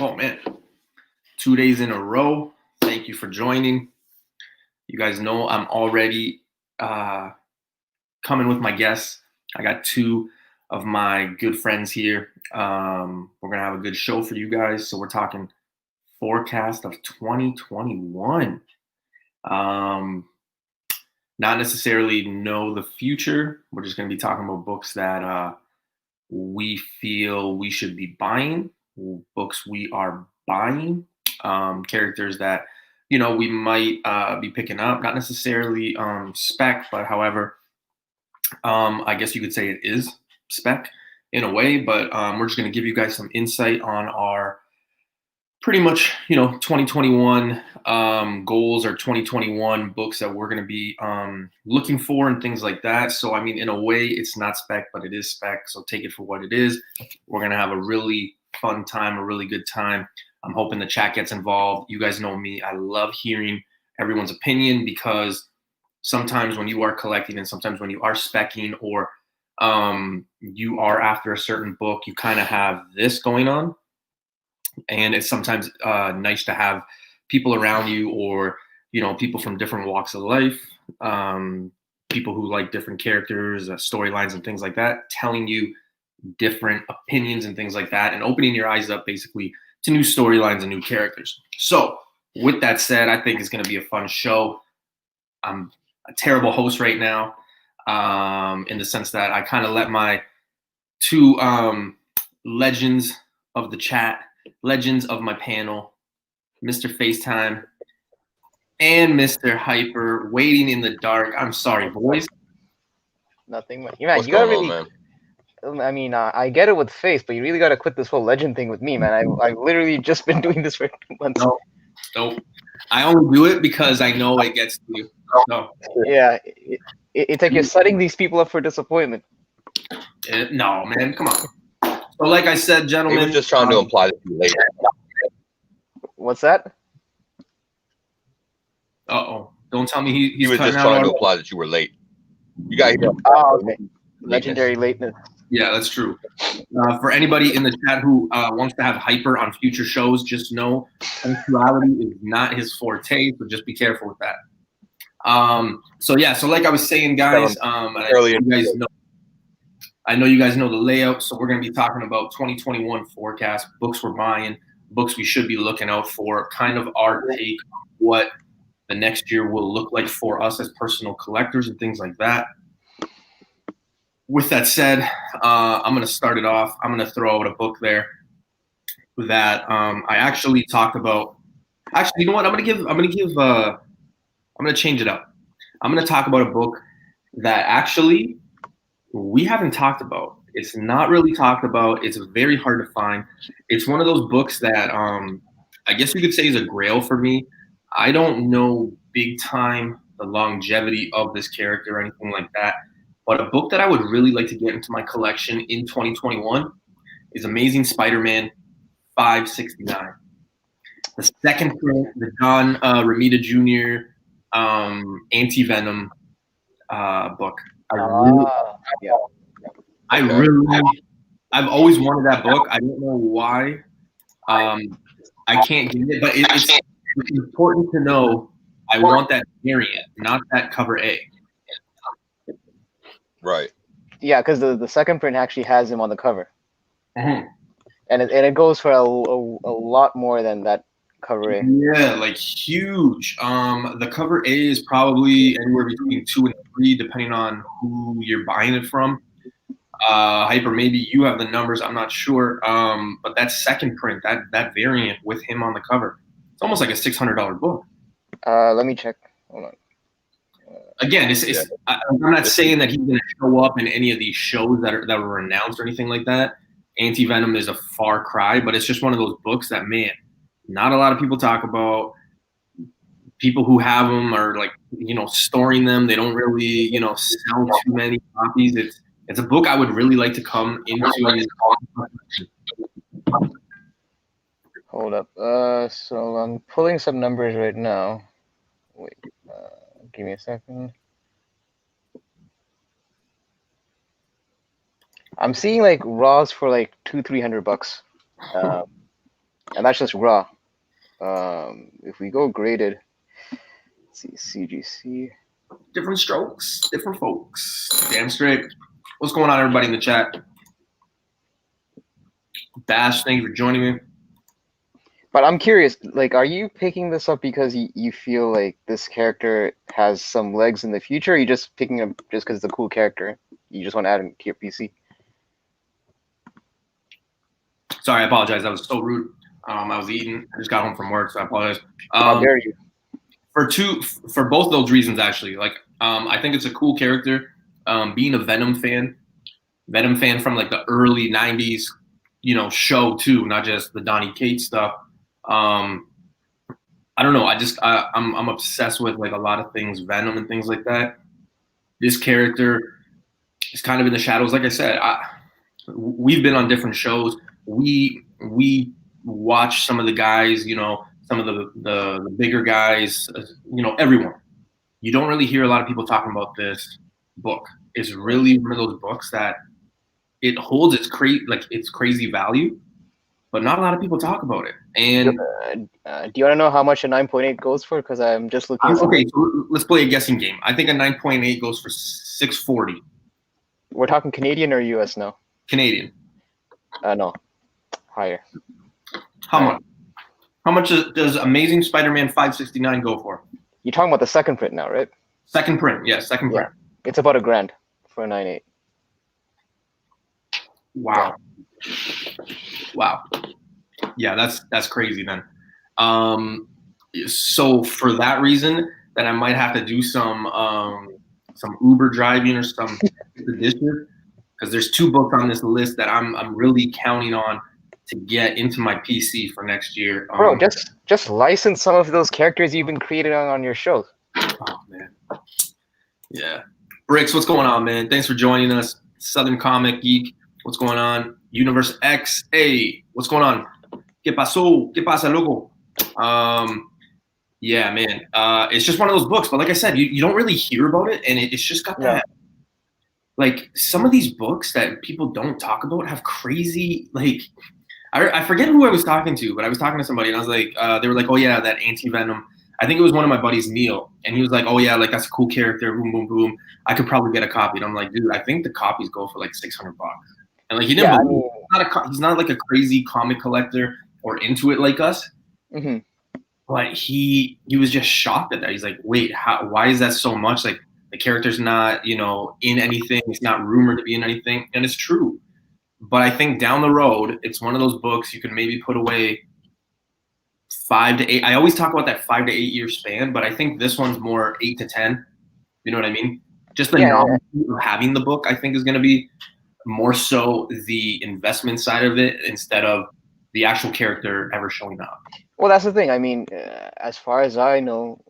Oh man, 2 days in a row. Thank you for joining. You guys know I'm already coming with my guests. I got two of my good friends here. We're gonna have a good show for you guys. So we're talking forecast of 2021. Um, Not necessarily know the future. We're just gonna be talking about books that we feel we should be buying, books we are buying, characters that we might be picking up. Not necessarily spec, but however, I guess you could say it is spec in a way. But we're just going to give you guys some insight on our pretty much 2021 goals or 2021 books that we're going to be looking for and things like that. So I mean, in a way it's not spec, but it is spec, so take it for what it is. We're going to have a really fun time, a really good time. I'm hoping the chat gets involved. You guys know me, I love hearing everyone's opinion, because sometimes when you are collecting and sometimes when you are speccing, or you are after a certain book, you kind of have this going on. And it's sometimes nice to have people around you, or people from different walks of life, people who like different characters, storylines and things like that, telling you different opinions and things like that, and opening your eyes up basically to new storylines and new characters. So with that said, I think it's going to be a fun show. I'm a terrible host right now, in the sense that I kind of let my two legends of the chat, legends of my panel, Mr. FaceTime and Mr. Hyper, waiting in the dark. I'm sorry, boys. Nothing much. What's You gotta going really. on, man? I mean, I get it with Face, but you really gotta quit this whole legend thing with me, man. I've literally just been doing this for 2 months. No. I only do it because I know it gets to you. No. Yeah, it's like you're setting these people up for disappointment. No, man, come on. So, like I said, He gentlemen, was just trying to imply that you were late. What's that? Uh-oh. Don't tell me He he's was cutting just out trying to already. imply that you were late. You got here. Oh, okay. Legendary lateness. Yeah, that's true. For anybody in the chat who wants to have Hyper on future shows, just know punctuality is not his forte, so just be careful with that. So like I was saying, guys, I know you guys know the layout, so we're going to be talking about 2021 forecast, books we're buying, books we should be looking out for, kind of our take on what the next year will look like for us as personal collectors and things like that. With that said, I'm going to start it off. I'm going to throw out a book there that I actually talked about. Actually, you know what? I'm going to change it up. I'm going to talk about a book that actually we haven't talked about. It's not really talked about. It's very hard to find. It's one of those books that I guess you could say is a grail for me. I don't know big time the longevity of this character or anything like that. But a book that I would really like to get into my collection in 2021 is Amazing Spider-Man 569. The second print, the John Romita Jr. Anti-Venom book. I've always wanted that book. I don't know why. I can't get it, but it's important to know I want that variant, not that cover A. Right. Yeah, because the second print actually has him on the cover. Mm-hmm. And it goes for a lot more than that cover A. Yeah, like huge. The cover A is probably anywhere between 2 and 3, depending on who you're buying it from. Hyper, maybe you have the numbers. I'm not sure. But that second print, that variant with him on the cover, it's almost like a $600 book. Let me check. Hold on. Again, I'm not saying that he's going to show up in any of these shows that were announced or anything like that. Anti-Venom is a far cry, but it's just one of those books that, man, not a lot of people talk about. People who have them are like, storing them. They don't really, sell too many copies. It's a book I would really like to come into. Hold up. So I'm pulling some numbers right now. Wait. Give me a second. I'm seeing like raws for like $200-300. And that's just raw. If we go graded, let's see, CGC. Different strokes, different folks. Damn straight. What's going on, everybody in the chat? Bash, thank you for joining me. But I'm curious, like, are you picking this up because you feel like this character has some legs in the future, or are you just picking up just because it's a cool character? You just want to add him to your PC? Sorry, I apologize. That was so rude. I was eating. I just got home from work, so I apologize. How dare you? For both of those reasons, actually. Like, I think it's a cool character. Being a Venom fan from like the early '90s, show too, not just the Donny Cates stuff. I don't know. I'm obsessed with like a lot of things Venom and things like that. This character is kind of in the shadows. Like I said, we've been on different shows. We watch some of the guys, some of the bigger guys, everyone. You don't really hear a lot of people talking about this book. It's really one of those books that it holds its crazy value, but not a lot of people talk about it. And do you want to know how much a 9.8 goes for? Because I'm just looking. Okay, so let's play a guessing game. I think a 9.8 goes for $640. We're talking Canadian or US now? Canadian. No, higher. How much? How much does Amazing Spider-Man 569 go for? You're talking about the second print now, right? Second print, yes, second print. It's about $1,000 for a 9.8. Wow. Wow. Yeah, that's crazy then. So for that reason, then I might have to do some Uber driving or some dishes, because there's 2 books on this list that I'm really counting on to get into my PC for next year. Bro, just license some of those characters you've been creating on your show. Oh man. Yeah. Bricks, what's going on, man? Thanks for joining us. Southern Comic Geek, what's going on? Universe X, hey, what's going on? ¿Qué pasó? ¿Qué pasa, loco? Yeah, man. It's just one of those books, but like I said, you don't really hear about it, and it's just got that. Like, some of these books that people don't talk about have crazy, like, I forget who I was talking to, but I was talking to somebody, and I was like, they were like, oh yeah, that Anti-Venom. I think it was one of my buddies, Neil, and he was like, oh yeah, like that's a cool character, boom, boom, boom. I could probably get a copy. And I'm like, dude, I think the copies go for like $600. And like, he didn't believe it. He's not like a crazy comic collector or into it like us. Mm-hmm. But he was just shocked at that. He's like, wait, why is that so much? Like, the character's not, in anything. It's not rumored to be in anything. And it's true. But I think down the road, it's one of those books you can maybe put away 5 to 8. I always talk about that 5 to 8 year span, but I think this one's more 8 to 10. You know what I mean? Just the novelty of having the book, I think, is going to be more so the investment side of it instead of the actual character ever showing up. Well, that's the thing. I mean, as far as I know,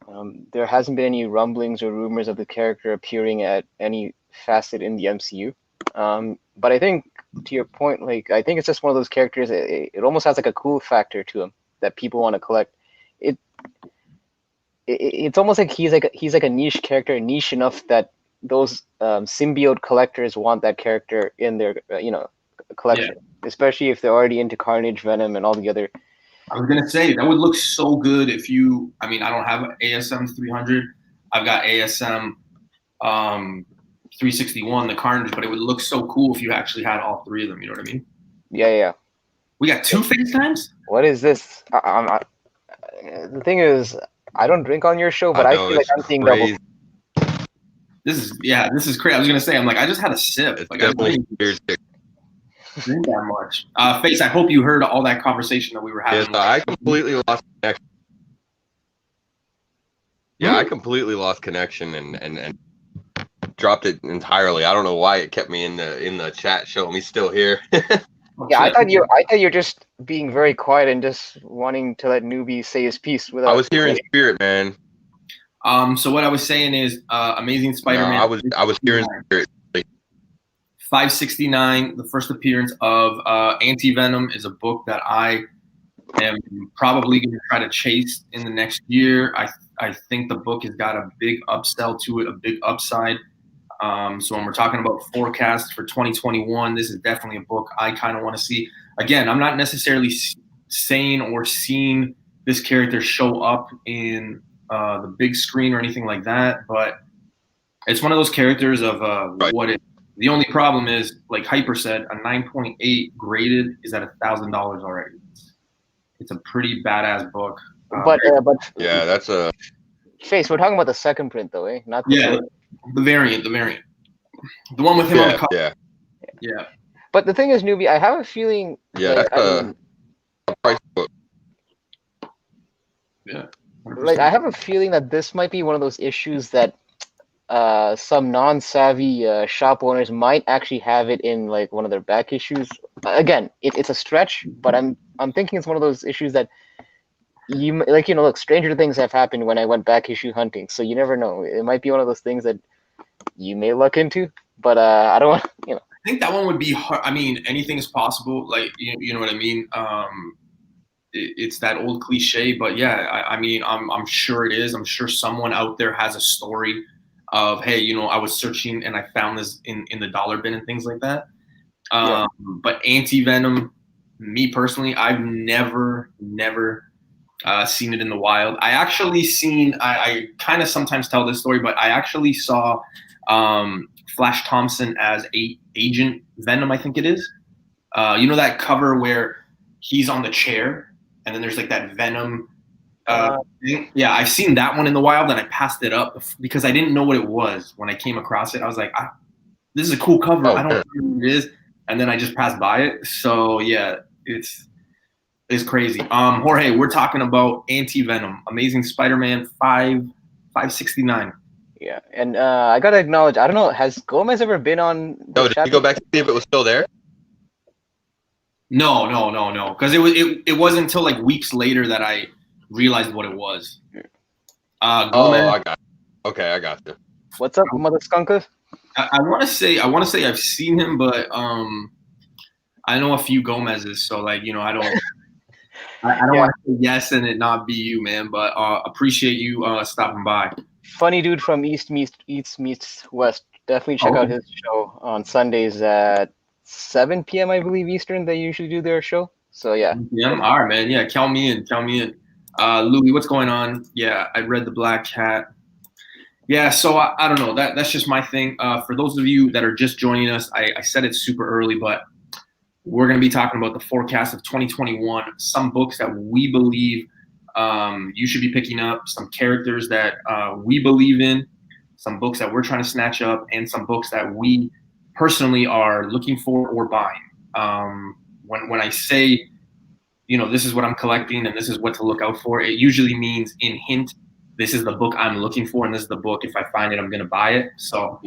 there hasn't been any rumblings or rumors of the character appearing at any facet in the MCU. But I think, to your point, like, I think it's just one of those characters. It almost has like a cool factor to him that people want to collect. It's almost like he's like a niche character, niche enough that those symbiote collectors want that character in their collection, especially if they're already into Carnage, Venom, and all the other. I was gonna say that would look so good if you. I mean, I don't have ASM 300. I've got ASM 361, the Carnage, but it would look so cool if you actually had all 3 of them. You know what I mean? Yeah. We got 2 FaceTimes? What is this? The thing is, I don't drink on your show, but I feel like I'm seeing double. This is crazy. I was gonna say, I'm like, I just had a sip. It's like, definitely I drink that much. Face, I hope you heard all that conversation that we were having. Yeah, I completely lost connection. Yeah, I completely lost connection and dropped it entirely. I don't know why it kept me in the chat showing me still here. Yeah, I thought you're just being very quiet and just wanting to let newbie say his piece without. I was hearing spirit, man. So what I was saying is, Amazing Spider-Man. No, I was hearing spirit. 569, the first appearance of Anti-Venom, is a book that I am probably going to try to chase in the next year. I think the book has got a big upsell to it, a big upside. So when we're talking about forecasts for 2021, this is definitely a book I kind of want to see. Again, I'm not necessarily saying or seeing this character show up in the big screen or anything like that, but it's one of those characters of Right. what it. The only problem is, like Hyper said, a 9.8 graded is at $1,000 already. It's a pretty badass book. But Yeah, that's a Face, we're talking about the second print though, eh? Not the yeah, first. the variant, the one with him on the cover. Yeah. But the thing is, newbie, I have a feeling. Yeah, like, that's a price book. Yeah. 100%. Like I have a feeling that this might be one of those issues that some non-savvy shop owners might actually have it in like one of their back issues. Again, it's a stretch, but I'm thinking it's one of those issues that look, stranger things have happened when I went back issue hunting, so you never know. It might be one of those things that you may look into, but I don't want, I think that one would be hard. I mean, anything is possible. Like, you know what I mean? It's that old cliche, but yeah, I mean, I'm sure it is. I'm sure someone out there has a story of, hey, I was searching and I found this in the dollar bin and things like that. But Anti-Venom, me personally, I've never seen it in the wild. I actually I kind of sometimes tell this story, but I actually saw Flash Thompson as Agent Venom, I think it is. That cover where he's on the chair and then there's like that Venom thing? Yeah, I've seen that one in the wild and I passed it up because I didn't know what it was when I came across it. I was like, this is a cool cover. I don't know what it is. And then I just passed by it. So yeah, it's crazy. Jorge, we're talking about Anti-Venom, Amazing Spider-Man 569. Yeah, and I gotta acknowledge, I don't know, has Gomez ever been on? Did you go back to see if it was still there? No, because it wasn't until like weeks later that I realized what it was. Gomez, I got it. Okay, I got you. What's up, Mother Skunkers? I want to say I've seen him, but I know a few Gomez's, so like I don't. I don't want to say yes and it not be you, man, but appreciate you stopping by. Funny dude from East meets West. Definitely check out his show on Sundays at 7 p.m. I believe Eastern. They usually do their show. So yeah. All right, man. Yeah, count me in. Louis, what's going on? Yeah, I read The Black Cat. Yeah, so I don't know. That's just my thing. For those of you that are just joining us, I said it super early, but we're going to be talking about the forecast of 2021, some books that we believe you should be picking up, some characters that we believe in, some books that we're trying to snatch up, and some books that we personally are looking for or buying. When I say, this is what I'm collecting and this is what to look out for, it usually means in hint, this is the book I'm looking for and this is the book, if I find it, I'm going to buy it. So,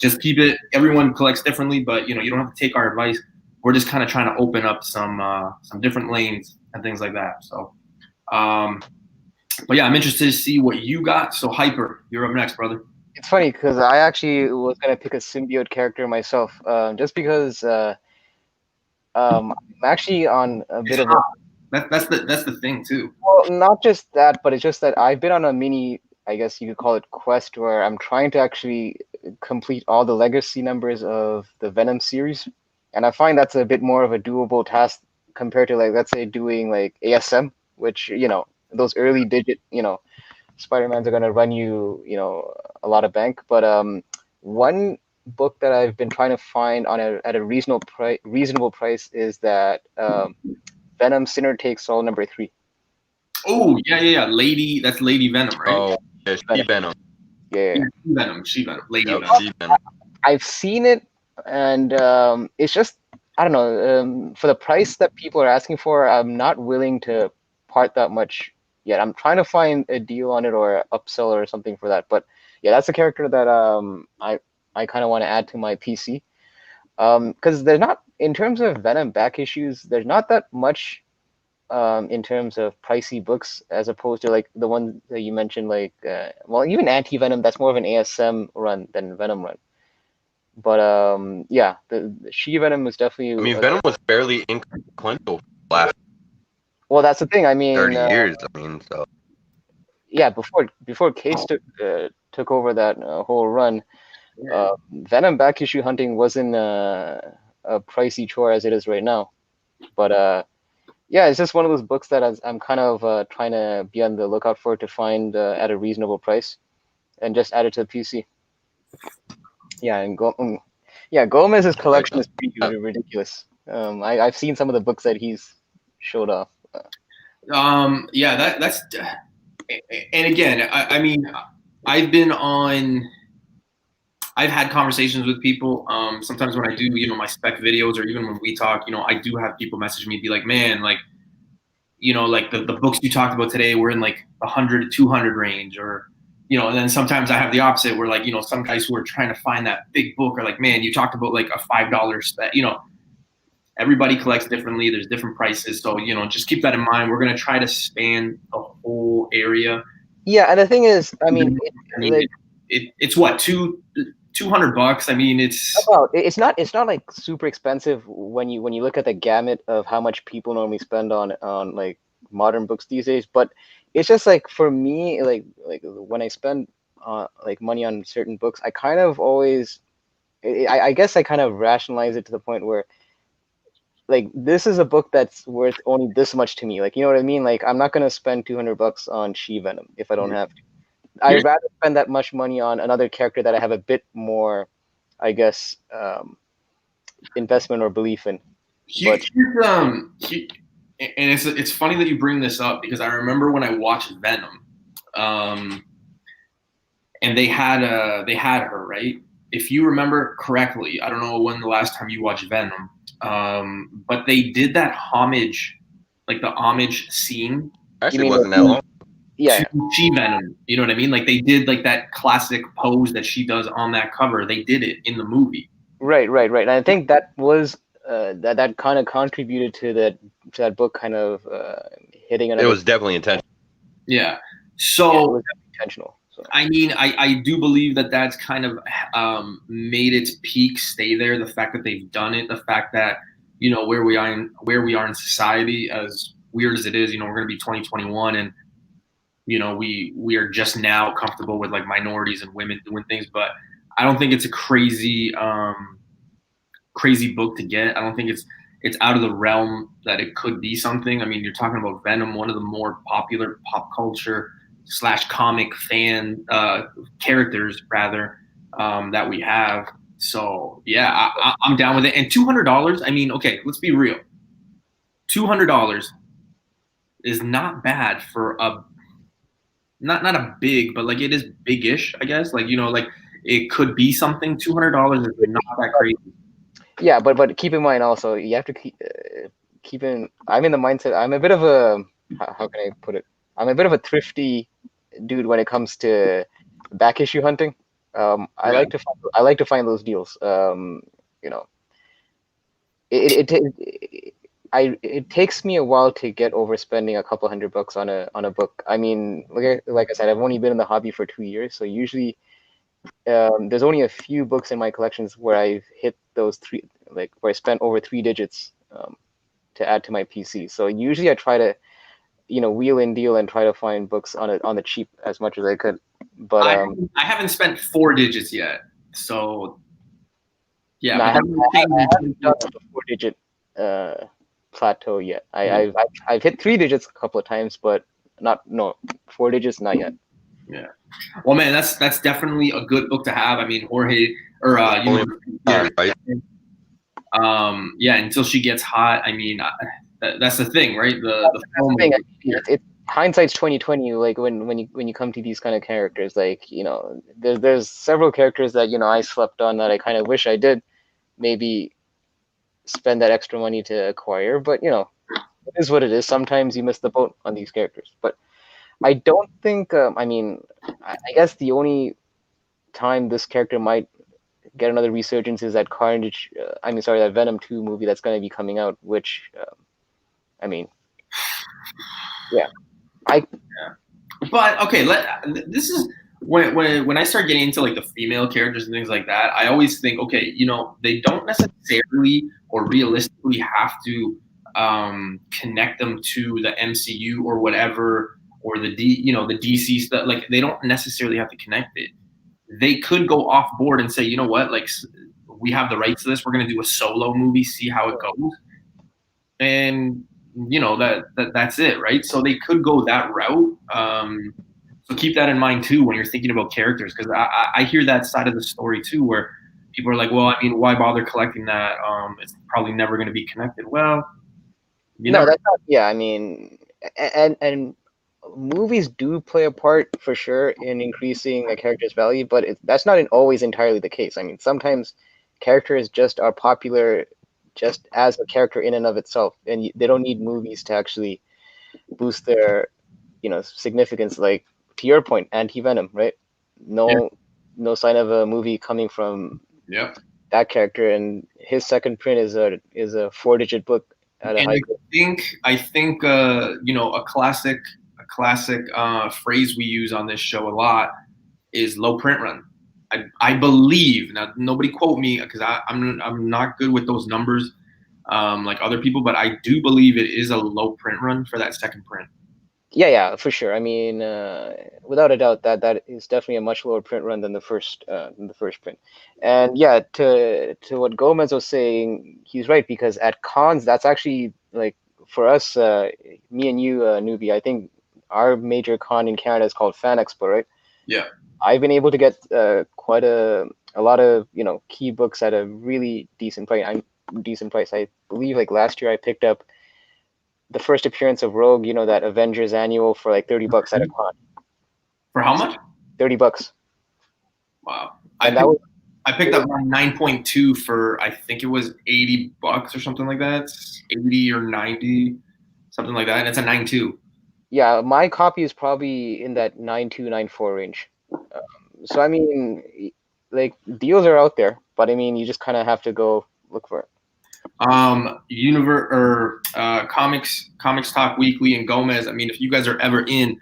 just keep it. Everyone collects differently, but, you don't have to take our advice. We're just kind of trying to open up some different lanes and things like that. So, but yeah, I'm interested to see what you got. So Hyper, you're up next, brother. It's funny because I actually was gonna pick a symbiote character myself, just because I'm actually on a bit of a. That's the thing too. Well, not just that, but it's just that I've been on a mini, I guess you could call it, quest where I'm trying to actually complete all the legacy numbers of the Venom series. And I find that's a bit more of a doable task compared to, like, let's say doing like ASM, which, those early digit, Spider-Mans are going to run you, a lot of bank. But one book that I've been trying to find at a reasonable price is that Venom Sinner Takes All #3. Oh, yeah. That's Lady Venom, right? Oh, yeah, She Venom. Yeah. She Venom. Lady Venom. She Venom. I've seen it. And it's just, I don't know, for the price that people are asking for, I'm not willing to part that much yet. I'm trying to find a deal on it or an upsell or something for that. But yeah, that's a character that I kind of want to add to my PC. Because there's not, in terms of Venom back issues, there's not that much in terms of pricey books as opposed to like the one that you mentioned, like, even Anti-Venom, that's more of an ASM run than Venom run. But yeah, the She Venom was definitely. I mean, Venom was fairly inconsequential last. Well, that's the thing. I mean, 30 years. I mean, so. Yeah, before Case took over that whole run, Venom back issue hunting wasn't a pricey chore as it is right now. But Yeah, it's just one of those books that I'm kind of trying to be on the lookout for to find at a reasonable price, and just add it to the PC. Yeah, and yeah, Gomez's collection is pretty ridiculous. I've seen some of the books that he's showed off. Yeah, that's, and again, I mean, I've been on. I've had conversations with people. Sometimes when I do, my spec videos, or even when we talk, I do have people message me, be like, man, like, like the books you talked about today were in like 100 to 200 range, or, and then sometimes I have the opposite where, like, some guys who are trying to find that big book are like, man, you talked about like a $5 spec, everybody collects differently. There's different prices. So, just keep that in mind. We're going to try to span the whole area. Yeah. And the thing is, I mean, it's what, $200. I mean, it's not like super expensive when you look at the gamut of how much people normally spend on like modern books these days. But it's just like, for me, like when I spend like money on certain books, I kind of always, I guess I kind of rationalize it to the point where, like, this is a book that's worth only this much to me. Like, you know what I mean? Like, I'm not gonna spend $200 on She-Venom if I don't have to. I'd rather spend that much money on another character that I have a bit more, I guess, investment or belief in. And it's funny that you bring this up, because I remember when I watched Venom, and they had her, right? If you remember correctly, I don't know when the last time you watched Venom, but they did that homage, like the homage scene. Actually, wasn't that long. Yeah. To She-Venom, you know what I mean? Like, they did like that classic pose that she does on that cover. They did it in the movie. Right. And I think that was that kind of contributed to that book kind of hitting another. It was definitely intentional. Yeah. So it was intentional. So. I mean, I do believe that that's kind of made its peak stay there. The fact that they've done it, the fact that, where we are in society, as weird as it is, we're going to be 2021, and we are just now comfortable with like minorities and women doing things. But I don't think it's a crazy book to get. I don't think it's out of the realm that it could be something. I mean, you're talking about Venom, one of the more popular pop culture / comic fan characters, rather, that we have. So yeah, I'm down with it. And $200. I mean, okay, let's be real. $200 is not bad for a not a big, but like it is big-ish, I guess. Like, like it could be something. $200 is not that crazy. Yeah, but keep in mind also, you have to keep in. I'm in the mindset. I'm a bit of a, how can I put it? I'm a bit of a thrifty dude when it comes to back issue hunting. I like to find those deals. It takes me a while to get over spending a couple $100 on a book. I mean, like I said, I've only been in the hobby for 2 years, so usually there's only a few books in my collections where I've hit those three, like where I spent over 3 digits to add to my PC. So usually I try to, wheel and deal and try to find books on the cheap as much as I could. But I haven't spent 4 digits yet, so yeah. No, I haven't done the 4-digit plateau yet. I've hit 3 digits a couple of times, but 4 digits not yet. Yeah. Well, man, that's definitely a good book to have. I mean, Jorge, or right? Yeah, until she gets hot. I mean, that's the thing, right? The thing. It's hindsight's 2020. Like when you come to these kind of characters, like, there's several characters that I slept on that I kind of wish I did maybe spend that extra money to acquire. But it is what it is. Sometimes you miss the boat on these characters. But I don't think. I mean, I guess the only time this character might get another resurgence is that Carnage. That Venom 2 movie that's going to be coming out. Which, I mean, yeah, But okay, this is when I start getting into like the female characters and things like that. I always think, okay, they don't necessarily or realistically have to connect them to the MCU or whatever, or the DC stuff. Like, they don't necessarily have to connect it. They could go off board and say, you know what, like, we have the rights to this. We're going to do a solo movie, see how it goes. And that's it, right? So they could go that route. So keep that in mind too when you're thinking about characters, because I hear that side of the story too, where people are like, well, I mean, why bother collecting that? It's probably never going to be connected. Well, you No, never. that's not. Yeah, I mean, and movies do play a part for sure in increasing a character's value, but that's not always entirely the case. I mean, sometimes characters just are popular just as a character in and of itself, and they don't need movies to actually boost their, significance. Like to your point, Anti-Venom, right? Yeah. No sign of a movie coming from Yeah. that character, and his second print is a 4-digit book at a And high grade. I think a classic phrase we use on this show a lot is low print run. I believe, now nobody quote me because I'm not good with those numbers like other people, but I do believe it is a low print run for that second print. Yeah, for sure. I mean, without a doubt, that is definitely a much lower print run than the first print. And yeah, to what Gomez was saying, he's right, because at cons, that's actually like for us, me and you, newbie. I think our major con in Canada is called Fan Expo, right? Yeah. I've been able to get quite a lot of key books at a really decent price. I believe like last year I picked up the first appearance of Rogue, that Avengers annual for like $30 at a con. For how much? $30. Wow. And that was I picked up my 9.2 for I think it was $80 or something like that. 80 or 90, something like that. And it's a 9.2. yeah, my copy is probably in that 9.2, 9.4 range. So I mean, like deals are out there, but I mean, you just kind of have to go look for it. Comics Talk Weekly and Gomez. I mean, if you guys are ever in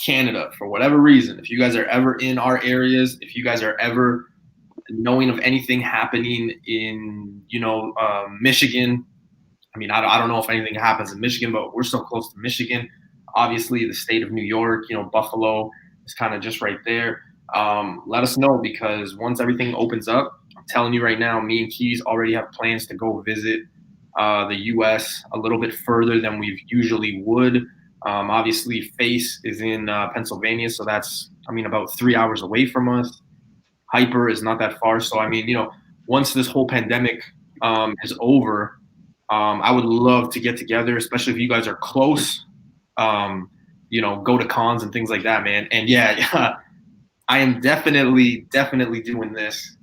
Canada for whatever reason, if you guys are ever in our areas, if you guys are ever knowing of anything happening in Michigan. I mean, I don't know if anything happens in Michigan, but we're so close to Michigan. Obviously, the state of New York, Buffalo is kind of just right there. Let us know, because once everything opens up, I'm telling you right now, me and Keys already have plans to go visit the U.S. a little bit further than we usually would. Obviously, Face is in Pennsylvania, so that's, about 3 hours away from us. Hyper is not that far. So, once this whole pandemic is over, I would love to get together, especially if you guys are close, go to cons and things like that, man. And yeah, I am definitely doing this.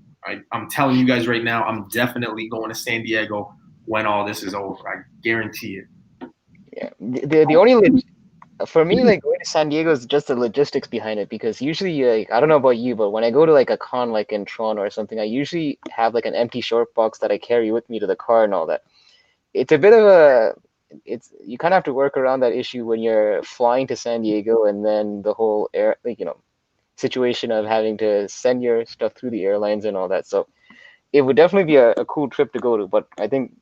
I'm telling you guys right now, I'm definitely going to San Diego when all this is over. I guarantee it. Yeah, the only for me, like going to San Diego is just the logistics behind it, because usually, like, I don't know about you, but when I go to like a con like in Toronto or something, I usually have like an empty short box that I carry with me to the car and all that. It's a bit of you kind of have to work around that issue when you're flying to San Diego, and then the whole situation of having to send your stuff through the airlines and all that. So it would definitely be a cool trip to go to, but I think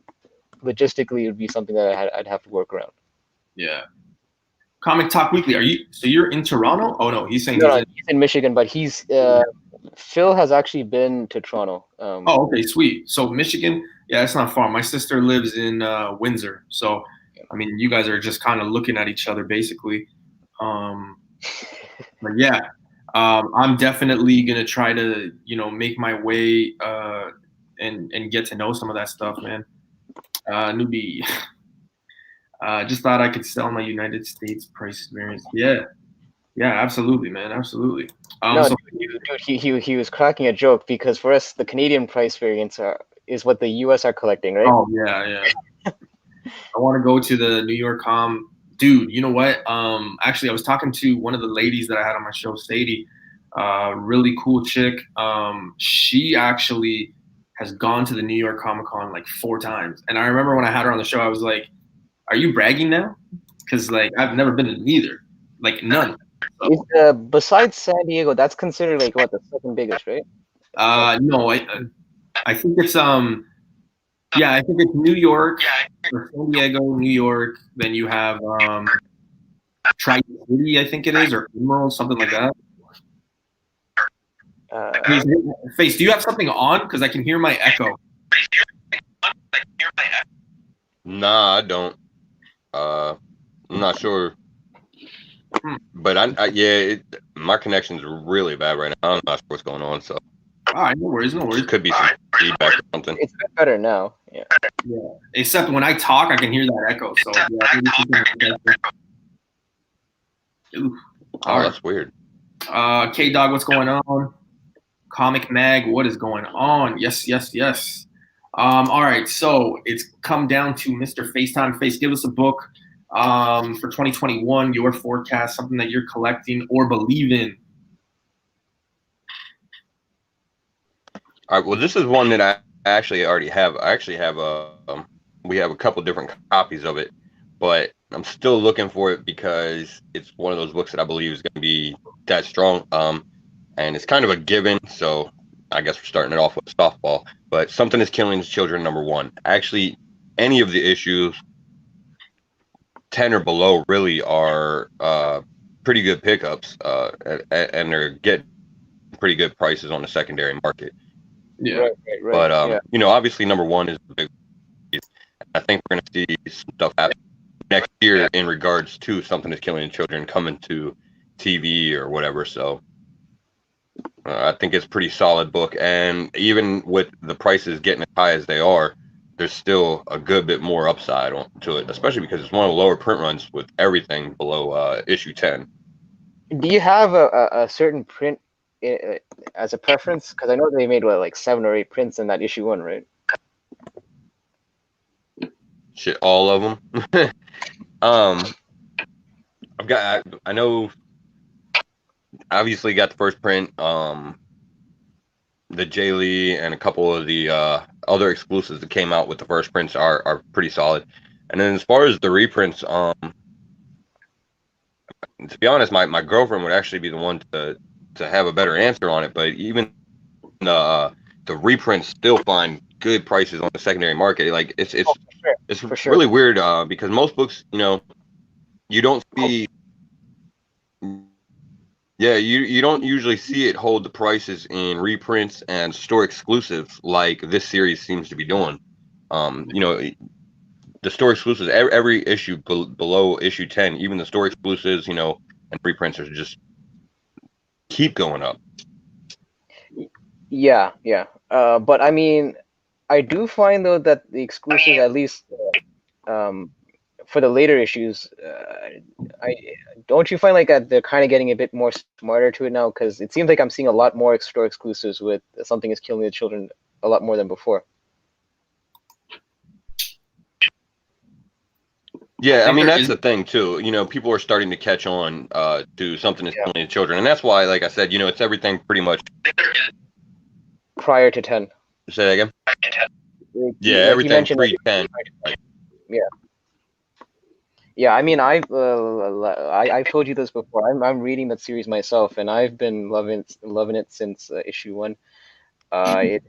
logistically it would be something that I'd have to work around. Yeah. Comic Talk Weekly. You're in Toronto? Oh no, he's saying he's in Michigan, but Phil has actually been to Toronto. Oh, okay, sweet. So Michigan, yeah, it's not far. My sister lives in Windsor, so you guys are just kind of looking at each other basically. But yeah, I'm definitely gonna try to make my way and get to know some of that stuff, man. Newbie. Just thought I could sell my United States price experience. Yeah, absolutely, man, absolutely. No, dude, he was cracking a joke, because for us the Canadian price variants is what the US are collecting, right? Oh yeah. I want to go to the New York dude. You know what? Actually, I was talking to one of the ladies that I had on my show, Sadie. Really cool chick. She actually has gone to the New York Comic Con like 4 times, and I remember when I had her on the show, I was like, "Are you bragging now?" Because like I've never been to neither, like none. So. Besides San Diego, that's considered like what, the second biggest, right? No, I think it's yeah, I think it's New York, or San Diego, New York. Then you have Tri-City, I think it is, or Emerald, something like that. Face, do you have something on? Because I can hear my echo. Nah, I don't. I'm not sure, Hmm. but my connection's really bad right now. I'm not sure what's going on, so All right, no worries, no worries. could be some feedback or something. It's a bit better now. Yeah. Yeah. Except when I talk, I can hear that echo. So yeah, maybe Ooh. All right. That's weird. K Dog, what's going on? Comic Mag, what is going on? Yes, yes, yes. All right, so it's come down to Mr. FaceTime Face. Give us a book for 2021, your forecast, something that you're collecting or believe in. All right. Well, this is one that I actually already have. I actually have we have a couple different copies of it, but I'm still looking for it because it's one of those books that I believe is going to be that strong. And it's kind of a given. So I guess we're starting it off with softball. But Something is Killing the Children, #1. Actually, any of the issues 10 or below really are pretty good pickups, and they're getting pretty good prices on the secondary market. Yeah. Right. But yeah. you know, obviously #1 is the big. I think we're going to see some stuff happen next year in regards to Something is Killing the Children coming to TV or whatever. So I think it's a pretty solid book, and even with the prices getting as high as they are, there's still a good bit more upside to it, especially because it's one of the lower print runs with everything below issue 10. Do you have a certain print as a preference? Because I know they made like 7 or 8 prints in that issue 1, right? Shit, all of them. I know, obviously got the first print, the Jay Lee and a couple of the other exclusives that came out with the first prints are pretty solid. And then as far as the reprints, to be honest, my girlfriend would actually be the one to have a better answer on it. But even the reprints still find good prices on the secondary market. Like it's For sure. really weird because most books, you know, you don't see. Yeah, you don't usually see it hold the prices in reprints and store exclusives like this series seems to be doing. You know, the store exclusives, every issue below issue 10, even the store exclusives, you know, and reprints are just keep going up. Yeah. But I mean, I do find though that the exclusives, at least for the later issues, I don't you find like that they're kind of getting a bit more smarter to it now? Because it seems like I'm seeing a lot more store exclusives with Something is Killing the Children a lot more than before. Yeah, I mean that's the thing too. You know, people are starting to catch on to Something is Killing the Children, and that's why, like I said, you know, it's everything pretty much prior to 10. Say that again. Yeah, like everything pre-10. Yeah. I mean, I've told you this before. I'm reading that series myself, and I've been loving it since issue 1. It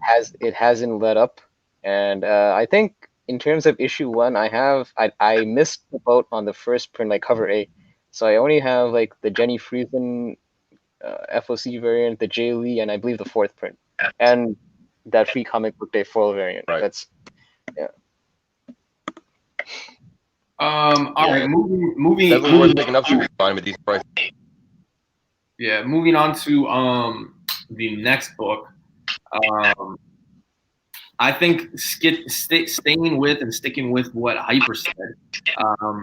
hasn't let up, and I think in terms of issue 1, I missed the boat on the first print, like cover A, so I only have like the Jenny Friesen FOC variant, the Jay Lee, and I believe the 4th print, and that free comic book day foil variant. Right. That's yeah. All right, moving. Definitely worth picking up. Should find with these prices. Yeah, moving on to the next book. I think staying with and sticking with what Hyper said.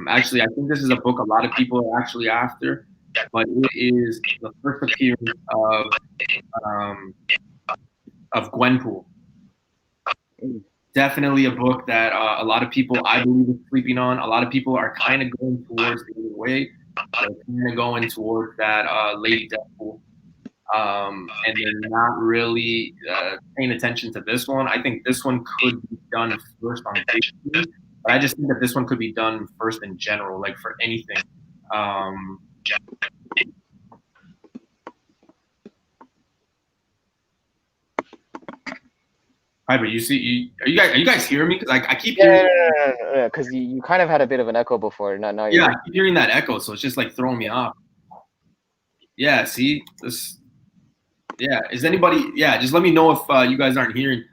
Actually, I think this is a book a lot of people are actually after, but it is the first appearance of Gwenpool. Definitely a book that a lot of people, I believe, is sleeping on. A lot of people are kind of going towards the other way. They're kind of going towards that Lady Deadpool. And they're not really paying attention to this one. I think this one could be done first on big screen, but I just think that this one could be done first in general, like for anything. Hi, but you see, are you guys hearing me? Because I keep hearing. Yeah, because you kind of had a bit of an echo before. Now Yeah, I keep hearing that echo, so it's just like throwing me off. Yeah, see this. Yeah, is anybody? Yeah, just let me know if you guys aren't hearing.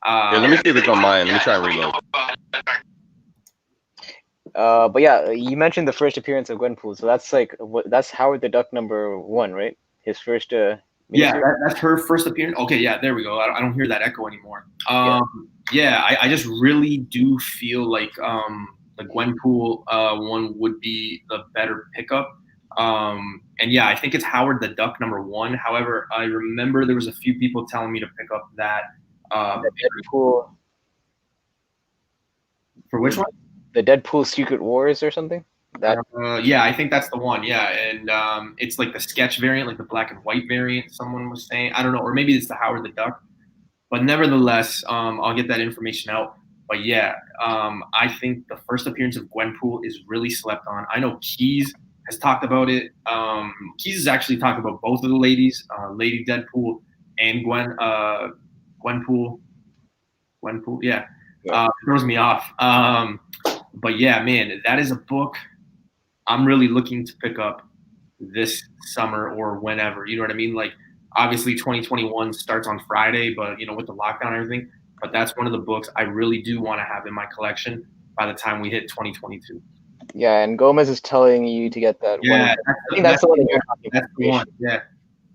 Yeah, let me see if it's on my end. Let me try and reload. But yeah, you mentioned the first appearance of Gwenpool, so that's like that's Howard the Duck #1, right? His first Yeah, miniseries. that's her first appearance. Okay, yeah, there we go. I don't hear that echo anymore. Yeah. Yeah, I just really do feel like the Gwenpool one would be the better pickup. And yeah, I think it's Howard the Duck #1. However, I remember there was a few people telling me to pick up that. The Deadpool. For which one? The Deadpool Secret Wars or something. That. Yeah, I think that's the one. Yeah, and it's like the sketch variant, like the black and white variant. Someone was saying, I don't know, or maybe it's the Howard the Duck. But nevertheless, I'll get that information out. But yeah, I think the first appearance of Gwenpool is really slept on. I know Keys has talked about it. Keys has actually talked about both of the ladies, Lady Deadpool and Gwenpool. Gwenpool, yeah. It throws me off. But yeah, man, that is a book I'm really looking to pick up this summer or whenever. You know what I mean? Like, obviously 2021 starts on Friday, but with the lockdown and everything. But that's one of the books I really do want to have in my collection by the time we hit 2022. Yeah, and Gomez is telling you to get that one. Yeah, I think that's the one that you're talking That's about. the one. Yeah,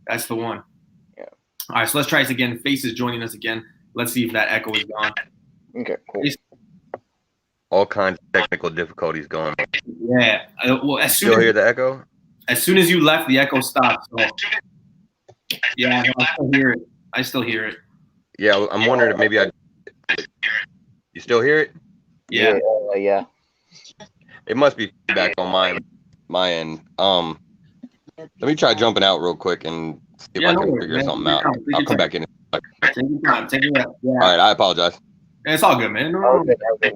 that's the one. Yeah. All right, so let's try this again. Face is joining us again. Let's see if that echo is gone. Okay, cool. Face. All kinds of technical difficulties going. Yeah. Well, as soon Still as hear the echo? As soon as you left, the echo stopped. So yeah, I still hear it. I still hear it. Yeah, I'm wondering if maybe You still hear it? Yeah. Yeah. It must be back on my end. Let me try jumping out real quick and see if I can figure something out. I'll come back in. Take your time. Take your time. Yeah. All right, I apologize. It's all good, man. That was good,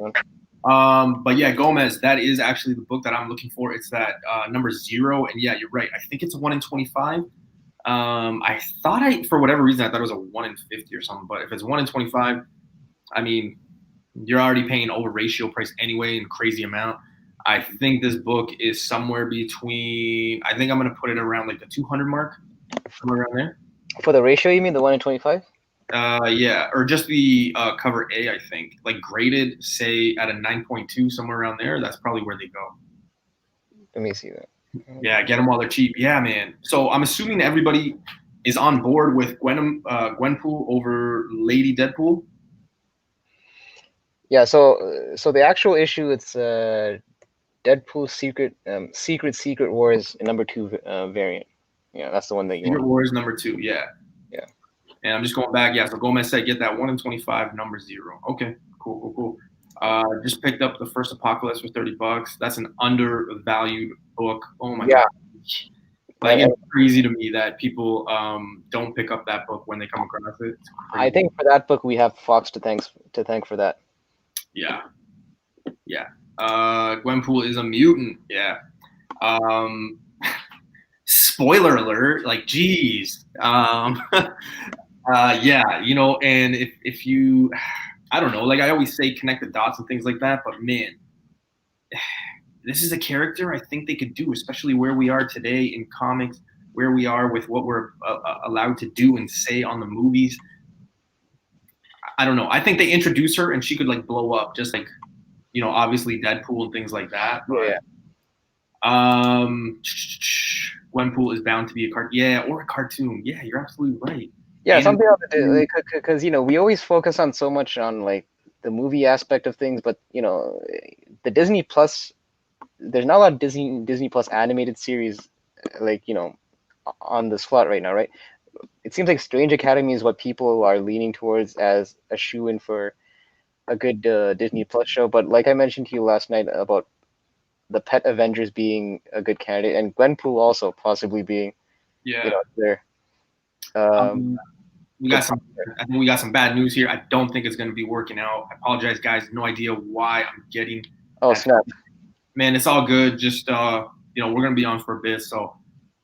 But yeah, Gomez, that is actually the book that I'm looking for. It's that #0, and yeah, you're right. I think it's a 1 in 25. I thought for whatever reason, I thought it was a 1 in 50 or something. But if it's 1 in 25, I mean, you're already paying over ratio price anyway in crazy amount. I think this book is somewhere between. I think I'm gonna put it around like the 200 mark, somewhere around there. For the ratio, you mean the 1 in 25? Yeah, or just the cover A, I think. Like graded, say at a 9.2, somewhere around there. That's probably where they go. Let me see that. Yeah, get them while they're cheap. Yeah, man. So I'm assuming everybody is on board with Gwenpool over Lady Deadpool. Yeah, so the actual issue, it's Deadpool Secret Wars #2 variant. Yeah, that's the one that you Secret want. Wars #2. Yeah. Yeah. And I'm just going back. Yeah, so Gomez said get that 1 in 25 #0. Okay, cool. Just picked up the first Apocalypse for $30. That's an undervalued book. Oh my god. Like, it's crazy to me that people don't pick up that book when they come across it. I think for that book we have Fox to thank for that. Yeah. Gwenpool is a mutant. Yeah. Spoiler alert. Like, geez. Yeah, and if you, I don't know, like I always say, connect the dots and things like that. But man, this is a character I think they could do, especially where we are today in comics, where we are with what we're allowed to do and say on the movies. I don't know. I think they introduce her and she could like blow up, just like, obviously Deadpool and things like that. But, Gwenpool is bound to be or a cartoon. Yeah, you're absolutely right. Yeah, something else because we always focus on so much on like the movie aspect of things, but the Disney Plus, there's not a lot of Disney Plus animated series like on the slot right now, right? It seems like Strange Academy is what people are leaning towards as a shoe-in for a good Disney Plus show. But like I mentioned to you last night about the Pet Avengers being a good candidate, and Gwenpool also possibly being, there. I think we got some bad news here. I don't think it's going to be working out. I apologize, guys. No idea why I'm getting. Oh, snap. Man, it's all good. Just we're going to be on for a bit, so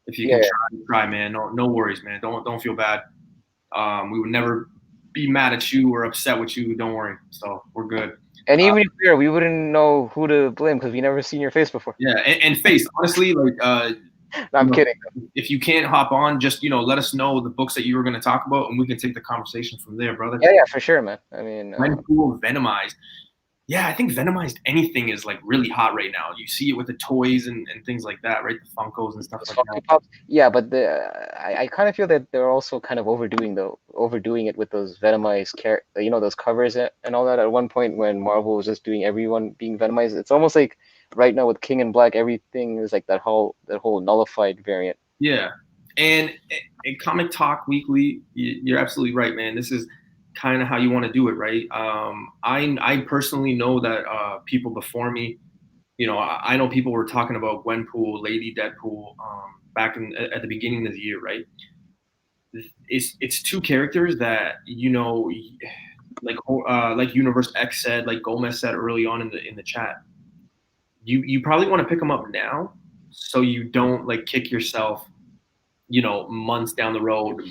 if you can try, man. No worries, man. Don't feel bad. We would never be mad at you or upset with you. Don't worry. So we're good. And even if we wouldn't know who to blame because we never seen your face before. Yeah, and face, honestly, like I'm kidding. If you can't hop on, just let us know the books that you were going to talk about, and we can take the conversation from there, brother. Yeah, for sure, man. I mean, Gwenpool Venomized. Yeah, I think Venomized anything is like really hot right now. You see it with the toys and things like that, right? The Funkos and stuff Those like Funko that. Pops. Yeah, but I kind of feel that they're also kind of overdoing it with those Venomized those covers and all that. At one point when Marvel was just doing everyone being Venomized, it's almost like right now with King in Black, everything is like that whole nullified variant. Yeah, and in Comic Talk Weekly, you're absolutely right, man. This is kind of how you want to do it, right? I personally know that people before me, I know people were talking about Gwenpool, Lady Deadpool, back at the beginning of the year, right? It's two characters that like Universe X said, like Gomez said early on in the chat. You probably want to pick them up now, so you don't like kick yourself, months down the road,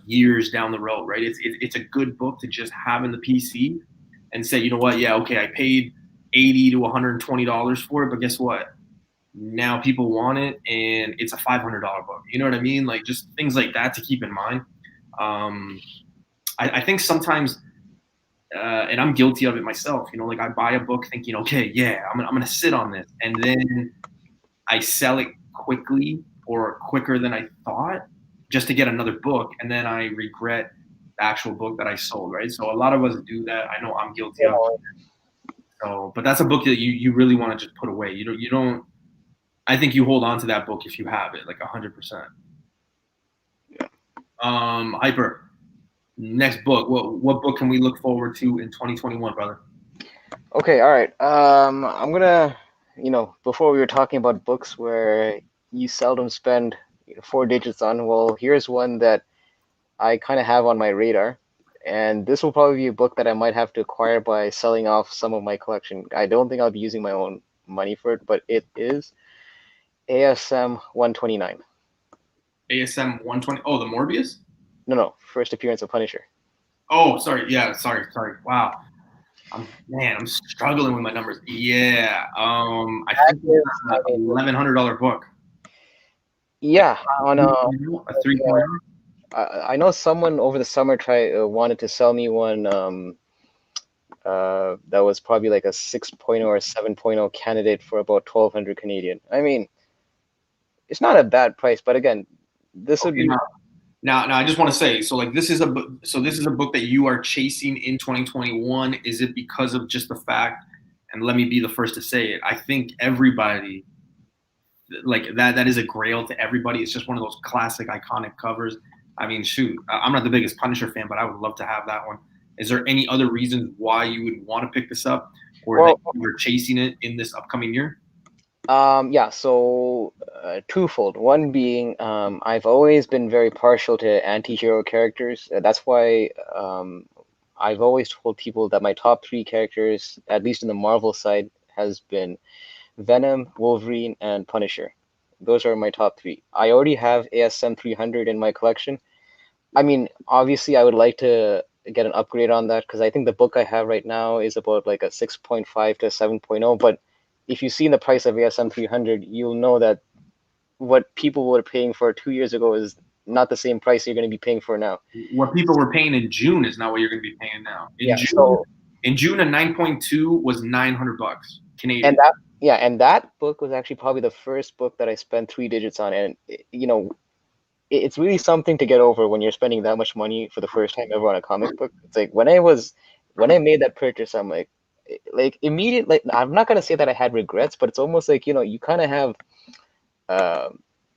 years down the road, right? It's a good book to just have in the PC and say, you know what, yeah, okay, I paid $80 to $120 for it, but guess what? Now people want it, and it's a $500 book. You know what I mean? Like just things like that to keep in mind. Um, I think sometimes, and I'm guilty of it myself. Like I buy a book thinking, okay, yeah, I'm gonna sit on this, and then I sell it quickly or quicker than I thought just to get another book, and then I regret the actual book that I sold, right? So a lot of us do that. I know I'm guilty of it. So, but that's a book that you really want to just put away. You don't. I think you hold on to that book if you have it, like 100%. Hyper. Next book. What book can we look forward to in 2021, brother? Okay, all right. I'm gonna, before we were talking about books where you seldom spend 4 digits on. Well, here's one that I kind of have on my radar, and this will probably be a book that I might have to acquire by selling off some of my collection. I don't think I'll be using my own money for it, but it is ASM 129. ASM 120. Oh, the Morbius. No, first appearance of Punisher. Oh, sorry. Yeah, sorry. Wow. I'm struggling with my numbers. Yeah. I think That is, it's an $1,100 book. yeah, on A 3.0. I know someone over the summer wanted to sell me one that was probably like a 6.0 or 7.0 candidate for about 1,200 Canadian. I mean, it's not a bad price, but again, this would Okay, be now, I just want to say, so like this is a book. So this is a book that you are chasing in 2021. Is it because of just the fact? And let me be the first to say it. I think everybody like that is a grail to everybody. It's just one of those classic, iconic covers. I mean, shoot, I'm not the biggest Punisher fan, but I would love to have that one. Is there any other reasons why you would want to pick this up, or that well, you're chasing it in this upcoming year? yeah. So twofold. One being, I've always been very partial to anti-hero characters. That's why I've always told people that my top three characters, at least in the Marvel side, has been Venom, Wolverine, and Punisher. Those are my top three. I already have ASM 300 in my collection. I mean, obviously, I would like to get an upgrade on that because I think the book I have right now is about like a 6.5 to a 7.0. But if you see the price of ASM 300, you'll know that what people were paying for 2 years ago is not the same price you're going to be paying for now. What people were paying in June is not what you're going to be paying now. Yeah. So In June, a 9.2 was $900 and Canadian. that book was actually probably the first book that I spent 3 digits on, and it's really something to get over when you're spending that much money for the first time ever on a comic book. It's like when I made that purchase, I'm like immediate. Like I'm not gonna say that I had regrets, but it's almost like you kind of have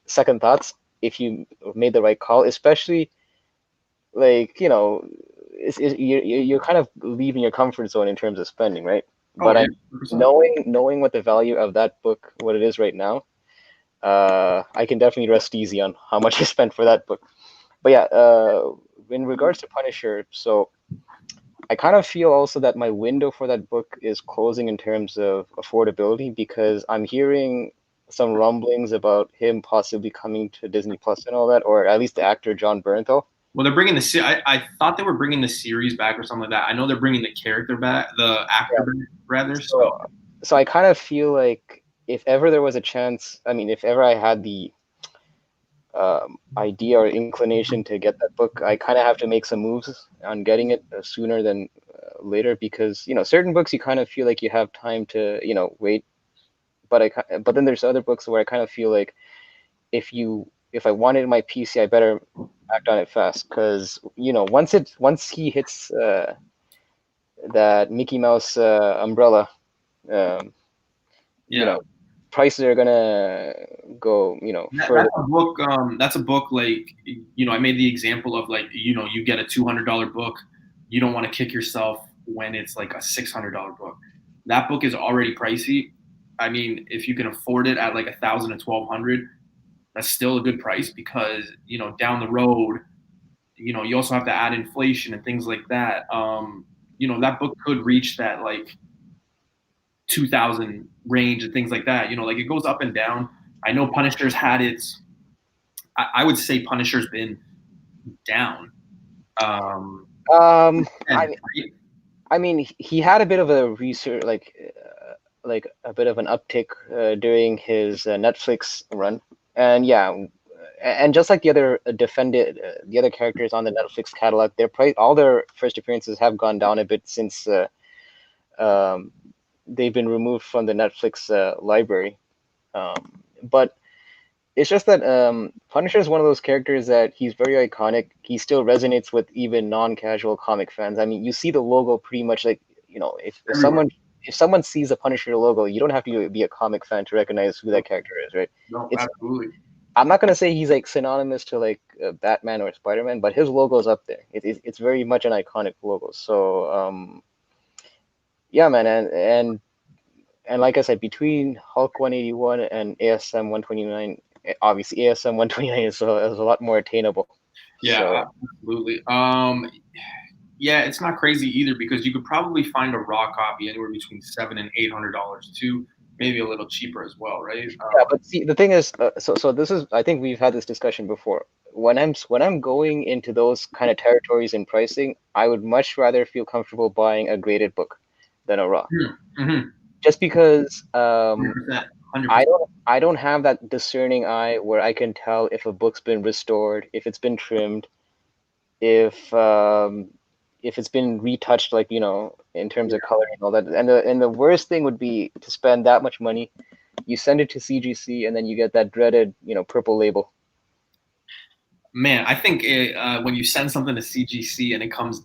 second thoughts if you made the right call, especially like you're kind of leaving your comfort zone in terms of spending, right? Oh But yeah, I 100%. knowing what the value of that book, what it is right now, I can definitely rest easy on how much I spent for that book. But yeah, in regards to Punisher, so I kind of feel also that my window for that book is closing in terms of affordability because I'm hearing some rumblings about him possibly coming to Disney Plus and all that, or at least the actor John Bernthal. Well, they're bringing I thought they were bringing the series back or something like that. I know they're bringing the character back, the actor back, rather. So So I kind of feel like if ever there was a chance, I mean, if ever I had the idea or inclination to get that book, I kind of have to make some moves on getting it sooner than later, because certain books you kind of feel like you have time to wait, but but then there's other books where I kind of feel like if I want it in my PC, I better act on it fast, because once he hits that Mickey Mouse umbrella, um, prices are gonna go further. That's a book. That's a book like I made the example of like you get a $200 book, you don't want to kick yourself when it's like a $600 book. That book is already pricey. I mean, if you can afford it at like 1,000 to 1,200, that's still a good price, because down the road, you also have to add inflation and things like that. That book could reach that like 2,000 range and things like that. Like it goes up and down. I know Punisher's had its. I would say Punisher's been down. I mean, he had a bit of a research, like a bit of an uptick during his Netflix run, and and just like the other the other characters on the Netflix catalog, all their first appearances have gone down a bit since they've been removed from the Netflix library. But it's just that Punisher is one of those characters that he's very iconic. He still resonates with even non-casual comic fans. I mean, you see the logo pretty much like, if someone sees the Punisher logo, you don't have to be a comic fan to recognize who that character is, right? No, absolutely. I'm not gonna say he's like synonymous to like Batman or Spider-Man, but his logo is up there. It's very much an iconic logo. So yeah, man, and like I said, between Hulk 181 and ASM 129, obviously ASM 129 is a lot more attainable. Yeah, so. Absolutely. Yeah, it's not crazy either, because you could probably find a raw copy anywhere between $700 and $800 too, maybe a little cheaper as well, right? Yeah, but see, the thing is, so this is, I think we've had this discussion before. When I'm going into those kind of territories in pricing, I would much rather feel comfortable buying a graded book than a raw. Mm-hmm. Just because 100%. I don't have that discerning eye where I can tell if a book's been restored, if it's been trimmed, if it's been retouched, like in terms of color and all that. And the worst thing would be to spend that much money, you send it to CGC, and then you get that dreaded purple label. Man, I think when you send something to CGC and it comes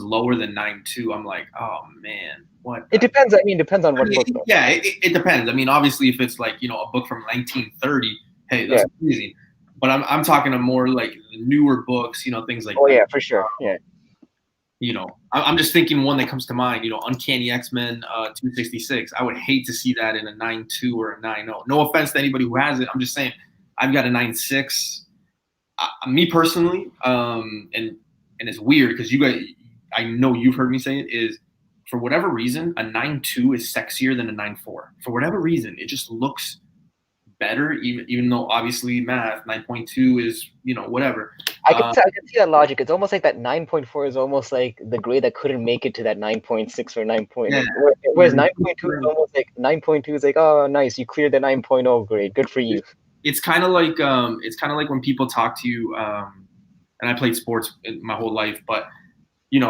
lower than 9.2, I'm like, oh man, what? It depends. I mean, depends on what book. Yeah, it depends. I mean, obviously, if it's like a book from 1930, hey, that's easy. But I'm talking to more like newer books, things like. Oh yeah, for sure. Yeah. I'm just thinking one that comes to mind. Uncanny X-Men 266. I would hate to see that in a 9.2 or a 9.0. No offense to anybody who has it. I'm just saying, I've got a 9.6. Me personally, and it's weird because you guys, I know you've heard me say it, is for whatever reason, a 9.2 is sexier than a 9.4. For whatever reason, it just looks better, even though obviously math 9.2 is whatever. I can see that logic. It's almost like that 9.4 is almost like the grade that couldn't make it to that 9.6 or 9.8. Yeah. Whereas 9.2 is almost like 9.2 is like, oh nice, you cleared the 9.0 grade, good for you. It's kind of like when people talk to you, and I played sports my whole life, but you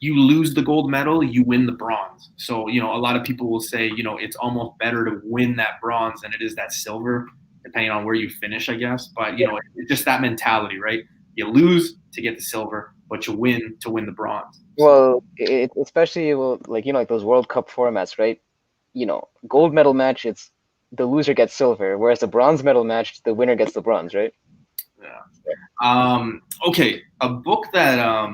lose the gold medal, you win the bronze. So a lot of people will say it's almost better to win that bronze than it is that silver, depending on where you finish, I guess. But it's just that mentality, right? You lose to get the silver, but you win to win the bronze. Well, especially like those World Cup formats, right? Gold medal match, it's the loser gets silver, whereas the bronze medal match, the winner gets the bronze, right? Yeah. Okay, a book that I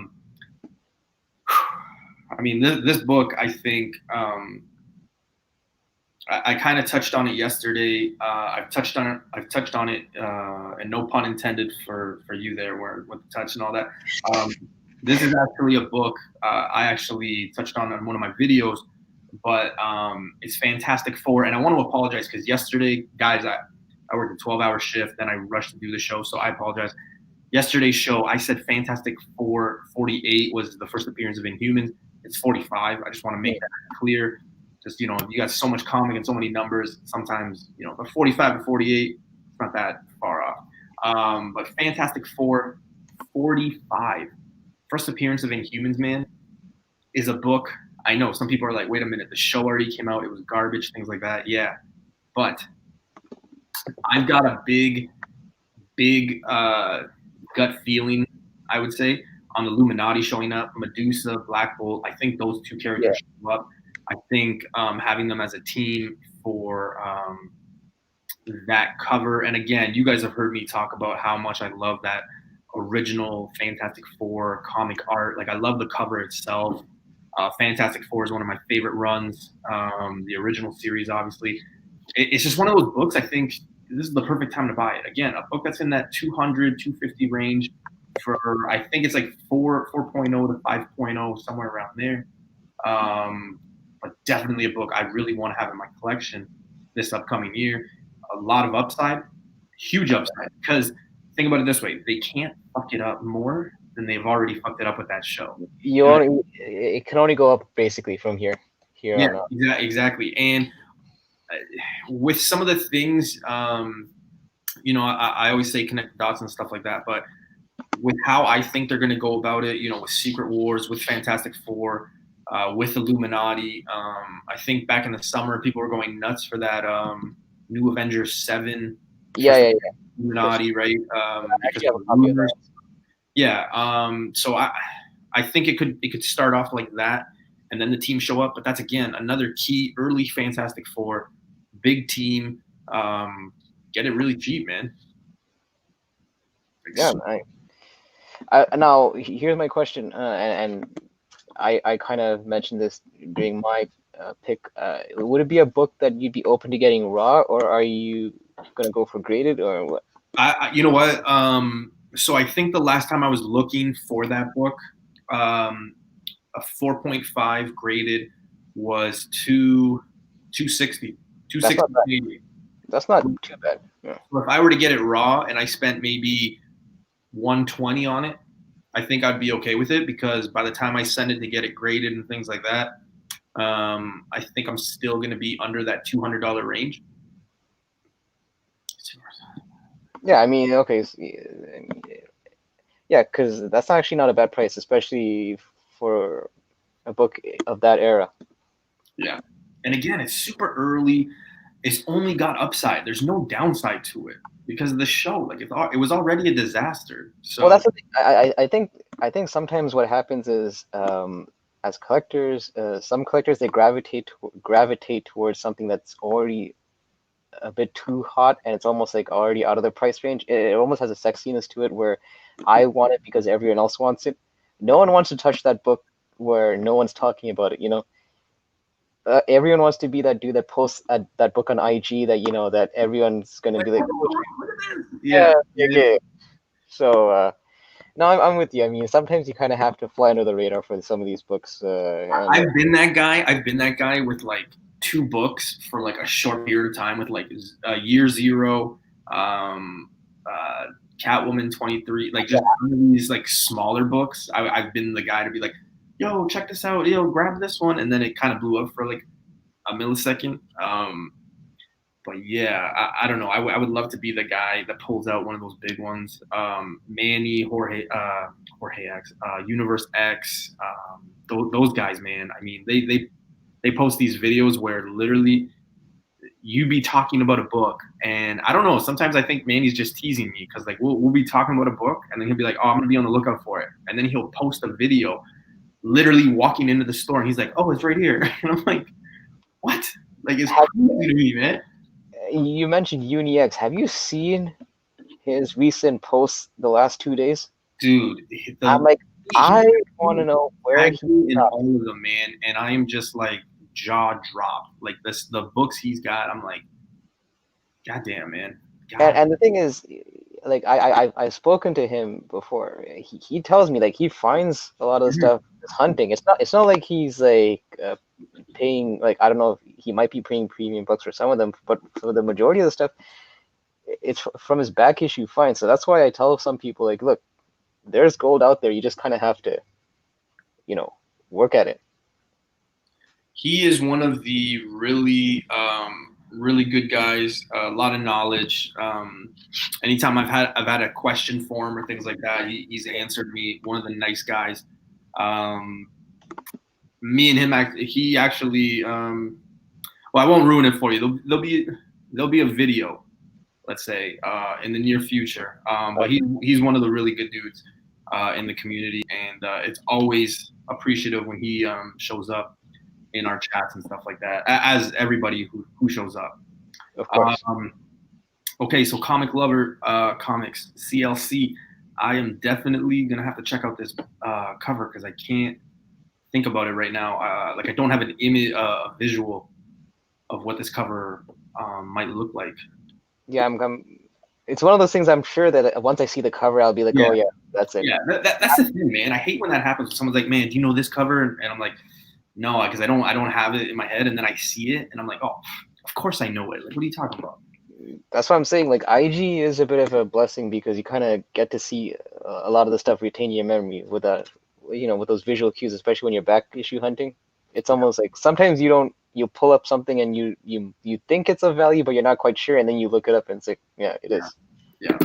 mean, this book, I think I kind of touched on it yesterday. I've touched on it, and no pun intended for you there, with the touch and all that. This is actually a book I actually touched on one of my videos. But it's Fantastic Four, and I want to apologize because yesterday, guys, I worked a 12-hour shift, then I rushed to do the show, so I apologize. Yesterday's show, I said Fantastic Four 48 was the first appearance of Inhumans. It's 45. I just want to make that clear. Just you got so much comic and so many numbers. Sometimes but 45 to 48, it's not that far off. But Fantastic Four 45, first appearance of Inhumans, man. is a book. I know some people are like, wait a minute, the show already came out. It was garbage, things like that. Yeah. But I've got a big gut feeling, I would say, on the Illuminati showing up, Medusa, Black Bolt. I think those two Yeah. characters show up. I think having them as a team for that cover. And again, you guys have heard me talk about how much I love that original Fantastic Four comic art. Like I love the cover itself. Fantastic Four is one of my favorite runs. The original series, obviously. It's just one of those books. I think this is the perfect time to buy it. Again, a book that's in that 200, 250 range for, I think it's like 4.0 to 5.0, somewhere around there. But definitely a book I really want to have in my collection this upcoming year. A lot of upside, huge upside. Because think about it this way: they can't fuck it up more than they've already fucked it up with that show. It can only go up basically from here Yeah, on out. exactly. And with some of the things, I always say connect the dots and stuff like that. But with how I think they're going to go about it, with Secret Wars, with Fantastic Four, with Illuminati, I think back in the summer people were going nuts for that new Avengers 7. Yeah. Illuminati, right? I actually have a copy of that. Yeah. So I think it could start off like that, and then the team show up. But that's again another key early Fantastic Four, big team. Get it really cheap, man. Yeah. Now here's my question, and I kind of mentioned this during my pick. Would it be a book that you'd be open to getting raw, or are you gonna go for graded, or what? You know what? So I think the last time I was looking for that book, a 4.5 graded was 260. That's not too bad. Yeah. So if I were to get it raw and I spent maybe 120 on it, I think I'd be okay with it, because by the time I send it to get it graded and things like that, I think I'm still going to be under that $200 range. Yeah, I mean, okay, yeah, because that's actually not a bad price, especially for a book of that era. Yeah, and again, it's super early. It's only got upside. There's no downside to it because of the show. Like it was already a disaster. So well, that's the thing. I think sometimes what happens is, as collectors, some collectors they gravitate towards something that's already a bit too hot, and it's almost like already out of the price range. It almost has a sexiness to it where I want it because everyone else wants it. No one wants to touch that book where no one's talking about it. Everyone wants to be that dude that posts that book on IG that everyone's gonna be like, yeah. Okay. So no, I'm with you. I mean, sometimes you kind of have to fly under the radar for some of these books. I've been that guy with like 2 books for like a short period of time, with like Year Zero, Catwoman 23, like just some of these like smaller books. I've been the guy to be like, yo, check this out, yo, grab this one, and then it kind of blew up for like a millisecond. But yeah, I don't know. I would love to be the guy that pulls out one of those big ones. Manny, Jorge X, Universe X, those guys, man. I mean, they post these videos where literally you be talking about a book, and I don't know. Sometimes I think Manny's just teasing me, because like we'll be talking about a book, and then he'll be like, "Oh, I'm gonna be on the lookout for it," and then he'll post a video, literally walking into the store, and he's like, "Oh, it's right here," and I'm like, "What?" Like it's crazy to me, man. You mentioned UniX. Have you seen his recent posts the last 2 days? Dude, I'm like, I want to know where he's in all of them, man, and I am just like jaw dropped. Like the books he's got, I'm like, goddamn, man. And the thing is, like I've spoken to him before. He tells me like he finds a lot of the stuff is hunting. It's not like he's like paying, like, I don't know if he might be paying premium books for some of them, but for the majority of the stuff, it's from his back issue finds. So that's why I tell some people, like, look, there's gold out there. You just kind of have to, work at it. He is one of the really really good guys. A lot of knowledge. Anytime I've had a question for him or things like that, he's answered me. One of the nice guys. me and him he actually well, I won't ruin it for you. There'll be a video, let's say, in the near future. But he's one of the really good dudes in the community, and it's always appreciative when he shows up in our chats and stuff like that, as everybody who shows up. Of course. Okay, so Comic Lover Comics, CLC. I am definitely gonna have to check out this cover because I can't think about it right now. Like I don't have an image, visual of what this cover might look like. Yeah, it's one of those things. I'm sure that once I see the cover, I'll be like, Yeah. oh yeah, that's it. Yeah, that's the thing, man. I hate when that happens. Someone's like, "Man, do you know this cover?" And I'm like, "No," because I don't have it in my head. And then I see it, and I'm like, "Oh, of course I know it. Like, what are you talking about?" That's what I'm saying. Like IG is a bit of a blessing because you kind of get to see a lot of the stuff retain in your memory with that, with those visual cues, especially when you're back issue hunting. It's almost like sometimes you pull up something and you think it's of value, but you're not quite sure, and then you look it up and it's like, yeah, it is. Yeah.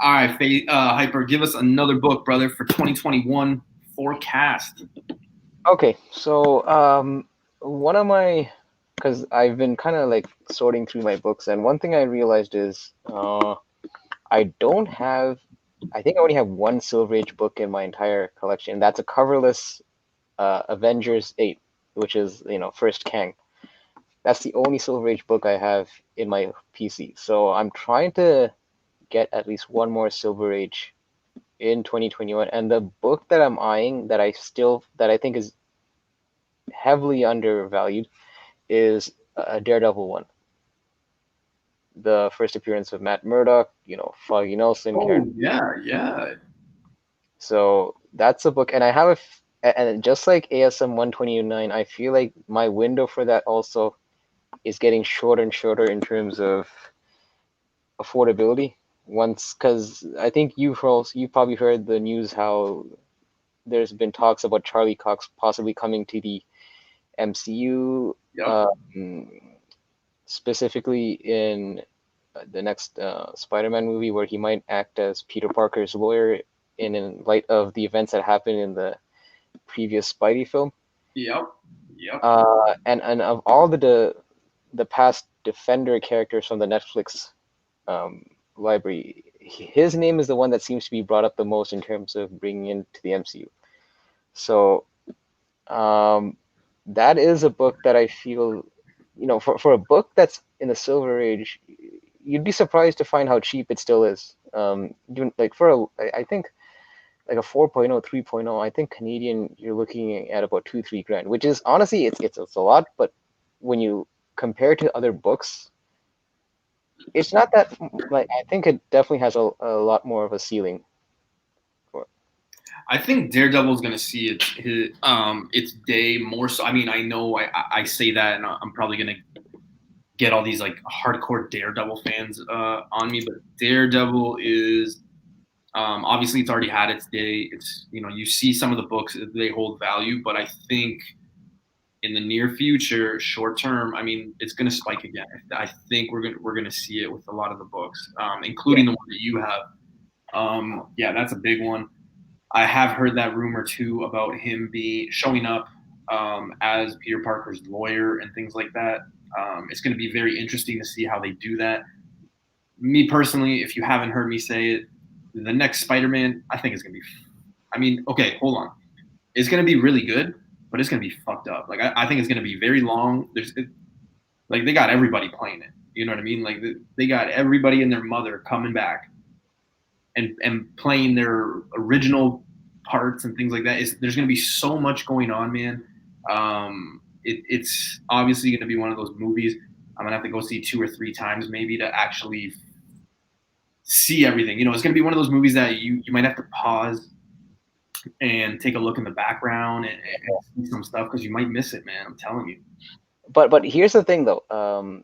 All right, Hyper, give us another book, brother, for 2021 forecast. Okay, so one of my, because I've been kind of like sorting through my books, and one thing I realized is I don't have, I think I only have one Silver Age book in my entire collection. That's a coverless Avengers 8, which is, first Kang. That's the only Silver Age book I have in my PC. So I'm trying to get at least one more Silver Age in 2021. And the book that I'm eyeing that I think is heavily undervalued is a Daredevil one. The first appearance of Matt Murdock, Foggy Nelson. Oh, yeah. So that's a book, and I have and just like ASM 129, I feel like my window for that also is getting shorter and shorter in terms of affordability. Because I think you've probably heard the news how there's been talks about Charlie Cox possibly coming to the MCU, Yep. specifically in the next Spider-Man movie, where he might act as Peter Parker's lawyer in light of the events that happened in the previous Spidey film. Yep. And of all the past Defender characters from the Netflix library, his name is the one that seems to be brought up the most in terms of bringing into the MCU. So that is a book that I feel, for a book that's in the Silver Age, you'd be surprised to find how cheap it still is. Like I think like a 4.0, 3.0, I think Canadian, you're looking at about 2-3 grand, which is honestly, it's a lot, but when you compare to other books, it's not that, like, I think it definitely has a lot more of a ceiling. I think Daredevil's going to see its day more so. I mean, I know I say that, and I'm probably going to get all these like hardcore Daredevil fans on me, but Daredevil is obviously it's already had its day. It's you see some of the books, they hold value, but I think in the near future, short term, I mean, it's going to spike again. I think we're gonna see it with a lot of the books, including the one that you have. Yeah, that's a big one. I have heard that rumor too about him showing up as Peter Parker's lawyer and things like that. It's going to be very interesting to see how they do that. Me personally, if you haven't heard me say it, the next Spider-Man, I think is going to be. I mean, okay, hold on. It's going to be really good, but it's going to be fucked up. Like I think it's going to be very long. Like they got everybody playing it. You know what I mean? Like they got everybody and their mother coming back and playing their original parts and things like that. There's going to be so much going on, man. It's obviously going to be one of those movies I'm going to have to go see 2 or 3 times maybe to actually see everything. It's going to be one of those movies that you might have to pause and take a look in the background and see some stuff because you might miss it, man. I'm telling you. But here's the thing, though.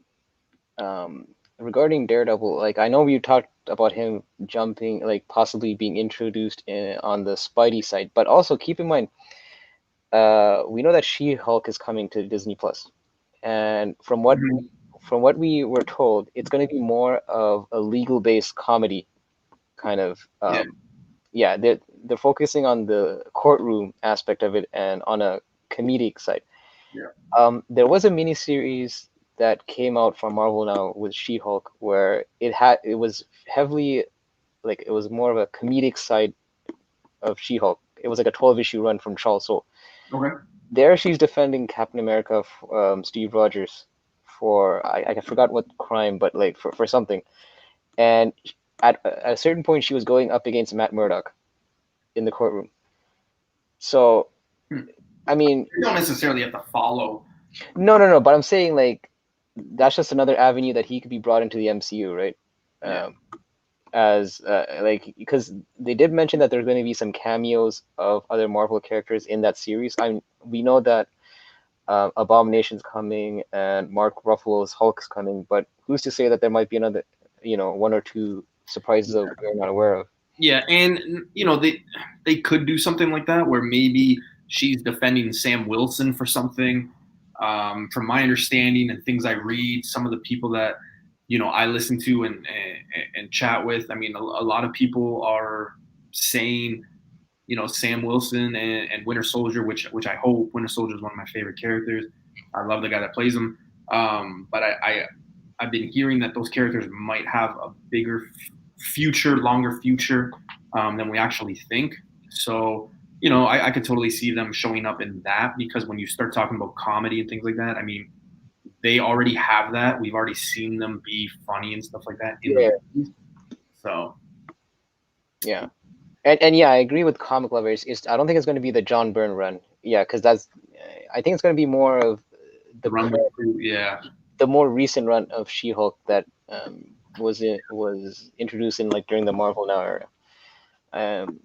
Regarding Daredevil, like I know we talked about him jumping, like possibly being introduced on the Spidey side, but also keep in mind, we know that She-Hulk is coming to Disney Plus, and from what we were told, it's going to be more of a legal-based comedy kind of. Yeah, they're focusing on the courtroom aspect of it and on a comedic side. Yeah. There was a miniseries that came out from Marvel now with She-Hulk where it was heavily like it was more of a comedic side of She-Hulk. It was like a 12-issue run from Charles Soule. Okay. There she's defending Captain America, Steve Rogers, for I forgot what crime, but like for something. And at a certain point, she was going up against Matt Murdock in the courtroom. So, I mean, You don't necessarily have to follow. no. But I'm saying like that's just another avenue that he could be brought into the MCU, right? Yeah. As like because they did mention that there's going to be some cameos of other Marvel characters in that series. We know that Abomination's coming and Mark Ruffalo's Hulk's coming, but who's to say that there might be another, one or two surprises that we're not aware of? Yeah, and they could do something like that where maybe she's defending Sam Wilson for something. From my understanding and things I read, some of the people that I listen to and chat with, I mean, a lot of people are saying Sam Wilson and Winter Soldier, which I hope. Winter Soldier is one of my favorite characters. I love the guy that plays him. But I've been hearing that those characters might have a bigger future, longer future than we actually think. So, I could totally see them showing up in that because when you start talking about comedy and things like that, I mean, they already have that. We've already seen them be funny and stuff like that in the movies. So, yeah. And yeah, I agree with comic lovers. I don't think it's going to be the John Byrne run. Yeah, because I think it's going to be more of the more recent run of She-Hulk that was introduced in like during the Marvel Now era.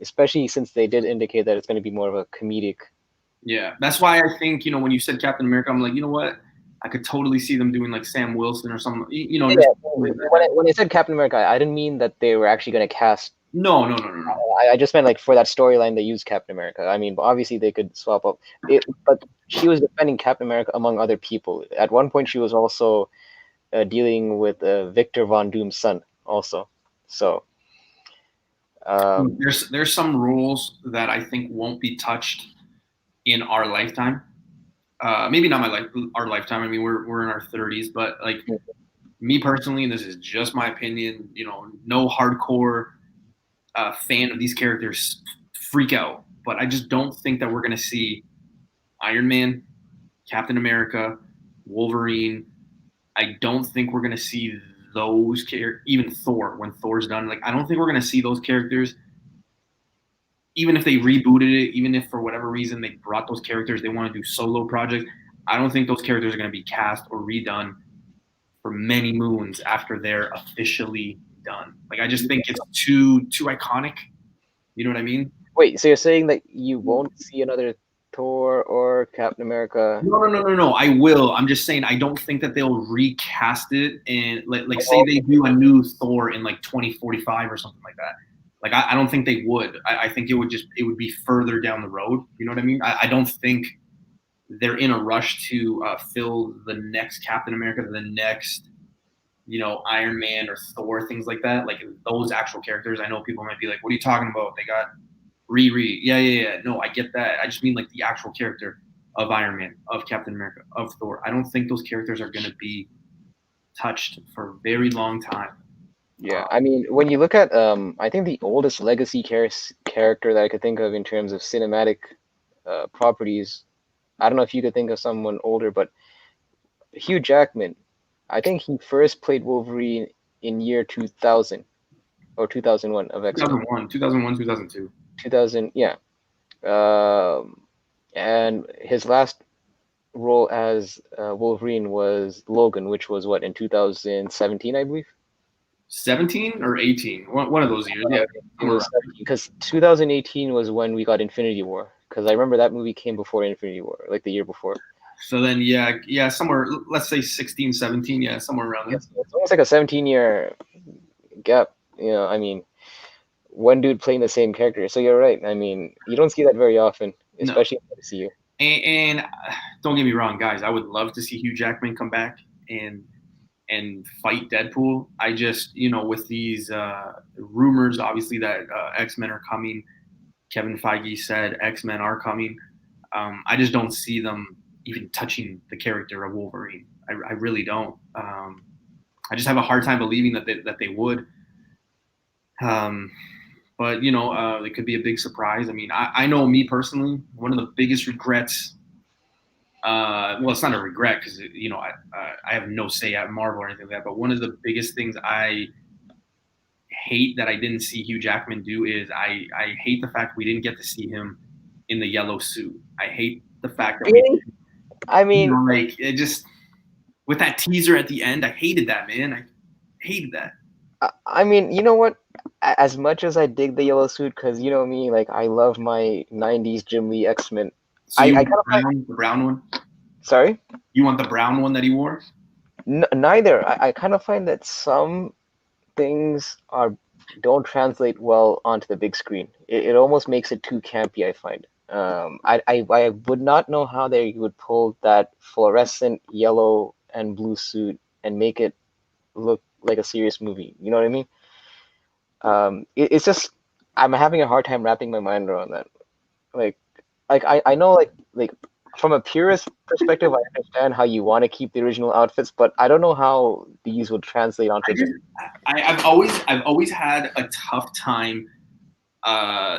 Especially since they did indicate that it's going to be more of a comedic. Yeah, that's why I think when you said Captain America, I'm like, you know what? I could totally see them doing like Sam Wilson or something. Yeah, when I said Captain America, I didn't mean that they were actually going to cast. No. I just meant like for that storyline they used Captain America. I mean, obviously they could swap up it, but she was defending Captain America among other people. At one point, she was also dealing with Victor Von Doom's son, also. So there's some rules that I think won't be touched in our lifetime. Maybe not our lifetime. I mean, we're in our 30s, but like me personally, and this is just my opinion. No hardcore fan of these characters freak out, but I just don't think that we're gonna see Iron Man, Captain America, Wolverine. I don't think we're gonna see those characters. Even Thor, when Thor's done, like I don't think we're gonna see those characters. Even if they rebooted it, even if for whatever reason they brought those characters, they want to do solo projects. I don't think those characters are going to be cast or redone for many moons after they're officially done. Like I just think it's too iconic. You know what I mean? Wait, so you're saying that you won't see another Thor or Captain America? No. I will. I'm just saying I don't think that they'll recast it and like say they do a new Thor in like 2045 or something like that. Like I don't think they would. I think it would be further down the road. You know what I mean? I don't think they're in a rush to fill the next Captain America, the next Iron Man or Thor, things like that. Like those actual characters. I know people might be like, "What are you talking about? They got Riri." Yeah. No, I get that. I just mean like the actual character of Iron Man, of Captain America, of Thor. I don't think those characters are going to be touched for a very long time. Yeah, I mean, when you look at, I think the oldest legacy character that I could think of in terms of cinematic properties, I don't know if you could think of someone older, but Hugh Jackman, I think he first played Wolverine in year 2000 or 2001 of X-Men. 2001, 2002. 2000, yeah. And his last role as Wolverine was Logan, which was what, in 2017, I believe? 17 or 18, one of those years. Yeah, because 2018 was when we got Infinity War. Because I remember that movie came before Infinity War, like the year before. So then, yeah, somewhere. Let's say 16, 17. Yeah, somewhere around there. It's almost like a 17-year gap. I mean, one dude playing the same character. So you're right. I mean, you don't see that very often, especially in the MCU. And don't get me wrong, guys. I would love to see Hugh Jackman come back and fight Deadpool. I just, with these rumors, obviously that X-Men are coming. Kevin Feige said X-Men are coming. I just don't see them even touching the character of Wolverine. I really don't. I just have a hard time believing that they would. But it could be a big surprise. I mean, I know me personally, one of the biggest regrets. Well, it's not a regret because I have no say at Marvel or anything like that. But one of the biggest things I hate that I didn't see Hugh Jackman do is I hate the fact we didn't get to see him in the yellow suit. I hate the fact that Really? I mean, like it just with that teaser at the end. I hated that, man. I hated that. I mean, you know what? As much as I dig the yellow suit, because you know me, like I love my '90s Jim Lee X-Men. So you I want kind of the brown one? sorry. You want the brown one that he wore? Neither. I kind of find that some things don't translate well onto the big screen. It almost makes it too campy, I find. I would not know how they would pull that fluorescent yellow and blue suit and make it look like a serious movie. You know what I mean? It's just I'm having a hard time wrapping my mind around that. Like, I know like from a purist perspective, I understand how you want to keep the original outfits, but I don't know how these would translate onto. I've always had a tough time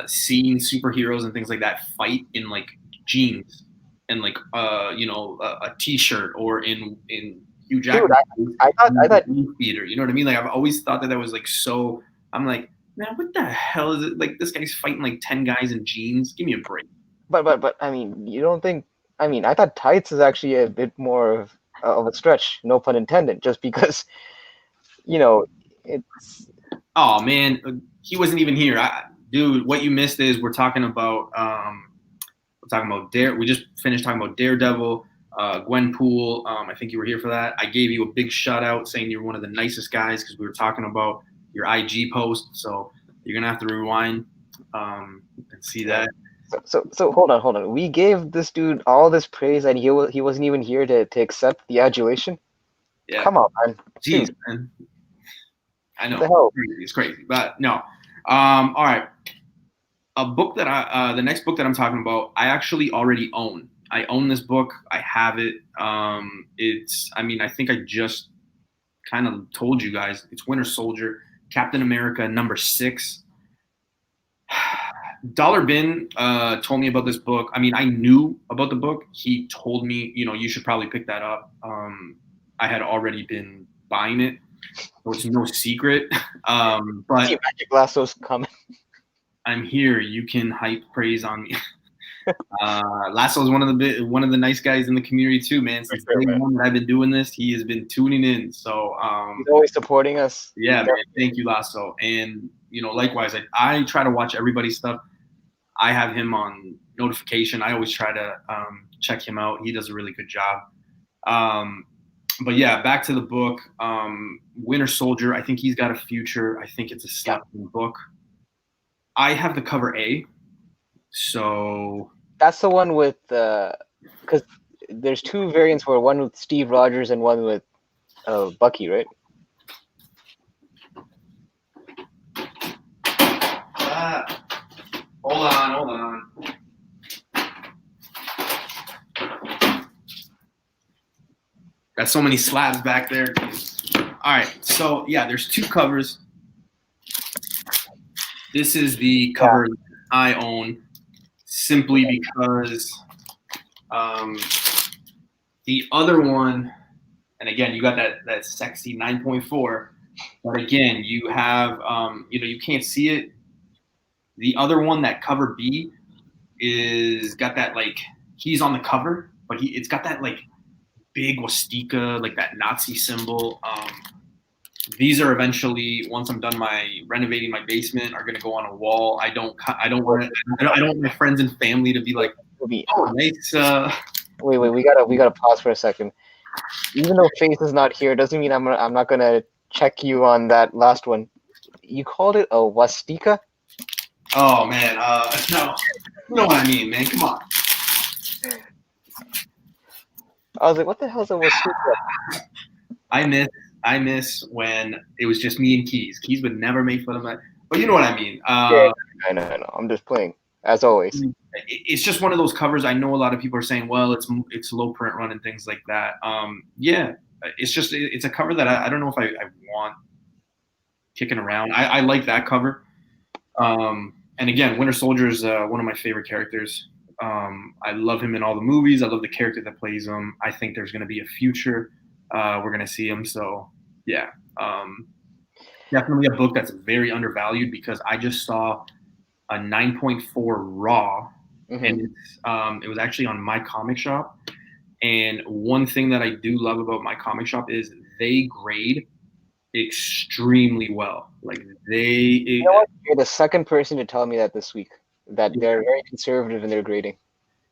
seeing superheroes and things like that fight in like jeans and like a t-shirt or in Hugh Jackman I thought theater. You know what I mean? Like I've always thought that was like so. I'm like, man, what the hell is it? Like this guy's fighting like 10 guys in jeans. Give me a break. but I mean, you don't think? I mean, I thought tights is actually a bit more of a stretch, no pun intended, just because it's. Oh man, he wasn't even here. Dude, what you missed is we're talking about Dare. We just finished talking about Daredevil, Gwenpool. I think you were here for that. I gave you a big shout out saying you're one of the nicest guys because we were talking about your IG post. So you're gonna have to rewind and see that. So hold on. We gave this dude all this praise, and he wasn't even here to accept the adulation. Yeah. Come on, man. Jeez, man. I know. What the hell? It's crazy, but no. All right. The next book that I'm talking about, I actually already own. I own this book. I have it. I think I just kind of told you guys. It's Winter Soldier, Captain America #6. Dollar Bin told me about this book. I mean, I knew about the book. He told me, you should probably pick that up. I had already been buying it. So it's no secret. But See Magic Lasso's coming. I'm here. You can hype praise on me. Lasso's one of the nice guys in the community too, man. Since day one that I've been doing this, he has been tuning in. So he's always supporting us. Yeah, man. Thank you, Lasso. And likewise, I try to watch everybody's stuff. I have him on notification. I always try to check him out. He does a really good job. But yeah, back to the book. Winter Soldier. I think he's got a future. I think it's a slap-in book. I have the cover A. So that's the one with because there's two variants for one with Steve Rogers and one with Bucky, right? Hold on. Got so many slabs back there. All right, so yeah, there's two covers. This is the cover I own, simply because the other one, and again, you got that sexy 9.4, but again, you have you can't see it. The other one, that cover B, is got that like he's on the cover, but it's got that like big swastika, like that Nazi symbol. These are eventually, once I'm done renovating my basement, are gonna go on a wall. I don't want my friends and family to be like, oh, nice. Wait, we gotta pause for a second. Even though Faith is not here, doesn't mean I'm not gonna check you on that last one. You called it a swastika? Oh man, no, you know what I mean, man. Come on. I was like, what the hell is a swastika? I miss when it was just me and Keys. Keys would never make fun of that, but you know what I mean. Yeah, I know. I'm just playing. as always. It's just one of those covers. I know a lot of people are saying, well, it's low print run and things like that. Yeah, it's a cover that I don't know if I want kicking around. I like that cover. And again, Winter Soldier is one of my favorite characters. I love him in all the movies. I love the character that plays him. I think there's going to be a future. We're going to see him. So yeah, definitely a book that's very undervalued because I just saw a 9.4 raw, and it was actually on My Comic Shop. And one thing that I do love about My Comic Shop is they grade extremely well. Like You know what? You're the second person to tell me that this week. That they're very conservative in their grading.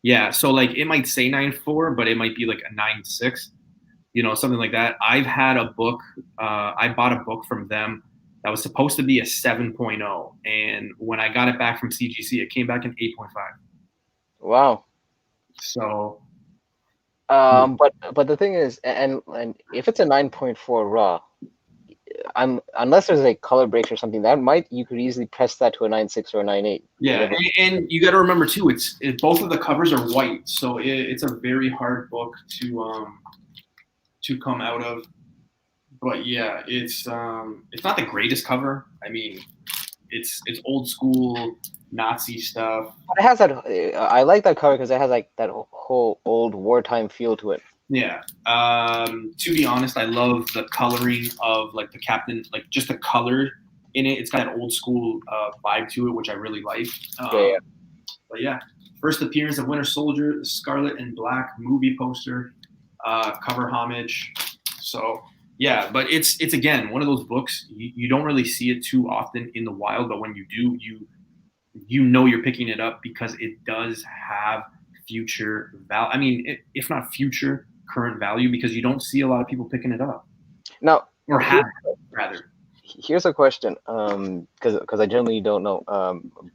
Yeah, so like it might say 9.4, but it might be like a 9.6, something like that. I've had a book, I bought a book from them that was supposed to be a 7.0, and when I got it back from CGC, it came back an 8.5. Wow. So, but the thing is, and if it's a 9.4 raw, unless there's like color breaks or something, you could easily press that to a 9.6 or a 9.8. Yeah, and you got to remember too, both of the covers are white, so it's a very hard book to come out of. But yeah, it's not the greatest cover. I mean, it's old school Nazi stuff. But it has that. I like that cover because it has like that whole old wartime feel to it. Yeah. To be honest, I love the coloring of like the captain, like just the color in it. It's got an old school vibe to it, which I really like. Yeah. But yeah, first appearance of Winter Soldier, the Scarlet and Black movie poster, cover homage. So yeah, but it's again one of those books you don't really see it too often in the wild, but when you do, you're picking it up because it does have future value. I mean, if not future, current value, because you don't see a lot of people picking it up. Now, or have it, rather. Here's a question, because I generally don't know.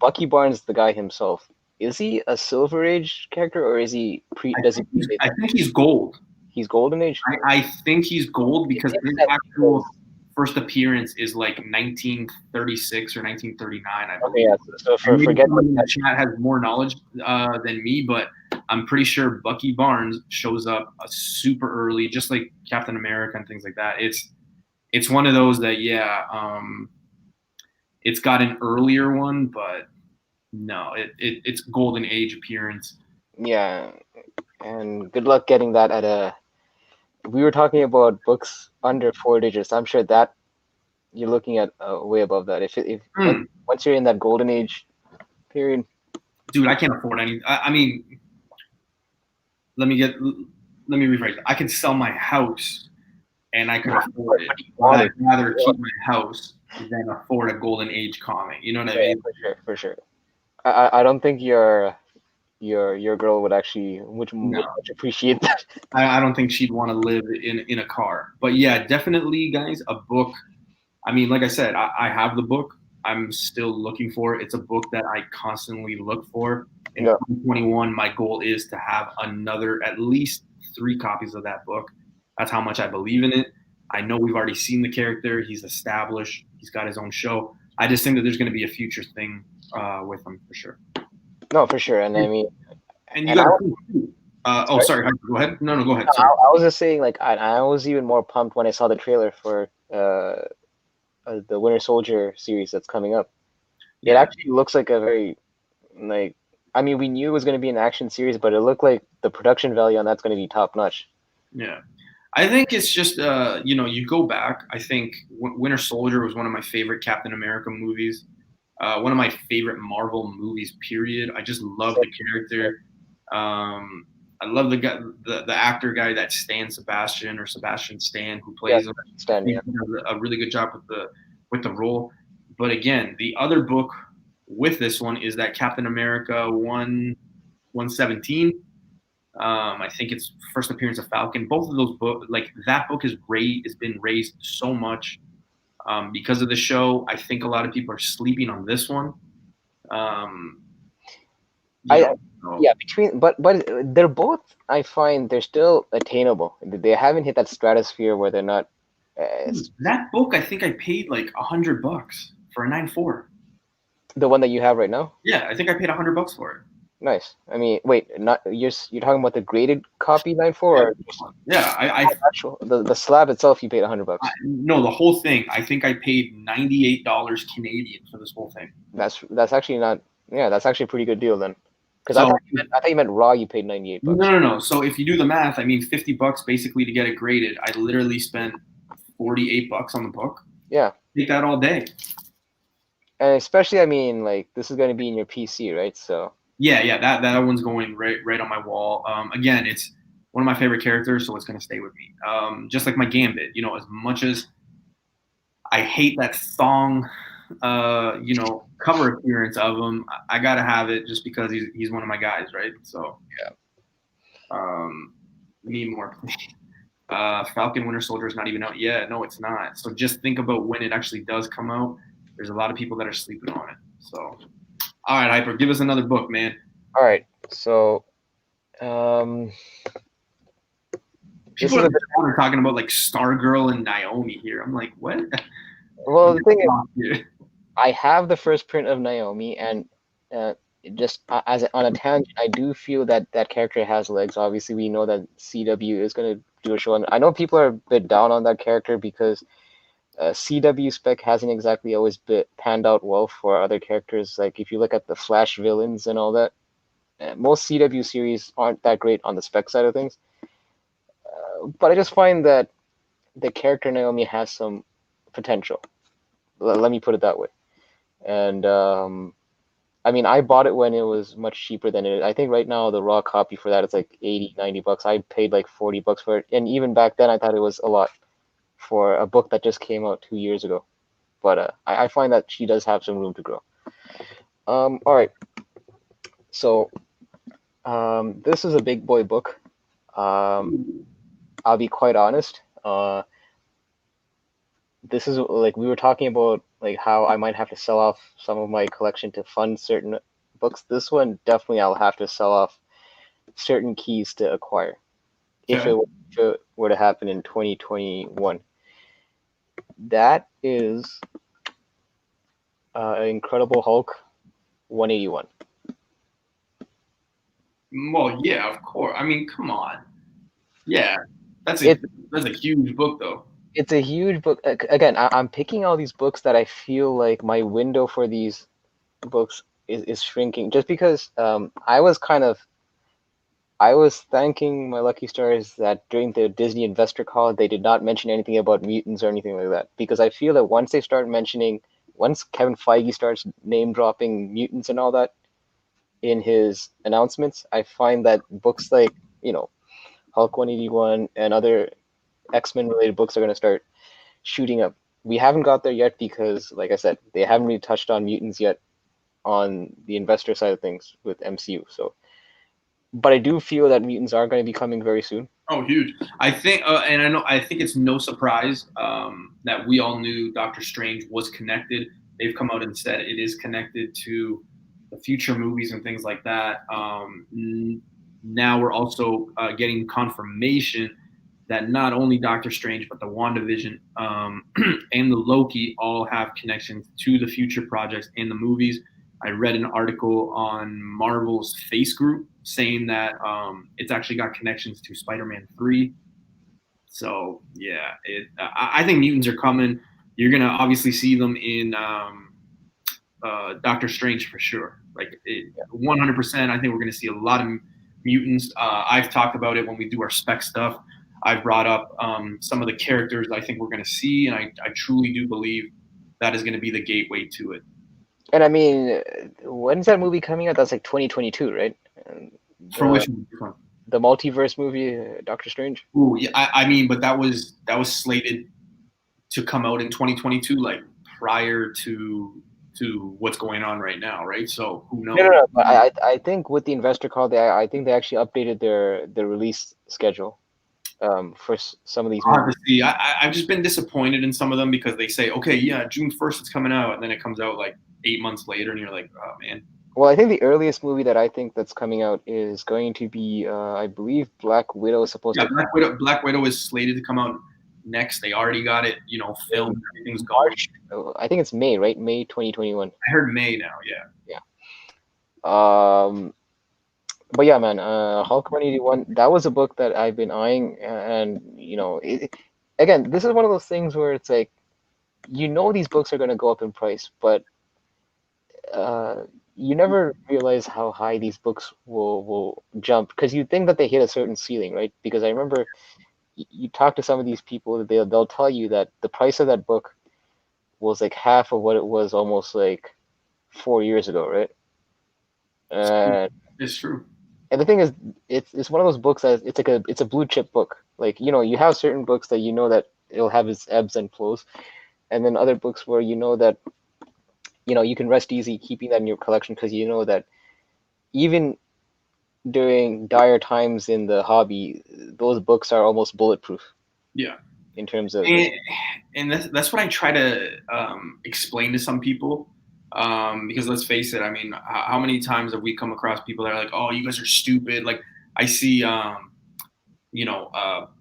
Bucky Barnes, the guy himself, is he a Silver Age character or is he I think he's gold. He's Golden Age. I think he's gold because his actual first appearance is like 1936 or 1939. I believe. Okay, yeah. So forget that. Chat has more knowledge than me, but I'm pretty sure Bucky Barnes shows up super early, just like Captain America and things like that. It's one of those that it's got an earlier one, but no, it's Golden Age appearance. Yeah, and good luck getting that at a. We were talking about books under 4 digits. I'm sure that you're looking at way above that. If once you're in that Golden Age period, dude, I can't afford any. I mean, let me rephrase. I can sell my house, and I could afford it. But I'd rather keep my house than afford a Golden Age comic. You know what I mean? For sure. I don't think your girl would actually much appreciate that. I don't think she'd want to live in a car. But yeah, definitely, guys, a book. I mean, like I said, I have the book. I'm still looking for it. It's a book that I constantly look for. In 2021, my goal is to have at least 3 copies of that book. That's how much I believe in it. I know we've already seen the character. He's established. He's got his own show. I just think that there's going to be a future thing with him for sure. No, for sure. And I mean, and you got. Sorry. Go ahead. No, go ahead. Sorry. I was just saying, like, I was even more pumped when I saw the trailer for the Winter Soldier series that's coming up. It actually looks like a very, like, I mean, we knew it was going to be an action series, but it looked like the production value on that's going to be top notch. Yeah. I think it's just, you go back. I think Winter Soldier was one of my favorite Captain America movies. One of my favorite Marvel movies, period. I just love the character. I love the guy, the actor guy that's Stan who plays him. Stan, he does a really good job with the role. But again, the other book with this one is that Captain America 117. I think it's first appearance of Falcon. Both of those books, like that book has been raised so much because of the show. I think a lot of people are sleeping on this one. But they're both. I find they're still attainable. They haven't hit that stratosphere where they're not. That book, I think I paid like $100 for a 9.4. The one that you have right now? Yeah, I think I paid $100 for it. Nice. I mean, wait, not you're talking about the graded copy 9.4 or Yeah, actual the slab itself? You paid $100. no, the whole thing. I think I paid $98 Canadian for this whole thing. That's actually not. Yeah, that's actually a pretty good deal then. Because So I thought you meant raw. You paid $98. no. So if you do the math, I mean, $50 basically to get it graded. I literally spent $48 on the book. Yeah. Take that all day. And especially, I mean, like this is going to be in your PC, right? So. Yeah, that one's going right on my wall. Again, it's one of my favorite characters, so it's gonna stay with me. Just like my Gambit, you know, as much as I hate that thong, cover appearance of him, I gotta have it just because he's one of my guys, right? So yeah. Need more. Falcon Winter Soldier is not even out yet. No, it's not. So just think about when it actually does come out. There's a lot of people that are sleeping on it. So. All right, Hyper, give us another book, man. All right, so people are talking about like Stargirl and Naomi here. I'm like, what? Well, the thing is, I have the first print of Naomi, and just on a tangent, I do feel that that character has legs. Obviously, we know that CW is going to do a show, and I know people are a bit down on that character because CW spec hasn't exactly always panned out well for other characters. Like if you look at the Flash villains and all that, most CW series aren't that great on the spec side of things. But I just find that the character Naomi has some potential. Let me put it that way. And I mean, I bought it when it was much cheaper than it is. I think right now the raw copy for that it's like $80-$90. I paid like $40 for it, and even back then I thought it was a lot for a book that just came out 2 years ago. But I find that she does have some room to grow. All right. So this is a big boy book. I'll be quite honest. This is like we were talking about, like how I might have to sell off some of my collection to fund certain books. This one definitely I'll have to sell off certain keys to acquire if it were to happen in 2021. That is Incredible Hulk 181. Well, yeah, of course. I mean, come on. Yeah, that's a huge book, though. It's a huge book. Again, I'm picking all these books that I feel like my window for these books is shrinking. Just because I was thanking my lucky stars that during the Disney investor call, they did not mention anything about mutants or anything like that. Because I feel that once Kevin Feige starts name dropping mutants and all that in his announcements, I find that books like, Hulk 181 and other X-Men related books are going to start shooting up. We haven't got there yet because, like I said, they haven't really touched on mutants yet on the investor side of things with MCU. So, but I do feel that mutants are going to be coming very soon. Oh, huge! I think, I think it's no surprise that we all knew Doctor Strange was connected. They've come out and said it is connected to the future movies and things like that. Now we're also getting confirmation that not only Doctor Strange, but the WandaVision and the Loki all have connections to the future projects and the movies. I read an article on Marvel's Face Group saying that it's actually got connections to Spider-Man 3. So, yeah, I think mutants are coming. You're going to obviously see them in Doctor Strange for sure. 100%, I think we're going to see a lot of mutants. I've talked about it when we do our spec stuff. I've brought up some of the characters I think we're going to see, and I truly do believe that is going to be the gateway to it. And I mean, when's that movie coming out? That's like 2022, right? For which one? The multiverse movie, Doctor Strange. Ooh, yeah, I mean, but that was slated to come out in 2022, like prior to what's going on right now, right? So who knows? No. But I think with the investor call, I think they actually updated their release schedule for some of these movies. See, I've just been disappointed in some of them because they say, okay, yeah, June 1st it's coming out, and then it comes out like 8 months later, and you're like, oh man. Well, I think the earliest movie that I think that's coming out is going to be, I believe, Black Widow is supposed to. Black Widow is slated to come out next. They already got it, filmed. Everything's going. March. I think it's May, right? May 2021. I heard May now. Yeah. But yeah, man, Hulk 181. That was a book that I've been eyeing, and again, this is one of those things where it's like, these books are going to go up in price, but you never realize how high these books will jump, because you think that they hit a certain ceiling, right? Because I remember you talk to some of these people, they'll tell you that the price of that book was like half of what it was almost like 4 years ago, right? It's true. And the thing is, it's one of those books that it's a blue chip book. Like, you have certain books that that it'll have its ebbs and flows, and then other books where that you can rest easy keeping that in your collection, because that even during dire times in the hobby, those books are almost bulletproof. Yeah. In terms of and that's what I try to explain to some people. Because let's face it, I mean, how many times have we come across people that are like, "Oh, you guys are stupid." Like, I see,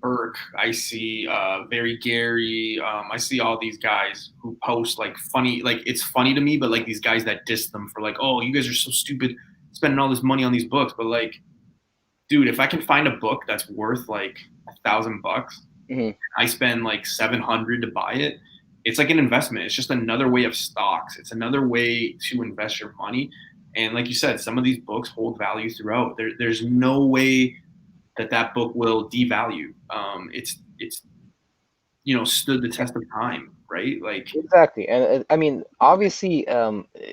Burke, I see Very Gary, I see all these guys who post like funny, like it's funny to me, but like these guys that diss them for like, "Oh, you guys are so stupid spending all this money on these books." But like, dude, if I can find a book that's worth like $1,000, mm-hmm. I spend like 700 to buy it. It's like an investment. It's just another way of stocks. It's another way to invest your money. And like you said, some of these books hold value throughout. There's no way that book will devalue. It's stood the test of time, right? Like, exactly. And I mean, obviously,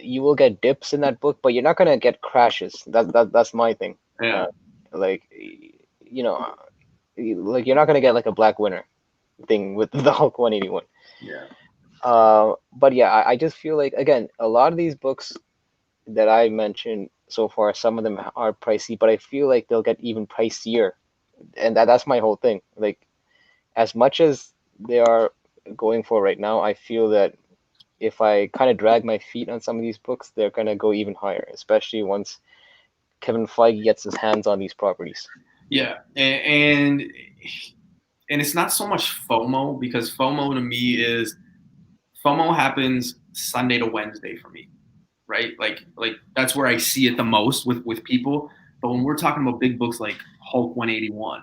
you will get dips in that book, but you're not gonna get crashes. That's my thing. Yeah. Like, like you're not gonna get like a black winter thing with the Hulk 181. Yeah. But yeah, I just feel like, again, a lot of these books that I mentioned so far, some of them are pricey, but I feel like they'll get even pricier, and that's my whole thing. Like, as much as they are going for right now, I feel that if I kind of drag my feet on some of these books, they're gonna go even higher, especially once Kevin Feige gets his hands on these properties. Yeah, and it's not so much FOMO, because FOMO to me is FOMO happens Sunday to Wednesday for me, right? Like that's where I see it the most with people. But when we're talking about big books like Hulk 181,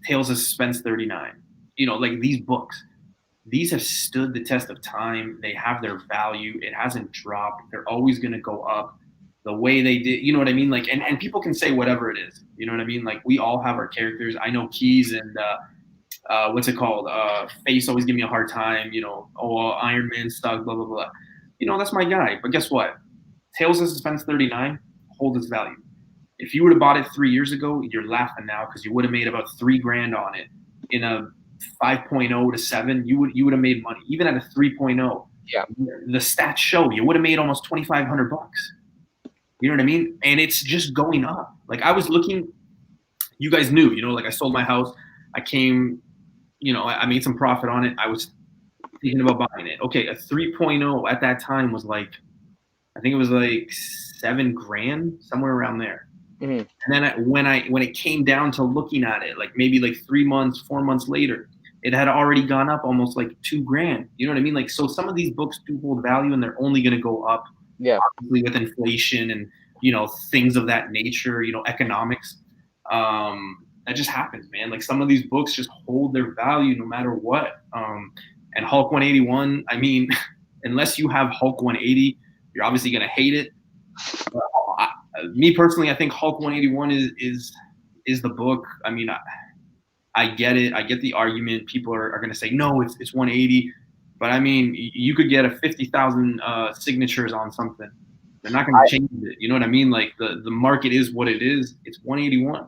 Tales of Suspense 39, like these books, these have stood the test of time. They have their value. It hasn't dropped. They're always going to go up the way they did. You know what I mean? Like, and people can say whatever it is. You know what I mean? Like, we all have our characters. I know Keys and what's it called? Face always give me a hard time. Iron Man stuck, blah, blah, blah. That's my guy. But guess what? Tales of Suspense 39 holds its value. If you would have bought it 3 years ago, you're laughing now, because you would have made about $3,000 on it. In a 5.0 to 7, you would have made money. Even at a 3.0, yeah, the stats show you would have made almost $2,500. You know what I mean? And it's just going up. Like, I was looking, you guys knew, like I sold my house. I came, I made some profit on it. I was thinking about buying it. Okay, a 3.0 at that time was like, I think it was like $7,000, somewhere around there. Mm-hmm. And then when it came down to looking at it, like maybe like 3 months, 4 months later, it had already gone up almost like $2,000. You know what I mean? Like, so some of these books do hold value, and they're only going to go up. Yeah. Obviously, with inflation and things of that nature, economics. That just happens, man. Like, some of these books just hold their value no matter what. And Hulk 181, I mean, unless you have Hulk 180, you're obviously going to hate it. Me personally, I think Hulk 181 is the book. I mean, I get it. I get the argument. People are going to say, no, it's 180. But I mean, you could get a 50,000 signatures on something. They're not going to change it. You know what I mean? Like, the market is what it is. It's 181.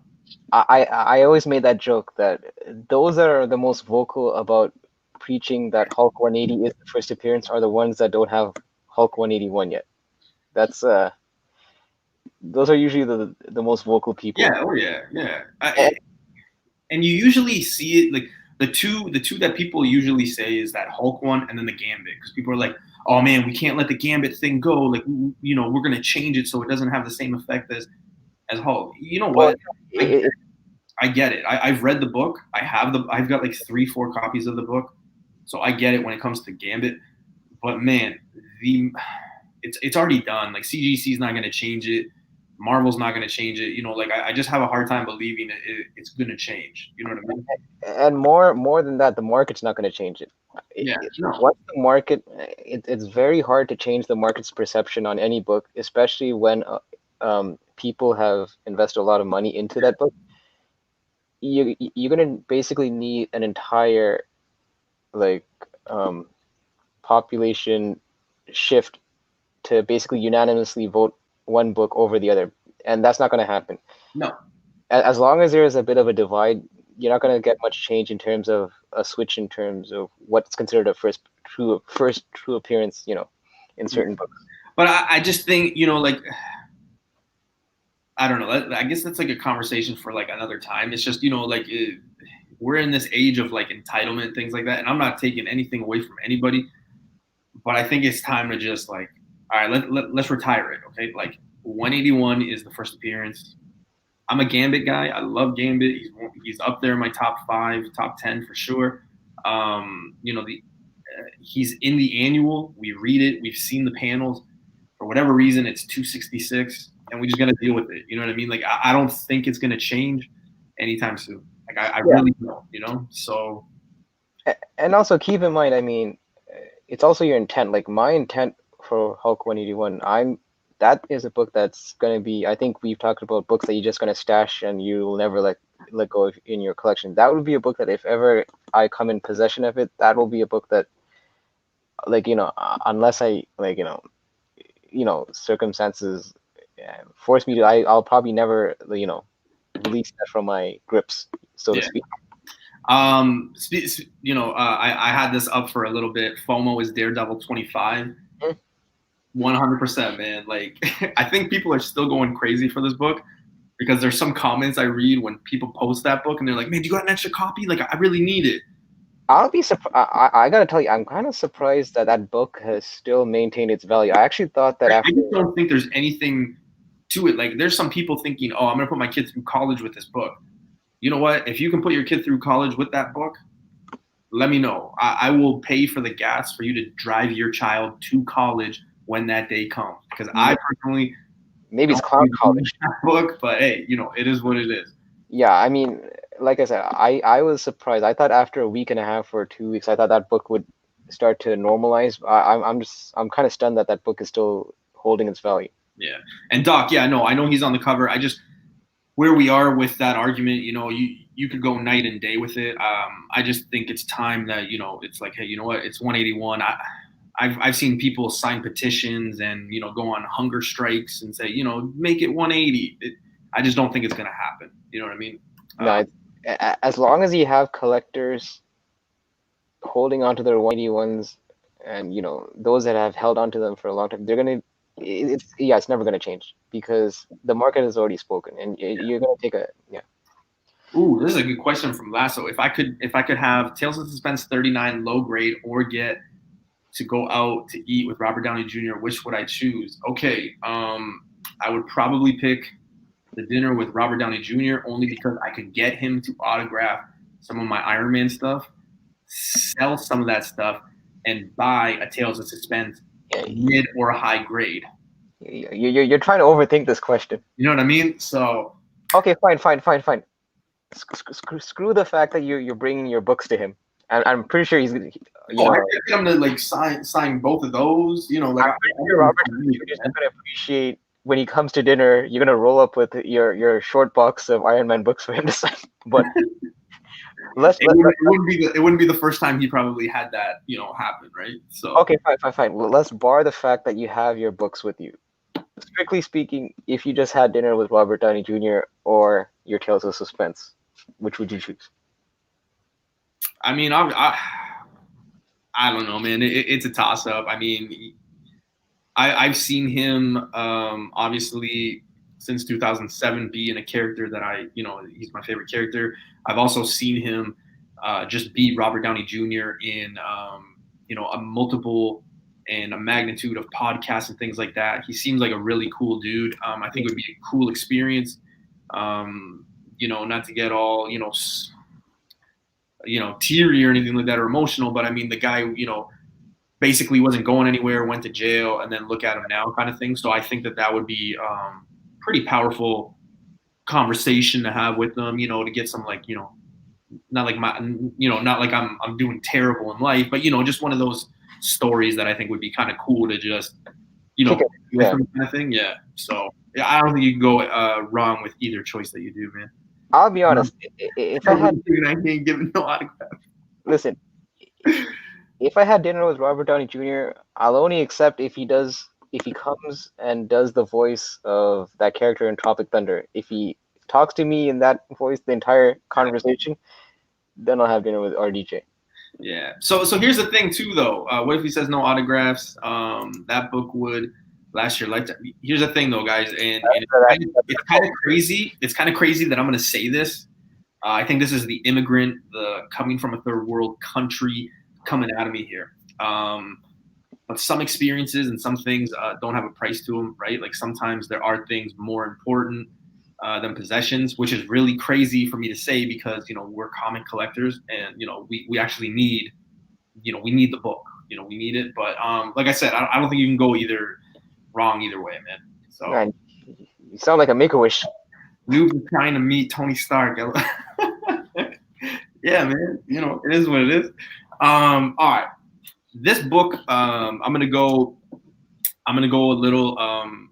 I always made that joke that those that are the most vocal about preaching that Hulk 180 is the first appearance are the ones that don't have Hulk 181 yet. That's those are usually the most vocal people. Yeah, oh yeah. And you usually see it, like the two that people usually say is that Hulk one and then the Gambit, because people are like, oh man, we can't let the Gambit thing go. Like, we're gonna change it so it doesn't have the same effect as Hulk. You know what? I get it. I've read the book. I've got like 3-4 copies of the book, so I get it when it comes to Gambit. But man, it's already done. Like CGC is not going to change it. Marvel's not going to change it. Like I just have a hard time believing it's going to change. You know what I mean? And more than that, the market's not going to change it. Yeah. No. Once the market, it's very hard to change the market's perception on any book, especially when people have invested a lot of money into that book. You're going to basically need an entire like population shift to basically unanimously vote one book over the other, and that's not going to happen. No. As long as there is a bit of a divide, you're not going to get much change in terms of a switch in terms of what's considered a first true appearance, in certain books. But I just think, like, I don't know. I guess that's like a conversation for like another time. It's just, like we're in this age of like entitlement, things like that. And I'm not taking anything away from anybody, but I think it's time to just like, all right, let's retire it. Okay. Like 181 is the first appearance. I'm a Gambit guy. I love Gambit. He's up there in my top 5, top 10 for sure. He's in the annual. We read it. We've seen the panels. For whatever reason, it's 266, and we just got to deal with it. You know what I mean? Like I don't think it's going to change anytime soon. Like I really don't. So. And also keep in mind, I mean, it's also your intent. Like my intent for Hulk 181, that is a book that's going to be, I think we've talked about books that you're just going to stash and you will never let go of in your collection. That would be a book that if ever I come in possession of it, that will be a book that, like, unless I, like, circumstances force me to, I'll probably never, release that from my grips, so to speak. I had this up for a little bit. FOMO is Daredevil 25. 100%, man. Like, I think people are still going crazy for this book because there's some comments I read when people post that book and they're like, man, do you got an extra copy? Like, I really need it. I'll be surprised. I gotta tell you, I'm kind of surprised that book has still maintained its value. I actually thought that I just don't think there's anything to it. Like, there's some people thinking, oh, I'm going to put my kid through college with this book. You know what? If you can put your kid through college with that book, let me know. I will pay for the gas for you to drive your child to college when that day comes. Because I personally maybe it's clown college book, but hey, it is what it is. Yeah, I mean, like I said, I was surprised. I thought after a week and a half or 2 weeks, I thought that book would start to normalize. I'm kind of stunned that book is still holding its value. Yeah, and Doc, I know he's on the cover. I just where we are with that argument, you could go night and day with it. I just think it's time that it's like, hey, you know what? It's 181. I've seen people sign petitions and go on hunger strikes and say make it 180. I just don't think it's going to happen. You know what I mean? No, as long as you have collectors holding onto their 181s, and those that have held onto them for a long time, they're gonna. It's never going to change because the market has already spoken, and you're going to take a. Ooh, this is a good question from Lasso. If I could have Tales of Suspense 39 low grade or get to go out to eat with Robert Downey Jr., which would I choose? Okay, I would probably pick the dinner with Robert Downey Jr. only because I could get him to autograph some of my Iron Man stuff, sell some of that stuff, and buy a Tales of Suspense mid or high grade. You're trying to overthink this question. You know what I mean? So okay, fine. Screw the fact that you're bringing your books to him. I'm pretty sure he's. I get him to like sign both of those. Like I'm pretty sure Robert is going to appreciate when he comes to dinner. You're going to roll up with your short box of Iron Man books for him to sign. But it wouldn't be the first time he probably had that happen, right? So okay, fine. Well, let's bar the fact that you have your books with you. Strictly speaking, if you just had dinner with Robert Downey Jr. or your Tales of Suspense, which would you choose? I mean, I don't know, man. It's a toss-up. I mean, I've seen him obviously since 2007 be in a character that he's my favorite character. I've also seen him just be Robert Downey Jr. in a multiple and a magnitude of podcasts and things like that. He seems like a really cool dude. I think it would be a cool experience. not to get all, teary or anything like that or emotional, but I mean, the guy, basically wasn't going anywhere, went to jail, and then look at him now kind of thing. So I think that would be pretty powerful conversation to have with them, to get some like, not like not like I'm doing terrible in life, but just one of those stories that I think would be kind of cool to just, Yeah. kind of thing. Yeah. So yeah, I don't think you can go wrong with either choice that you do, man. I'll be honest. If I had, I can't give no autograph. listen, if I had dinner with Robert Downey Jr., I'll only accept if he comes and does the voice of that character in Tropic Thunder. If he talks to me in that voice the entire conversation, then I'll have dinner with RDJ. Yeah. So here's the thing too, though. What if he says no autographs? That book would last your lifetime. Here's the thing, though, guys, and it's kind of crazy. It's kind of crazy that I'm going to say this. I think this is the immigrant, the coming from a third world country, coming out of me here. But some experiences and some things don't have a price to them, right? Like sometimes there are things more important than possessions, which is really crazy for me to say because, we're comic collectors and, we actually need, we need the book, we need it. But like I said, I don't think you can go wrong either way, man. So Man, you sound like a Make-A-Wish. Noob is trying to meet Tony Stark. Yeah, man. It is what it is. All right. This book, I'm gonna go a little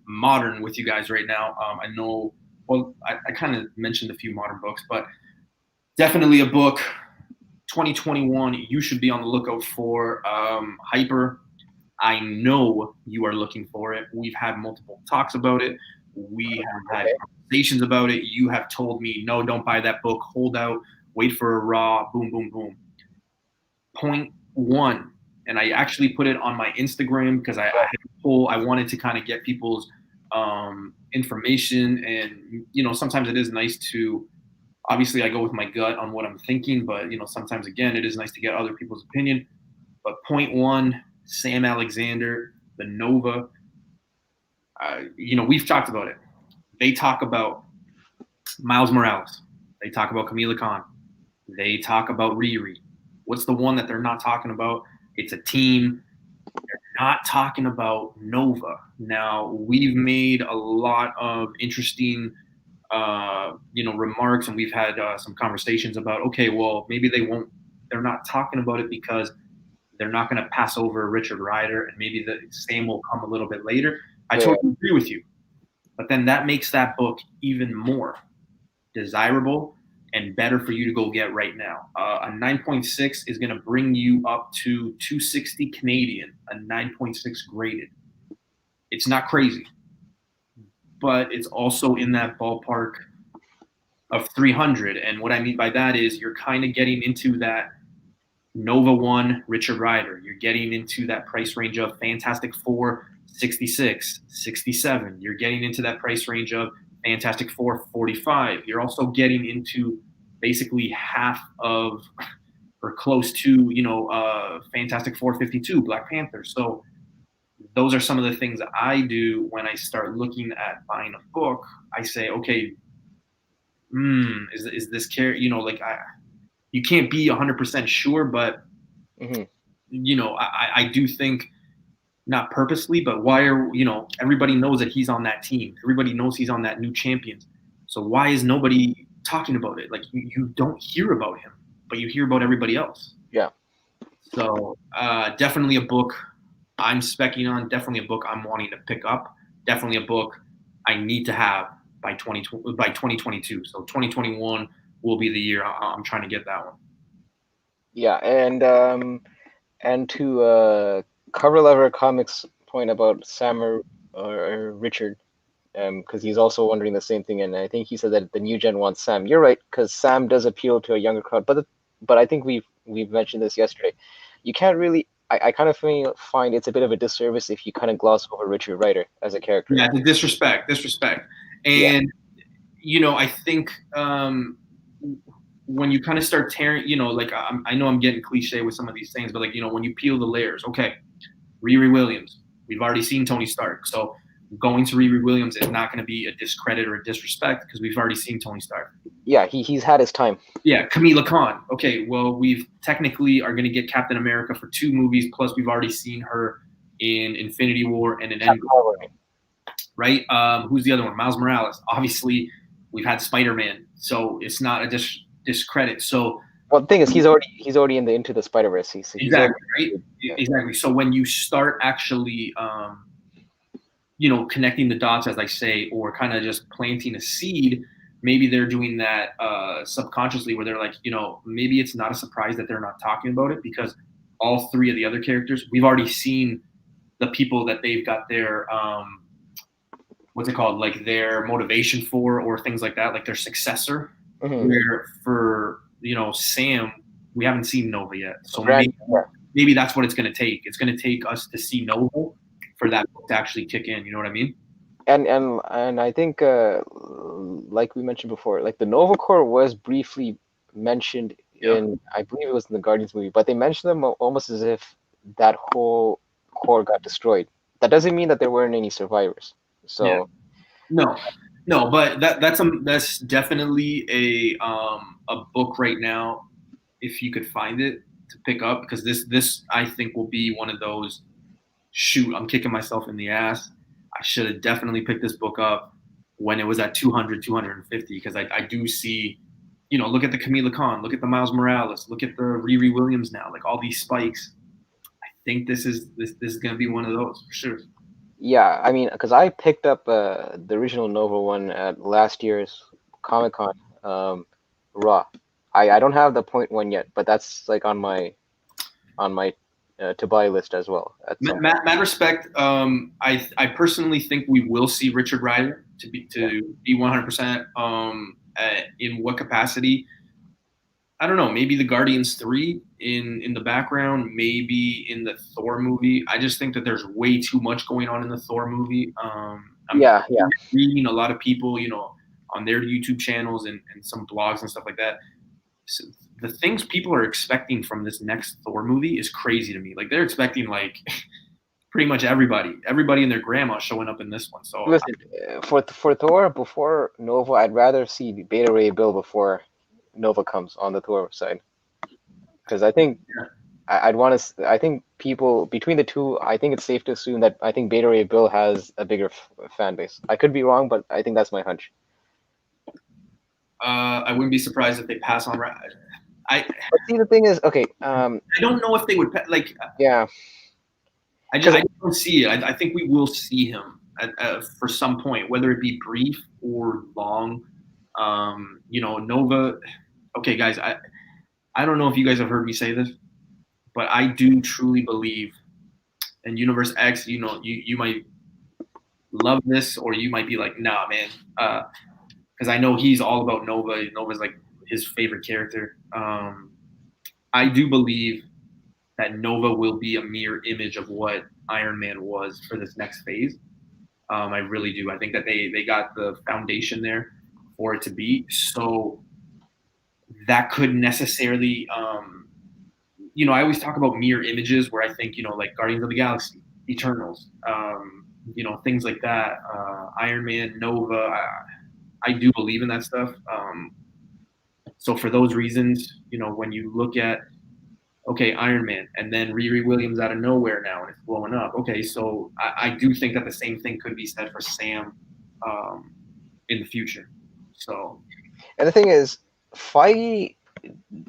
modern with you guys right now. I know. Well, I kind of mentioned a few modern books, but definitely a book. 2021. You should be on the lookout for Hyper. I know you are looking for it. We've had multiple talks about it. We have had conversations about it. You have told me, no, don't buy that book. Hold out. Wait for a raw. Boom, boom, boom. Point one. And I actually put it on my Instagram because I had a poll. I wanted to kind of get people's information. And, sometimes it is nice to, obviously I go with my gut on what I'm thinking, but, sometimes, again, it is nice to get other people's opinion. But point one, Sam Alexander, the Nova, we've talked about it. They talk about Miles Morales. They talk about Kamala Khan. They talk about Riri. What's the one that they're not talking about? It's a team. They're not talking about Nova. Now, we've made a lot of interesting, remarks, and we've had some conversations about, okay, well, maybe they're not talking about it because they're not going to pass over Richard Rider, and maybe the same will come a little bit later. I totally agree with you. But then that makes that book even more desirable and better for you to go get right now. A 9.6 is going to bring you up to 260 Canadian, a 9.6 graded. It's not crazy, but it's also in that ballpark of 300. And what I mean by that is you're kind of getting into that Nova 1 Richard Rider. You're getting into that price range of Fantastic Four 66, 67. You're getting into that price range of Fantastic Four 45. You're also getting into basically half of or close to, Fantastic Four 52, Black Panther. So those are some of the things that I do when I start looking at buying a book. I say, okay, is this character, you can't be 100% sure, but, I do think, not purposely, but why everybody knows that he's on that team. Everybody knows he's on that new Champions. So why is nobody talking about it? Like you don't hear about him, but you hear about everybody else. Yeah. So definitely a book I'm specking on. Definitely a book I'm wanting to pick up. Definitely a book I need to have by 2022. So 2021 will be the year I'm trying to get that one. Yeah, and to Cover Lever Comics' point about Sam or Richard, because he's also wondering the same thing, and I think he said that the new gen wants Sam. You're right, because Sam does appeal to a younger crowd, but I think we've mentioned this yesterday. You can't really. I kind of find it's a bit of a disservice if you kind of gloss over Richard Rider as a character. Yeah, the disrespect, and I think when you kind of start tearing, I know I'm getting cliche with some of these things, but when you peel the layers, okay, Riri Williams, we've already seen Tony Stark, so going to Riri Williams is not going to be a discredit or a disrespect because we've already seen Tony Stark. Yeah, he's had his time. Yeah, Kamala Khan. Okay, well, we've technically are going to get Captain America for 2 movies, plus we've already seen her in Infinity War and in Endgame. Right? Who's the other one? Miles Morales. Obviously, we've had Spider-Man, so it's not a discredit. So, well, the thing is, he's already in the Into the Spider-Verse. So exactly, right? Yeah. Exactly. So when you start actually, connecting the dots, as I say, or kind of just planting a seed, maybe they're doing that subconsciously, where they're like, maybe it's not a surprise that they're not talking about it because all 3 of the other characters, we've already seen the people that they've got their what's it called, like their motivation for, or things like that, like their successor. Mm-hmm. Where for Sam, we haven't seen Nova yet, so Right. maybe that's what it's going to take. It's going to take us to see Nova for that book to actually kick in. You know what I mean? And I think, like we mentioned before, like the Nova Corps was briefly mentioned in, I believe it was in the Guardians movie, but they mentioned them almost as if that whole corps got destroyed. That doesn't mean that there weren't any survivors. So no, but that's definitely a book right now, if you could find it, to pick up, because this I think will be one of those, shoot, I'm kicking myself in the ass. I should have definitely picked this book up when it was at 200, 250, because I do see, look at the Kamala Khan, look at the Miles Morales, look at the Riri Williams now, like all these spikes. I think this is going to be one of those for sure. Yeah, I mean, because I picked up the original Nova one at last year's Comic-Con, Raw. I don't have the point one yet, but that's like on my to buy list as well. Mad respect. I personally think we will see Richard Rider to be 100%. In what capacity? I don't know. Maybe the Guardians 3 in the background. Maybe in the Thor movie. I just think that there's way too much going on in the Thor movie. I'm reading a lot of people, on their YouTube channels and some blogs and stuff like that. So the things people are expecting from this next Thor movie is crazy to me. Like they're expecting like pretty much everybody and their grandma showing up in this one. So listen, for Thor before Nova, I'd rather see Beta Ray Bill before Nova comes on the Thor side, because I think I'd want to. I think people between the two, I think it's safe to assume that I think Beta Ray Bill has a bigger fan base. I could be wrong, but I think that's my hunch. I wouldn't be surprised if they pass on. But see, the thing is, okay. I don't know if they would like. Yeah. I don't see it. I think we will see him for some point, whether it be brief or long. Nova. Okay, guys, I don't know if you guys have heard me say this, but I do truly believe, and Universe X, you might love this, or you might be like, nah, man, because I know he's all about Nova. Nova's like his favorite character. I do believe that Nova will be a mirror image of what Iron Man was for this next phase. I really do. I think that they got the foundation there for it to be. So that could necessarily, I always talk about mirror images where I think, like Guardians of the Galaxy, Eternals, things like that. Iron Man, Nova, I do believe in that stuff. So for those reasons, when you look at, okay, Iron Man, and then Riri Williams out of nowhere now, and it's blowing up. Okay, so I do think that the same thing could be said for Sam in the future. So, and the thing is, Feige,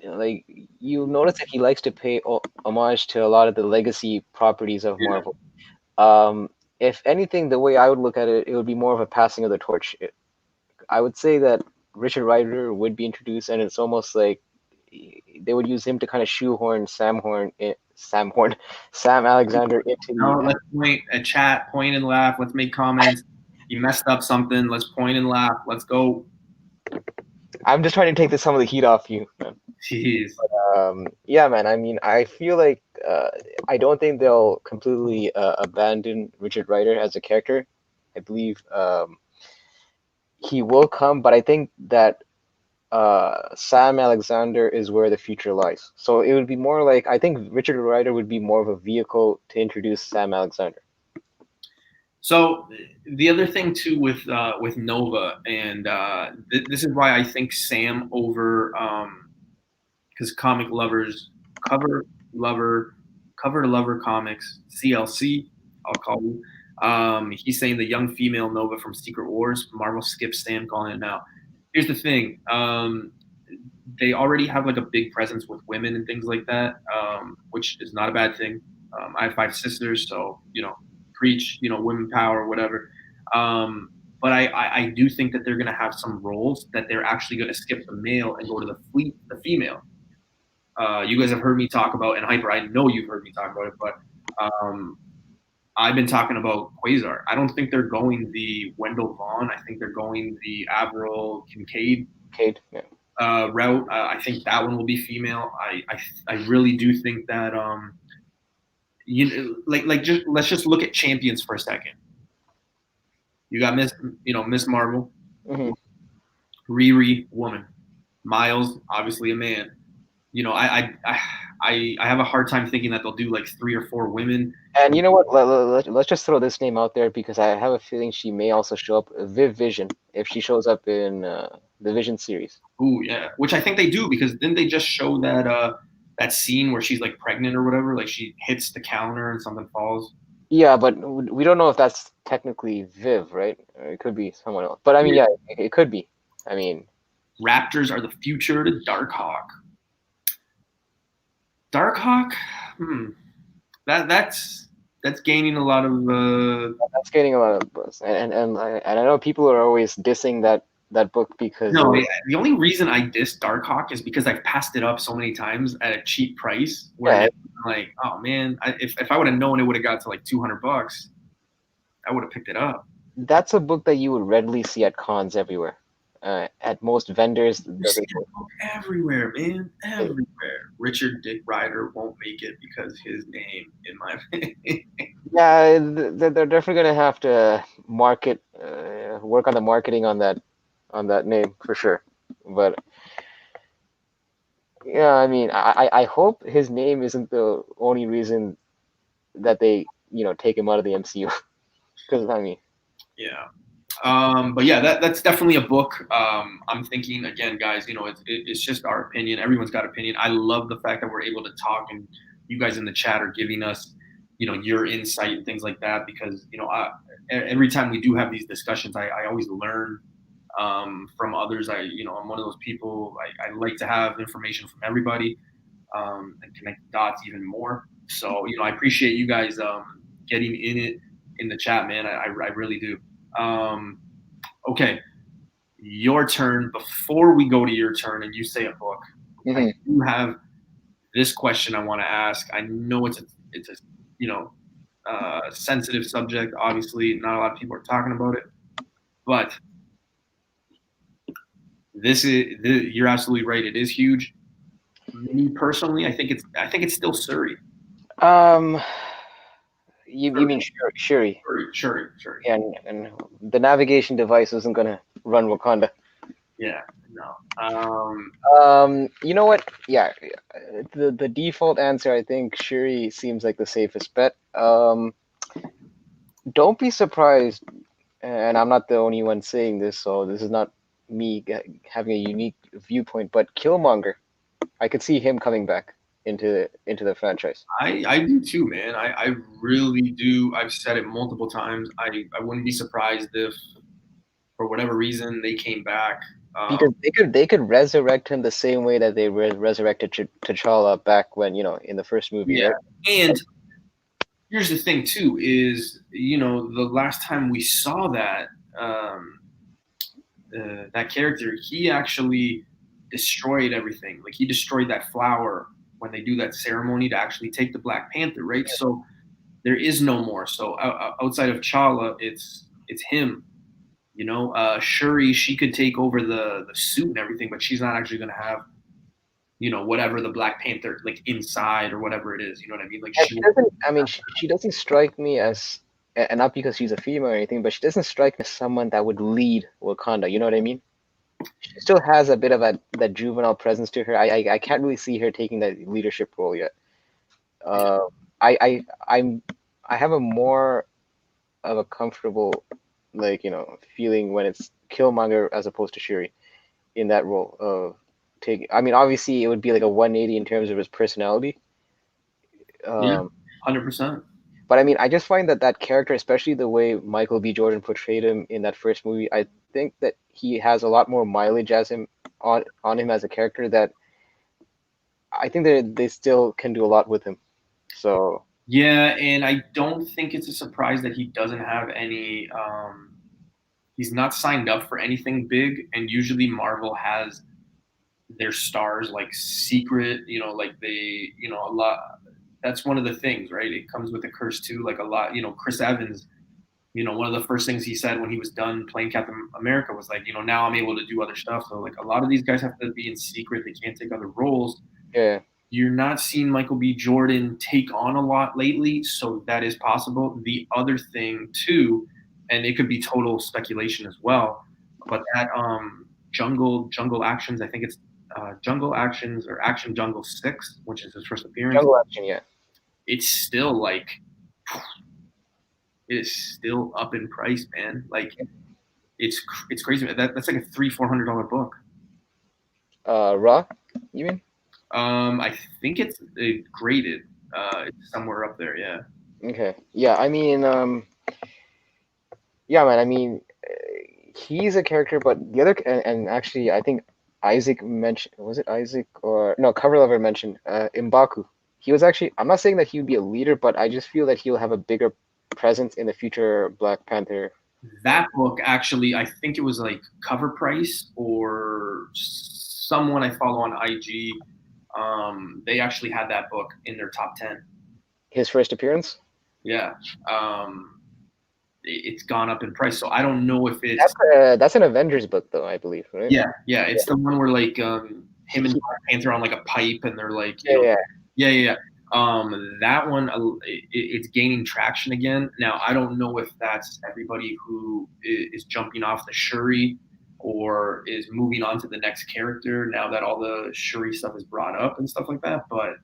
like you notice that he likes to pay homage to a lot of the legacy properties of Marvel. If anything, the way I would look at it, it would be more of a passing of the torch. I would say that Richard Rider would be introduced, and it's almost like they would use him to kind of shoehorn Sam Alexander into. Let's point a chat, point and laugh. Let's make comments. You messed up something. Let's point and laugh. Let's go. I'm just trying to take some of the heat off you, man. Jeez. But, yeah, man. I mean, I feel like I don't think they'll completely abandon Richard Rider as a character. I believe he will come, but I think that Sam Alexander is where the future lies. So it would be more like, I think Richard Rider would be more of a vehicle to introduce Sam Alexander. So the other thing too with Nova, and this is why I think Sam over because comic lovers cover lover cover lover comics CLC, I'll call you. He's saying the young female Nova from Secret Wars. Marvel skips Sam calling it now. Here's the thing. They already have like a big presence with women and things like that, which is not a bad thing. I have 5 sisters, so preach, women power, whatever. But I do think that they're going to have some roles that they're actually going to skip the male and go to the female. You guys have heard me talk about, and Hyper, I know you've heard me talk about it, but I've been talking about Quasar. I don't think they're going the Wendell Vaughn. I think they're going the Avril Kincaid Yeah. route. I think that one will be female. I really do think that just let's just look at champions for a second. You got Miss Marvel, Mm-hmm. Riri, woman, Miles, obviously a man. I have a hard time thinking that they'll do like 3 or 4 women. And you know what? Let's just throw this name out there because I have a feeling she may also show up, Viv Vision, if she shows up in the Vision series. Ooh, yeah, which I think they do, because didn't they just show that scene where she's like pregnant or whatever, like she hits the counter and something falls? Yeah, but we don't know if that's technically Viv, right? Or it could be someone else. But I mean, yeah, it could be. I mean, Raptors are the future to Darkhawk. Darkhawk, that's gaining a lot of. that's getting a lot of buzz, and I know people are always dissing that book because No, the only reason I diss Darkhawk is because I've passed it up so many times at a cheap price. Where I'm like, oh man, if I would have known it would have got to like $200, I would have picked it up. That's a book that you would readily see at cons everywhere. At most vendors, everywhere, man, everywhere. Richard Dick Ryder won't make it because his name, in my opinion. Yeah, they're definitely gonna have to work on the marketing on that name for sure. But yeah, I mean, I hope his name isn't the only reason that they take him out of the MCU. Because I mean, yeah. But yeah, that's definitely a book. I'm thinking again, guys. It's just our opinion. Everyone's got opinion. I love the fact that we're able to talk, and you guys in the chat are giving us, your insight and things like that. Because every time we do have these discussions, I always learn from others. I'm one of those people. I like to have information from everybody and connect the dots even more. So I appreciate you guys getting in the chat, man. I really do. Okay, your turn. Before we go to your turn and you say a book, I do have this question I want to ask. I know it's a sensitive subject. Obviously, not a lot of people are talking about it, but you're absolutely right. It is huge. Me personally, I think it's still Surrey. You mean Shuri? Shuri. Yeah, and the navigation device isn't gonna run Wakanda. Yeah, no. You know what? Yeah, the default answer, I think Shuri seems like the safest bet. Don't be surprised, and I'm not the only one saying this, so this is not me having a unique viewpoint, but Killmonger, I could see him coming back into the franchise. I do too, man. I really do. I've said it multiple times. I wouldn't be surprised if, for whatever reason, they came back. Because they could resurrect him the same way that they resurrected T'Challa back when in the first movie. Yeah, right? and here's the thing too: is the last time we saw that that character, he actually destroyed everything. Like he destroyed that flower when they do that ceremony to actually take the Black Panther, right? Yeah. So there is no more. So outside of T'Challa, it's him. Shuri, she could take over the suit and everything, but she's not actually going to have, whatever the Black Panther like inside or whatever it is. You know what I mean? Like she doesn't strike me as, and not because she's a female or anything, but she doesn't strike me as someone that would lead Wakanda. You know what I mean? She still has a bit of that juvenile presence to her. I can't really see her taking that leadership role yet. I have a more of a comfortable, feeling when it's Killmonger as opposed to Shuri in that role of taking. I mean, obviously, it would be like a 180 in terms of his personality. Yeah, Um, 100%. but I mean, I just find that character, especially the way Michael B. Jordan portrayed him in that first movie, I think that he has a lot more mileage as him on him as a character that I think they still can do a lot with him. So Yeah, and I don't think it's a surprise that he doesn't have any. He's not signed up for anything big, and usually Marvel has their stars like secret. Like a lot. That's one of the things, right? It comes with a curse too. Like a lot. Chris Evans. One of the first things he said when he was done playing Captain America was like, now I'm able to do other stuff. So like a lot of these guys have to be in secret. They can't take other roles. yeah, You're not seeing Michael B. Jordan take on a lot lately, so that is possible. The other thing too, and it could be total speculation as well, but that Jungle Actions, I think it's Jungle Actions or Action Jungle 6, which is his first appearance. jungle action, yeah. It's still like it is still up in price, man. Like it's crazy. That's like a $300-400 book. Raw, you mean? I think it's graded. It's somewhere up there. Yeah. Okay, yeah. I mean, yeah, man. I mean, he's a character, but the other and actually, I think Isaac mentioned, was it Isaac or no? Cover Lover mentioned M'Baku. He was actually. I'm not saying that he would be a leader, but I just feel that he'll have a bigger presence in the future Black Panther. That book actually, I think it was like Cover Price or someone I follow on IG. They actually had that book in their top 10. His first appearance. Yeah. It's gone up in price, so I don't know if it's That's an Avengers book, though, I believe, right? yeah. It's the one where like him and Black Panther on like a pipe, and they're like yeah. That one, it's gaining traction again. Now, I don't know if that's everybody who is jumping off the Shuri or is moving on to the next character now that all the Shuri stuff is brought up and stuff like that. But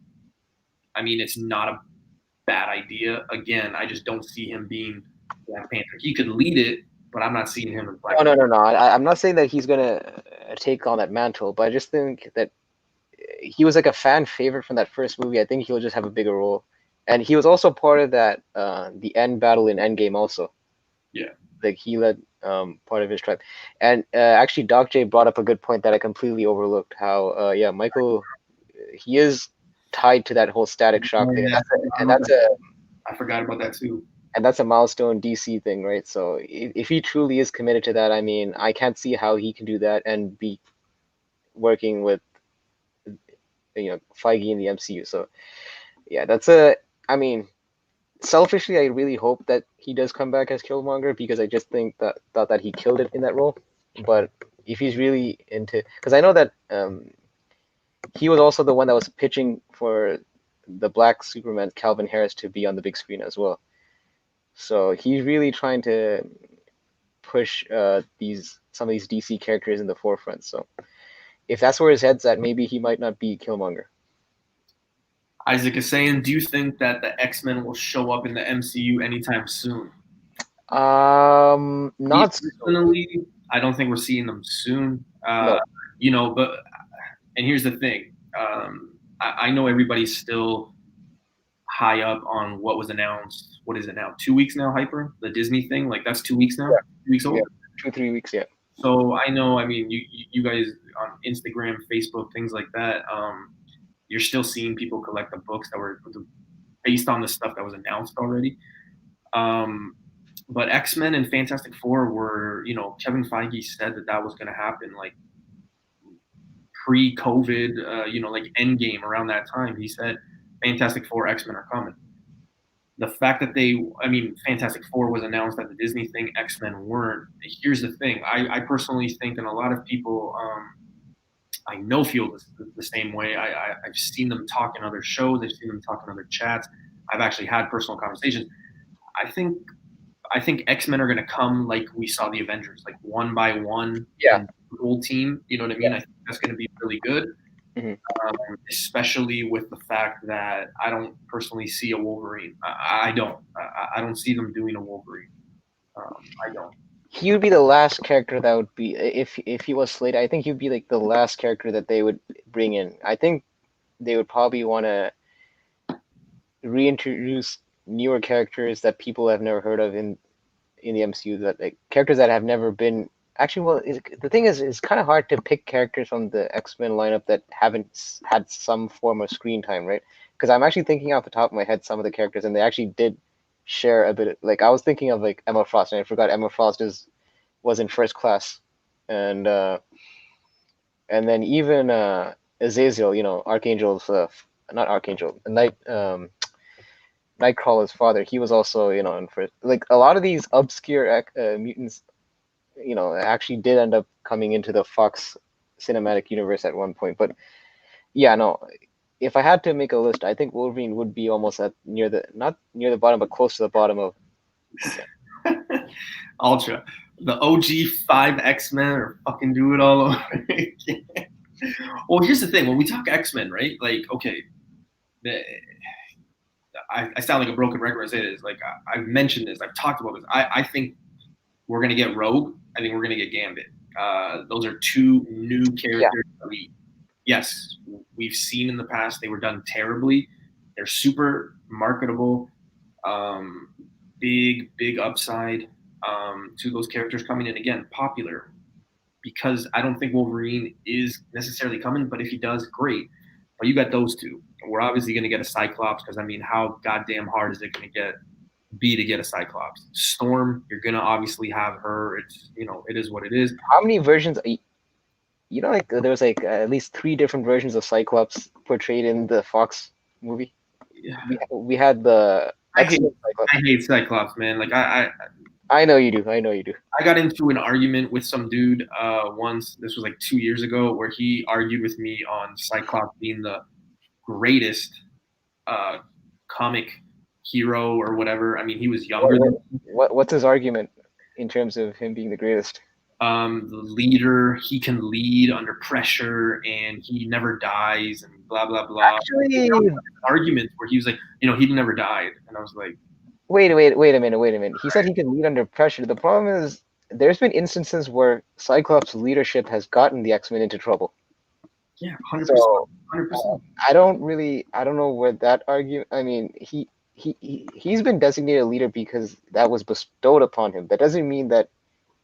I mean, it's not a bad idea. Again, I just don't see him being Black Panther. He could lead it, but I'm not seeing him as Black No, Panther. no. I'm not saying that he's gonna take on that mantle, but I just think that he was like a fan favorite from that first movie. I think he'll just have a bigger role, and he was also part of that the end battle in Endgame also. Yeah, like he led part of his tribe, and actually Doc J brought up a good point that I completely overlooked. How Michael, he is tied to that whole Static Shock thing, I forgot about that too. and that's a milestone DC thing, right? So if he truly is committed to that, I mean, I can't see how he can do that and be working with Feige in the MCU. So yeah, I mean, selfishly, I really hope that he does come back as Killmonger because I just thought that he killed it in that role. But if he's really into, because I know that he was also the one that was pitching for the Black Superman Calvin Harris to be on the big screen as well. So he's really trying to push some of these DC characters in the forefront. So if that's where his head's at, maybe he might not be Killmonger. Isaac is saying, do you think that the X-Men will show up in the MCU anytime soon? Not personally. I don't think we're seeing them soon. No. But and here's the thing. I know everybody's still high up on what was announced. What is it now? 2 weeks now, Hyper? The Disney thing? Like that's 2 weeks now? Yeah. 2 weeks old? Yeah. 2-3 weeks, yeah. So I know, I mean, you guys on Instagram, Facebook, things like that, you're still seeing people collect the books that were based on the stuff that was announced already. But X-Men and Fantastic Four were, Kevin Feige said that was going to happen like pre-COVID, like Endgame around that time. He said Fantastic Four, X-Men are coming. The fact that Fantastic Four was announced at the Disney thing, X-Men weren't. Here's the thing. I personally think, and a lot of people I know feel the same way. I've seen them talk in other shows. I've seen them talk in other chats. I've actually had personal conversations. I think X-Men are going to come like we saw the Avengers, like one by one. Yeah. Whole team. You know what I mean? Yeah. I think that's going to be really good. Mm-hmm. Especially with the fact that I don't personally see a Wolverine. I don't see them doing a Wolverine. I don't. He would be the last character that would be if he was slated. I think he'd be like the last character that they would bring in. I think they would probably want to reintroduce newer characters that people have never heard of in the MCU, that like characters that have never been actually. Well, the thing is, it's kind of hard to pick characters from the X-Men lineup that haven't had some form of screen time, right? Because I'm actually thinking off the top of my head some of the characters, and they actually did share a bit. Like I was thinking of like Emma Frost, and I forgot Emma Frost was in First Class, and and then even Azazel, Archangel's not Archangel, Nightcrawler's father. He was also in first. Like a lot of these obscure mutants, actually did end up coming into the Fox cinematic universe at one point. But yeah, no. If I had to make a list, I think Wolverine would be almost at not near the bottom, but close to the bottom of. Ultra. The OG 5 X-Men are fucking do it all over again. Well, here's the thing. When we talk X-Men, right? Like, okay, I sound like a broken record when I say this. Like, I've mentioned this. I've talked about this. I think we're going to get Rogue. I think we're going to get Gambit. Those are two new characters that we've seen in the past. They were done terribly. They're super marketable. Big upside to those characters coming in. Again, popular, because I don't think Wolverine is necessarily coming, but if he does, great. But you got those two. We're obviously going to get a Cyclops, because I mean, how goddamn hard is it going to be to get a Cyclops? Storm, you're going to obviously have her. It's it is what it is. How many versions? Like there was like at least 3 different versions of Cyclops portrayed in the Fox movie. Yeah. We had the. I hate Cyclops, man. Like I know you do. I got into an argument with some dude once. This was like 2 years ago, where he argued with me on Cyclops being the greatest comic hero or whatever. I mean, he was younger than me. What's his argument in terms of him being the greatest? The leader, he can lead under pressure, and he never dies, and blah blah blah. Actually, arguments where he was like, he never died, and I was like, wait a minute. He said he can lead under pressure. The problem is, there's been instances where Cyclops' leadership has gotten the X-Men into trouble. Yeah, 100%. So, 100%. I don't know where that argument. I mean, he's been designated a leader because that was bestowed upon him. That doesn't mean that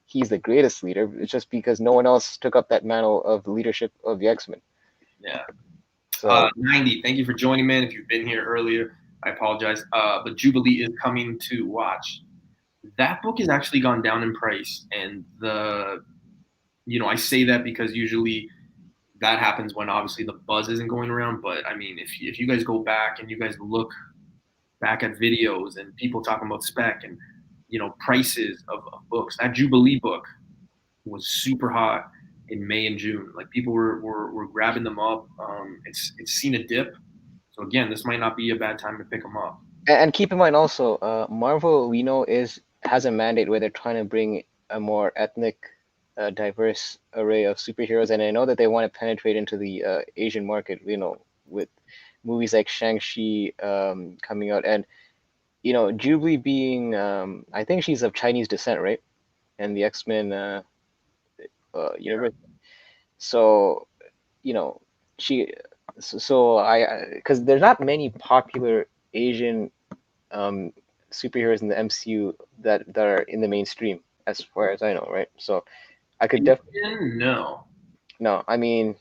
he's the greatest leader. It's just because no one else took up that mantle of the leadership of the X-Men. Yeah. So 90. Thank you for joining, man. If you've been here earlier, I apologize. But Jubilee is coming to watch. That book has actually gone down in price, and I say that because usually that happens when obviously the buzz isn't going around. But I mean, if you guys go back and you guys look back at videos and people talking about spec and prices of books, that Jubilee book was super hot in May and June. Like, people were grabbing them up. It's seen a dip, so again, this might not be a bad time to pick them up. And keep in mind also, Marvel, we know, has a mandate where they're trying to bring a more ethnic, diverse array of superheroes, and I know that they want to penetrate into the Asian market. With movies like Shang-Chi coming out, and Jubilee being, I think she's of Chinese descent, right? And the X-Men universe. So, because there's not many popular Asian superheroes in the MCU that are in the mainstream, as far as I know, right? So, I could definitely no. I mean,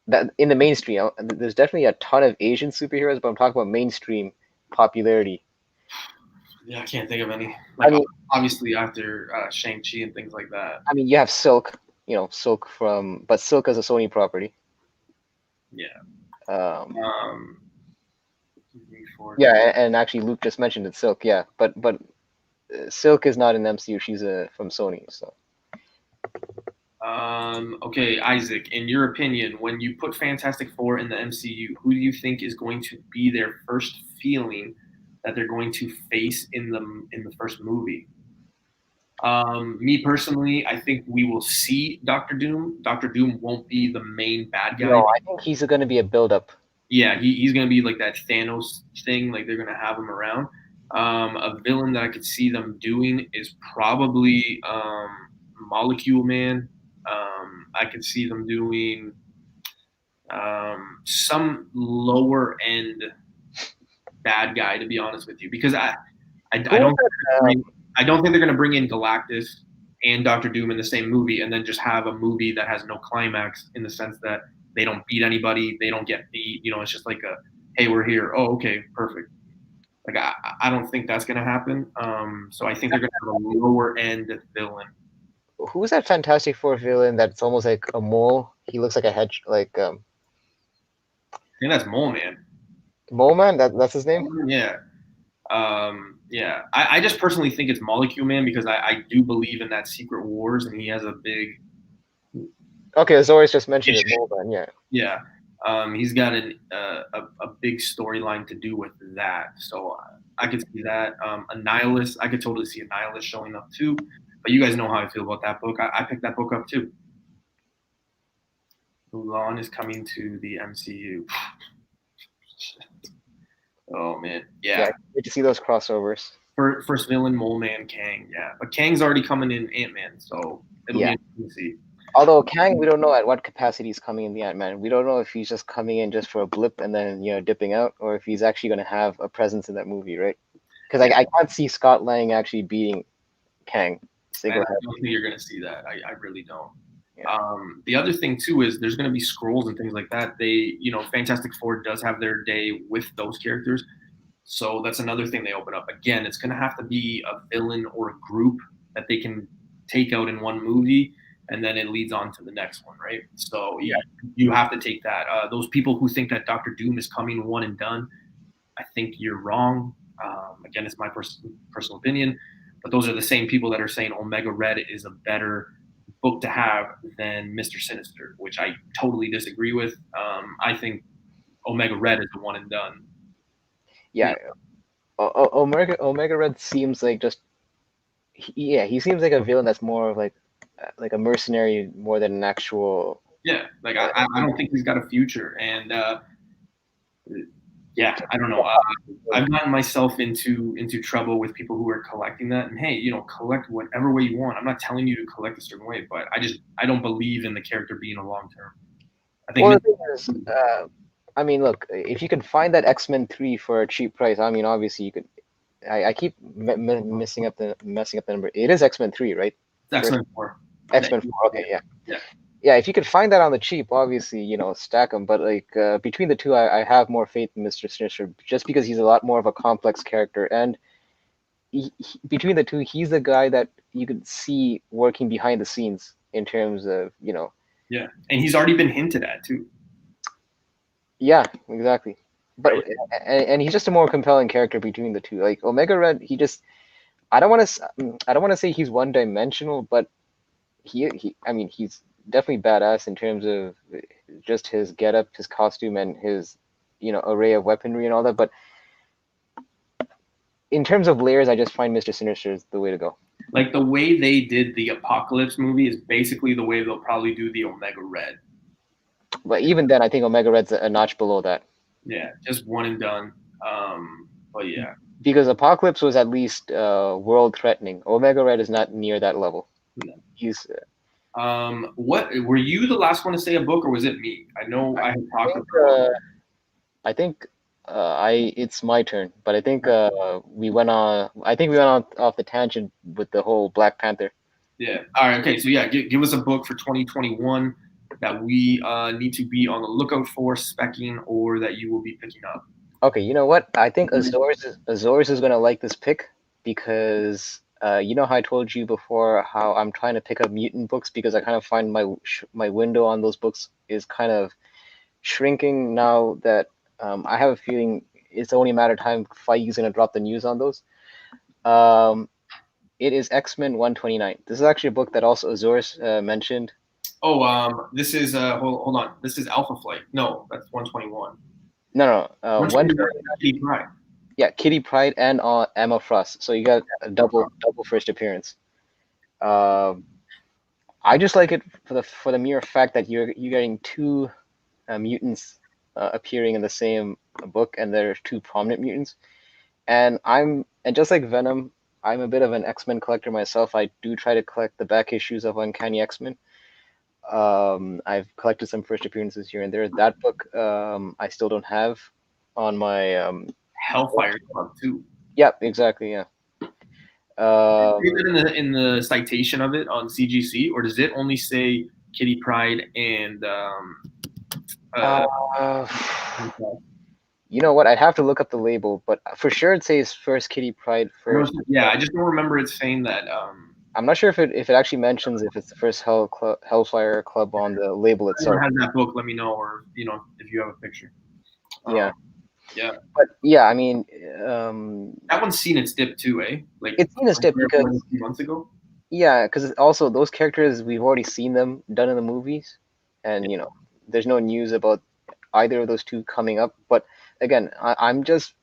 that in the mainstream, there's definitely a ton of Asian superheroes, but I'm talking about mainstream popularity. Yeah, I can't think of any. Like, I mean, obviously after Shang-Chi and things like that. I mean, you have Silk, but Silk is a Sony property. Yeah. Yeah, and actually Luke just mentioned it, Silk. Yeah, but Silk is not in MCU. She's from Sony. So. Okay, Isaac, in your opinion, when you put Fantastic Four in the MCU, who do you think is going to be their first feeling that they're going to face in the first movie? Me personally, I think we will see Doctor Doom. Doctor Doom won't be the main bad guy. No, I think he's going to be a build-up. Yeah, he's going to be like that Thanos thing. Like, they're going to have him around. A villain that I could see them doing is probably Molecule Man. I could see them doing some lower end bad guy, to be honest with you, because I Who was don't that? I don't think they're going to bring in Galactus and Doctor Doom in the same movie and then just have a movie that has no climax in the sense that they don't beat anybody, they don't get beat. It's just like a hey, we're here. Oh, okay, perfect. Like I don't think that's going to happen. So I think they're going to have a lower end villain. Who's that Fantastic Four villain that's almost like a mole? He looks like a hedge, like I think that's Mole Man. Mole Man. That's his name. Yeah. Yeah. I just personally think it's Molecule Man because I do believe in that Secret Wars and he has a big Okay, Azorius just mentioned it. issue. Mole Man. Yeah. Yeah. He's got a big storyline to do with that. So I could see that. A Nihilist, I could totally see a Nihilist showing up too. But you guys know how I feel about that book. I picked that book up too. Mulan is coming to the MCU. Oh man, yeah. Good to see those crossovers. First villain, Mole Man, Kang. Yeah, but Kang's already coming in Ant-Man, so it'll be interesting to see. Although Kang, we don't know at what capacity he's coming in the Ant-Man. We don't know if he's just coming in just for a blip and then dipping out, or if he's actually going to have a presence in that movie, right? Because I can't see Scott Lang actually beating Kang. I don't think you're going to see that. I really don't. Yeah. The other thing too is there's going to be scrolls and things like that. Fantastic Four does have their day with those characters, so that's another thing they open up. Again, it's going to have to be a villain or a group that they can take out in one movie, and then it leads on to the next one, right? So yeah, you have to take that. Those people who think that Doctor Doom is coming one and done, I think you're wrong. Again, it's my personal opinion, but those are the same people that are saying Omega Red is a better book to have than Mr. Sinister, which I totally disagree with. I think Omega Red is a one and done. Yeah. Omega Red seems like he seems like a villain that's more of like a mercenary more than an actual. Yeah, like I don't think he's got a future, and yeah, I don't know. I've gotten myself into trouble with people who are collecting that, and hey, collect whatever way you want. I'm not telling you to collect a certain way, but I don't believe in the character being a long term. I think. Well, the thing is, I mean, look, if you can find that X-Men 3 for a cheap price, I mean, obviously you could. I keep messing up the number. It is X-Men 3, right? It's X-Men 4. X-Men 4. Okay, yeah. Yeah. Yeah, if you could find that on the cheap, obviously, stack them. But like between the two, I have more faith in Mr. Sinister just because he's a lot more of a complex character, and between the two, he's the guy that you could see working behind the scenes in terms of Yeah, and he's already been hinted at too. Yeah, exactly. But and he's just a more compelling character between the two. Like Omega Red, he just I don't want to say he's one dimensional, but I mean he's definitely badass in terms of just his getup, his costume, and his array of weaponry and all that. But in terms of layers, I just find Mr. Sinister is the way to go. Like the way they did the Apocalypse movie is basically the way they'll probably do the Omega Red. But even then, I think Omega Red's a notch below that. Yeah, just one and done. But yeah. Because Apocalypse was at least world threatening. Omega Red is not near that level. No. He's. What were you the last one to say a book, or was it me? I know I had talked about. I think it's my turn, but I think we went on. I think we went off the tangent with the whole Black Panther. Yeah. All right. Okay. So yeah, give us a book for 2021 that we need to be on the lookout for, speccing, or that you will be picking up. Okay. You know what? I think Azores is gonna like this pick because you know how I told you before how I'm trying to pick up mutant books because I kind of find my window on those books is kind of shrinking now that I have a feeling it's only a matter of time Feige's going to drop the news on those. It is X-Men 129. This is actually a book that also Azores mentioned. Oh, this is hold on. This is Alpha Flight. No, that's 121. No. 129. Kitty Pryde. Yeah, Kitty Pryde and Emma Frost. So you got a double first appearance. I just like it for the mere fact that you're getting two mutants appearing in the same book, and they're two prominent mutants. And just like Venom, I'm a bit of an X-Men collector myself. I do try to collect the back issues of Uncanny X-Men. I've collected some first appearances here and there. That book, I still don't have on my. Hellfire Club too. Yeah, exactly. Yeah. Is it in the citation of it on CGC, or does it only say Kitty Pride and Uh, you know what? I'd have to look up the label, but for sure it says first Kitty Pride first. Yeah, I just don't remember it saying that. I'm not sure if it actually mentions if it's the first Hellfire Club on the label If anyone itself. has that book, let me know, or if you have a picture. Yeah. Yeah. But yeah, I mean, that one's seen its dip too, eh? Like it's seen its dip because a few months ago. Yeah, because also those characters we've already seen them done in the movies, and there's no news about either of those two coming up. But again, I'm just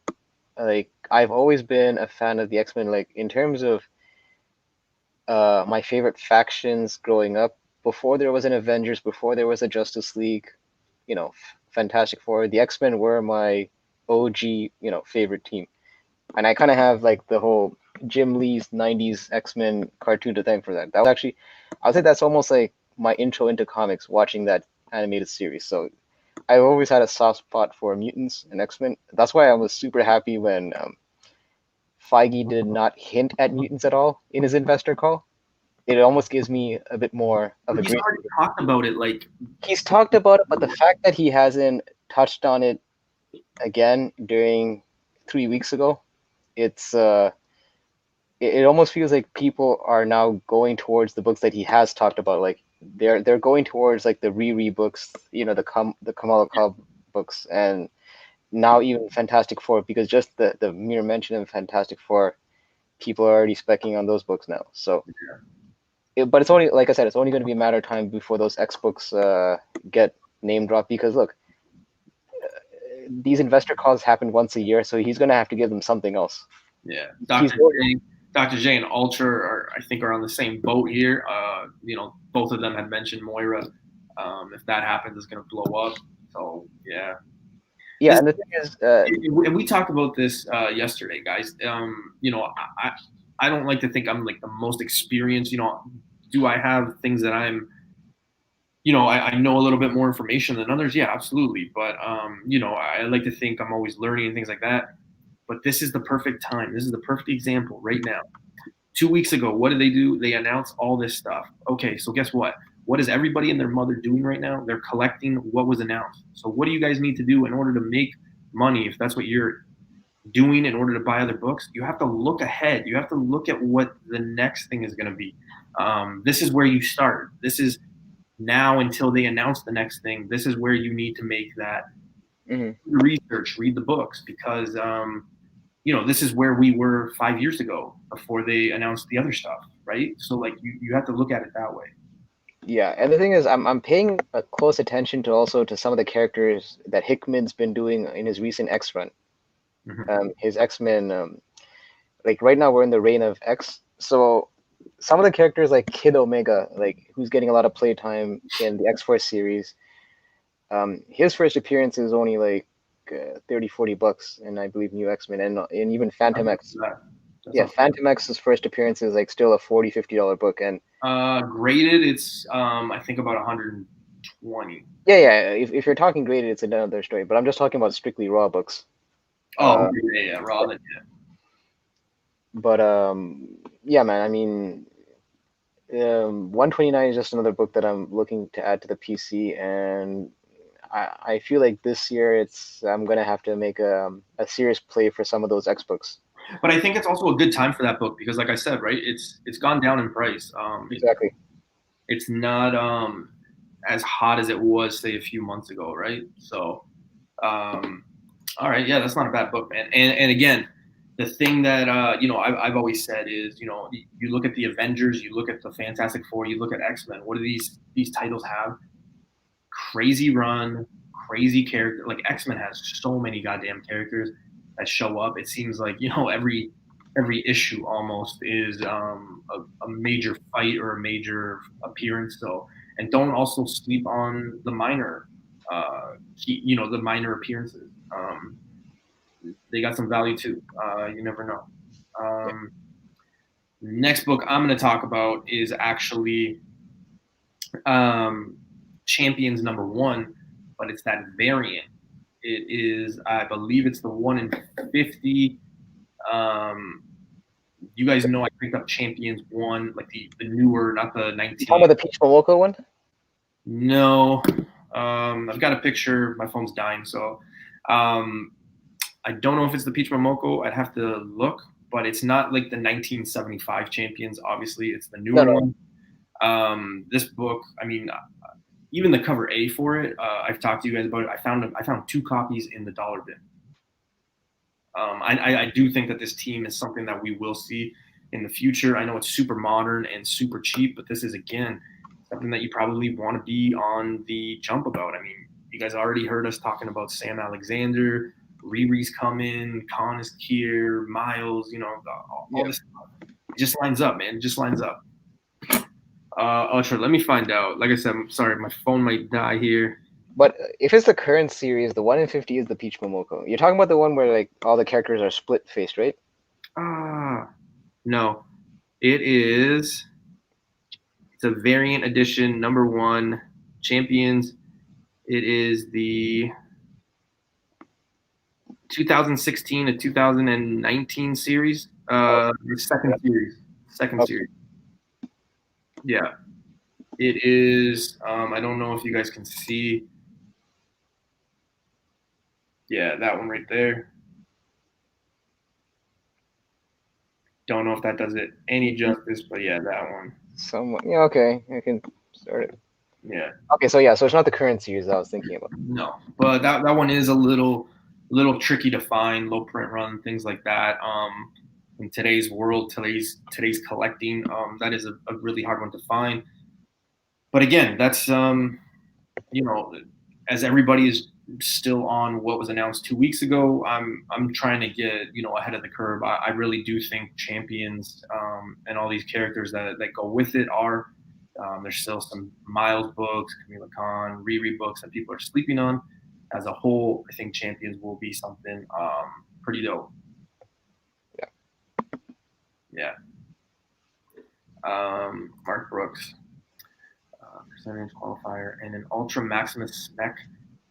like I've always been a fan of the X-Men. Like in terms of my favorite factions growing up, before there was an Avengers, before there was a Justice League, Fantastic Four, the X-Men were my OG, favorite team. And I kind of have like the whole Jim Lee's '90s X-Men cartoon to thank for that. That was actually, I would say that's almost like my intro into comics, watching that animated series. So I've always had a soft spot for mutants and X-Men. That's why I was super happy when Feige did not hint at mutants at all in his investor call. It almost gives me a bit more of a He's green. already talked about it. Like He's talked about it, but the fact that he hasn't touched on it again during 3 weeks ago, it's it almost feels like people are now going towards the books that he has talked about. Like they're going towards like the Riri books, the Kamala Khan books, and now even Fantastic Four, because just the mere mention of Fantastic Four, people are already specking on those books now. So, but it's only, like I said, it's only going to be a matter of time before those X books get name dropped. Because look, these investor calls happen once a year, so he's going to have to give them something else. Yeah, Dr. J and Ultra are on the same boat here. Both of them had mentioned Moira. If that happens, it's going to blow up. So yeah. Yeah, and the thing is, and we talked about this yesterday, guys. I don't like to think I'm like the most experienced. Do I have things that I'm I know a little bit more information than others? Yeah, absolutely. But I like to think I'm always learning and things like that. But this is the perfect time. This is the perfect example right now. 2 weeks ago, what did they do? They announced all this stuff. Okay, so guess what? What is everybody and their mother doing right now? They're collecting what was announced. So what do you guys need to do in order to make money? If that's what you're doing in order to buy other books, you have to look ahead. You have to look at what the next thing is going to be. This is where you start. This is now until they announce the next thing. This is where you need to make that research, read the books, because this is where we were 5 years ago before they announced the other stuff, right? So like you have to look at it that way. Yeah, and the thing is, I'm paying close attention to also to some of the characters that Hickman's been doing in his recent X run. His X-Men, like right now we're in the reign of X, so some of the characters like Kid Omega, like who's getting a lot of playtime in the X-Force series, his first appearance is only like $30-40, and I believe New X-Men, and even Phantom X. Phantom X's first appearance is like still a $40-50 book, and graded it's I think about 120. Yeah. If you're talking graded, it's another story. But I'm just talking about strictly raw books. Oh, yeah, raw. Yeah. But yeah, man. I mean, 129 is just another book that I'm looking to add to the PC, and I feel like this year I'm gonna have to make a serious play for some of those X books. But I think it's also a good time for that book because, like I said, right, it's gone down in price. Exactly. It's not as hot as it was, say, a few months ago, right? So, all right, yeah, that's not a bad book, man. And again, the thing that I've always said is, you look at the Avengers, you look at the Fantastic Four, you look at X-Men. What do these titles have? Crazy run, crazy character. Like X-Men has so many goddamn characters that show up. It seems like every issue almost is a major fight or a major appearance. So, and don't also sleep on the minor, the minor appearances. they got some value too. You never know. Next book I'm going to talk about is actually Champions #1, but it's that variant. It is, I believe, it's the 1 in 50. You guys know I picked up Champions 1, like the newer, not the 19. You talking about the Peach Momoko one? No, I've got a picture. My phone's dying, so I don't know if it's the Peach Momoko. I'd have to look, but it's not like the 1975 Champions. Obviously, it's the newer one. This book, I mean, even the cover A for it, I've talked to you guys about it. I found 2 copies in the dollar bin. I do think that this team is something that we will see in the future. I know it's super modern and super cheap, but this is, again, something that you probably want to be on the jump about. I mean, you guys already heard us talking about Sam Alexander, Riri's coming, Khan is here, Miles, all this stuff. It just lines up, man. It just lines up. Ultra, let me find out. Like I said, I'm sorry, my phone might die here. But if it's the current series, the 1 in 50 is the Peach Momoko. You're talking about the one where like all the characters are split faced, right? No. It's a variant edition, #1, Champions. It is the 2016 to 2019 series. The second series. Series. Yeah. It is, I don't know if you guys can see. Yeah, that one right there. Don't know if that does it any justice, but yeah, that one. Somewhat. Yeah, okay. I can start it. Yeah. Okay, so it's not the current series I was thinking about. No, but that one is a little tricky to find, low print run, things like that. In today's world, today's collecting, that is a really hard one to find. But again, that's as everybody is still on what was announced 2 weeks ago, I'm trying to get ahead of the curve. I really do think Champions and all these characters that go with it are. There's still some Miles books, Camila Khan, Riri books that people are sleeping on. As a whole, I think Champions will be something pretty dope. Yeah. Mark Brooks, percentage qualifier, and an Ultra Maximus spec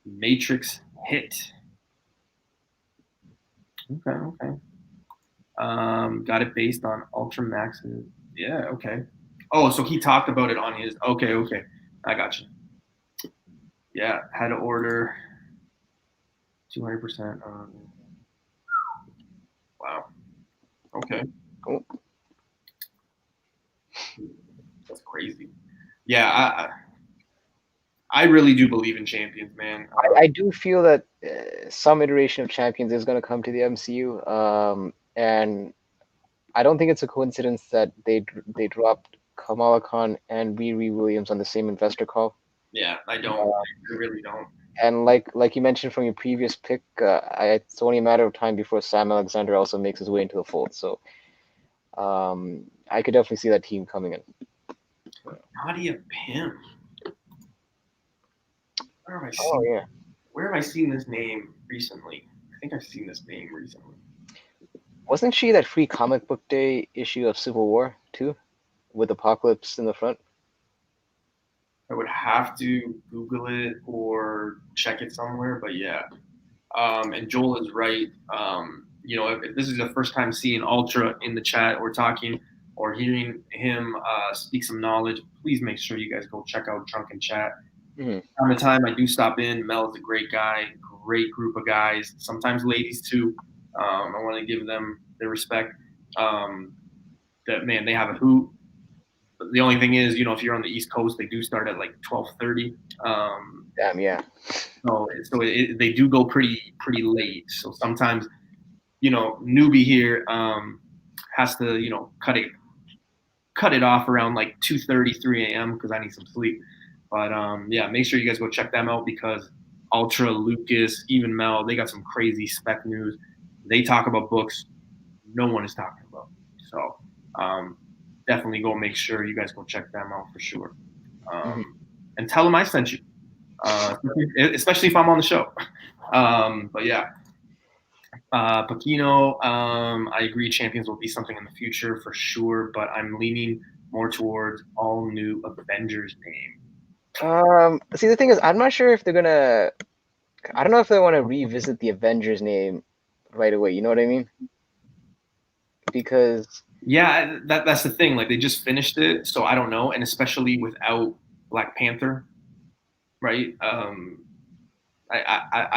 Matrix hit. Okay. Got it based on Ultra Maximus. Yeah, okay. Oh, so he talked about it on his. Okay. I got you. Yeah, had to order 200%. Wow. Okay. Cool. That's crazy. Yeah, I really do believe in Champions, man. I do feel that some iteration of Champions is going to come to the MCU, and I don't think it's a coincidence that they dropped Kamala Khan and Riri Williams on the same investor call. Yeah, I don't. I really don't. And like you mentioned from your previous pick, it's only a matter of time before Sam Alexander also makes his way into the fold. So I could definitely see that team coming in. Nadia Pym. Where have I seen this name recently? I think I've seen this name recently. Wasn't she that free comic book day issue of Civil War too, with Apocalypse in the front? I would have to Google it or check it somewhere, but yeah. And Joel is right. If this is the first time seeing Ultra in the chat or talking or hearing him speak some knowledge, please make sure you guys go check out Drunken Chat. Time to time, I do stop in. Mel is a great guy, great group of guys. Sometimes ladies too. I want to give them their respect. That man, they have a hoot. The only thing is, if you're on the East Coast, they do start at like 12:30. Damn, yeah. So they do go pretty late. So sometimes, newbie here has to, cut it off around like 2:30, 3 a.m. because I need some sleep. But yeah, make sure you guys go check them out because Ultra, Lucas, even Mel, they got some crazy spec news. They talk about books no one is talking about. So definitely go make sure you guys go check them out for sure. And tell them I sent you, especially if I'm on the show. But yeah. Pacino, I agree. Champions will be something in the future for sure, but I'm leaning more towards all new Avengers name. See, the thing is, I'm not sure if they're gonna. I don't know if they want to revisit the Avengers name right away. You know what I mean? Because Yeah, that's the thing. Like they just finished it, so I don't know, and especially without Black Panther, right? I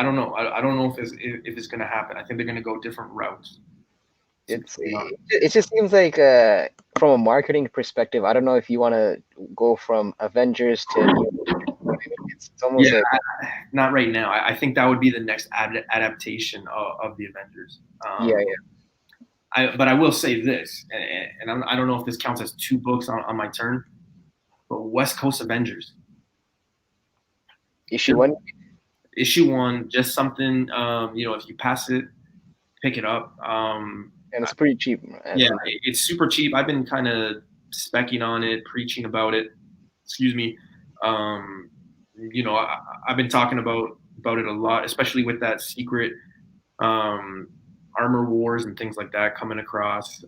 don't know. I don't know if it's gonna happen. I think they're gonna go different routes. To it's be honest. it just seems like from a marketing perspective, I don't know if you want to go from Avengers to New Avengers. It's Yeah, almost like not right now. I think that would be the next adaptation of the Avengers. yeah, yeah. But I will say this, and I don't know if this counts as two books on my turn, but West Coast Avengers. Issue one, Issue one, just something, if you pass it, pick it up. and it's pretty cheap. Yeah, it's super cheap. I've been kind of specking on it, preaching about it. Excuse me. Um, I've been talking about it a lot, especially with that secret um, armor wars and things like that coming across.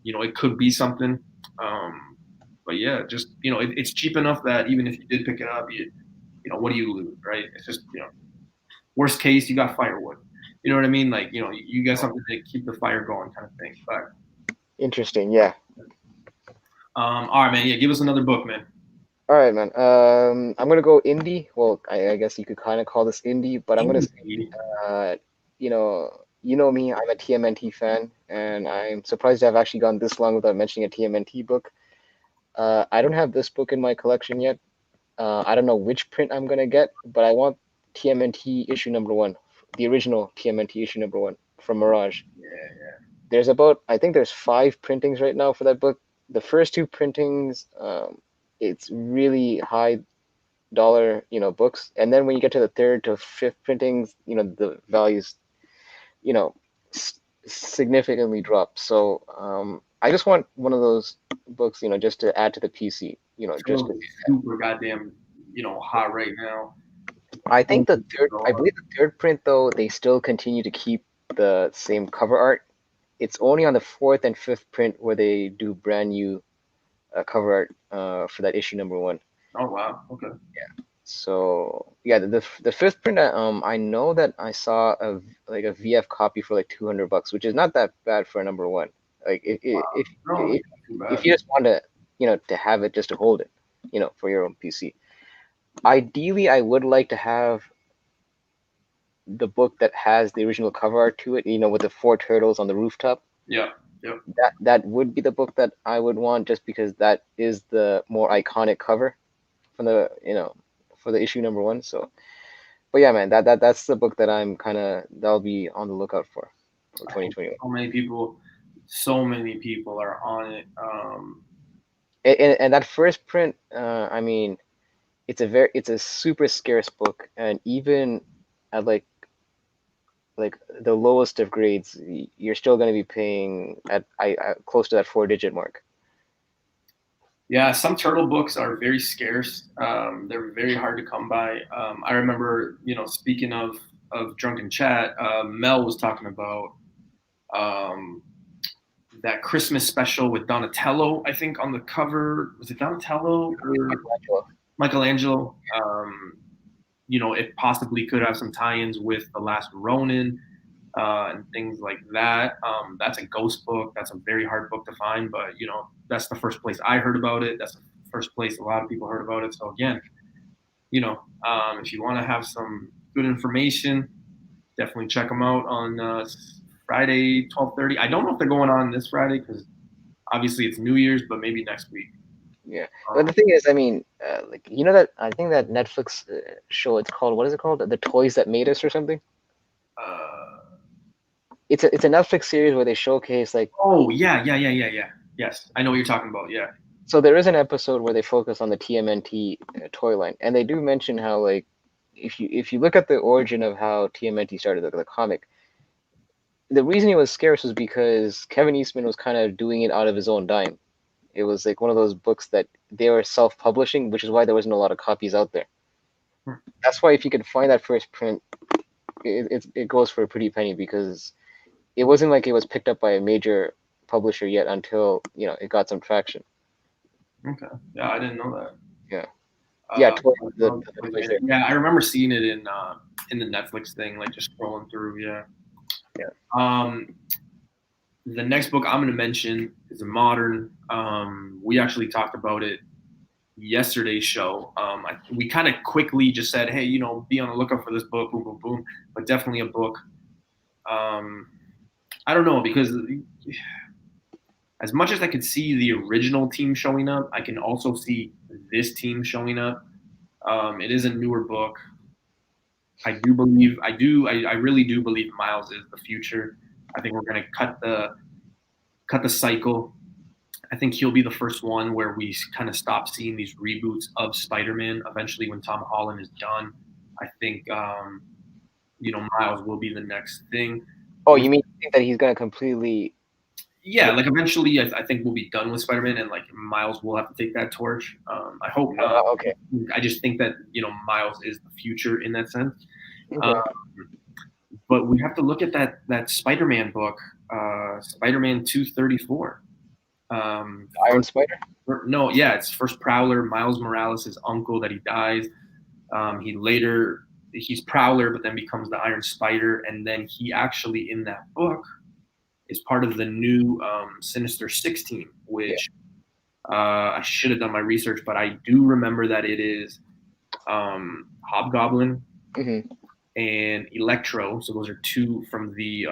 It could be something. But yeah, just it's cheap enough that even if you did pick it up, what do you lose, right? It's just worst case, you got firewood. You know what I mean? Like you got something to keep the fire going, kind of thing. But Interesting, yeah. all right, man. Yeah, give us another book, man. All right, man. I'm gonna go indie. Well, I guess you could kind of call this indie, but I'm gonna say, uh, you know me. I'm a TMNT fan, and I'm surprised I've actually gone this long without mentioning a TMNT book. I don't have this book in my collection yet. I don't know which print I'm gonna get, but I want TMNT issue number one, the original TMNT issue number one from Mirage. There's I think there's 5 printings right now for that book. The first 2 printings, it's really high dollar, books, and then when you get to the 3rd to 5th printings, the values, you know, significantly drop. So I just want one of those books, just to add to the PC, just. Super goddamn, hot right now. I think I believe the 3rd print though, they still continue to keep the same cover art. It's only on the 4th and 5th print where they do brand new cover art for that issue number one. Oh wow, okay. Yeah. So yeah, the 5th print, I know that I saw a VF copy for like $200, which is not that bad for a number one. Like if you just want to to have it just to hold it, for your own PC. Ideally, I would like to have the book that has the original cover art to it, with the 4 turtles on the rooftop. Yeah. Yep. That would be the book that I would want, just because that is the more iconic cover from the for the issue number one. So, but yeah, man, that's the book that that'll be on the lookout for 2021. So many people are on it. And that first print, I mean, it's a super scarce book, and even at like the lowest of grades, you're still going to be paying at close to that 4-digit mark. Yeah, some turtle books are very scarce. They're very hard to come by. I remember, speaking of drunken chat, Mel was talking about that Christmas special with Donatello. I think on the cover, was it Donatello or Michelangelo? It possibly could have some tie-ins with The Last Ronin and things like that. That's a ghost book. That's a very hard book to find, but that's the first place I heard about it. That's the first place a lot of people heard about it. So again, if you want to have some good information, definitely check them out on Friday, 12:30. I don't know if they're going on this Friday because obviously it's New Year's, but maybe next week. Yeah, but the thing is, I mean, that I think that Netflix show, it's called, what is it called? The Toys That Made Us or something. It's a Netflix series where they showcase like. Oh yeah. Yes, I know what you're talking about. Yeah. So there is an episode where they focus on the TMNT toy line, and they do mention how, like, if you look at the origin of how TMNT started, the comic, the reason it was scarce was because Kevin Eastman was kind of doing it out of his own dime. It was like one of those books that they were self-publishing, which is why there wasn't a lot of copies out there. That's why if you could find that first print, it goes for a pretty penny, because it wasn't like it was picked up by a major publisher yet until it got some traction. Okay. Yeah, I didn't know that. Yeah. Yeah, towards yeah, I remember seeing it in the Netflix thing, like just scrolling through. Yeah. Yeah. The next book I'm going to mention is a modern. We actually talked about it yesterday's show. We kind of quickly just said, hey, be on the lookout for this book, boom, boom, boom. But definitely a book. I don't know, because as much as I could see the original team showing up, I can also see this team showing up. It is a newer book. I really do believe Miles is the future. I think we're going to cut the cycle. I think he'll be the first one where we kind of stop seeing these reboots of Spider-Man. Eventually, when Tom Holland is done, I think Miles will be the next thing. Oh, you mean you think that he's gonna completely? Yeah, like eventually, I think we'll be done with Spider-Man, and like Miles will have to take that torch. I hope not. Okay. I just think that Miles is the future in that sense. Okay. But we have to look at that Spider-Man book, Spider-Man 234. Iron Spider? No, yeah, it's first Prowler, Miles Morales' uncle that he dies. He's Prowler, but then becomes the Iron Spider, and then he actually in that book is part of the new Sinister Six team, which I should have done my research, but I do remember that it is Hobgoblin and Electro. So those are two from the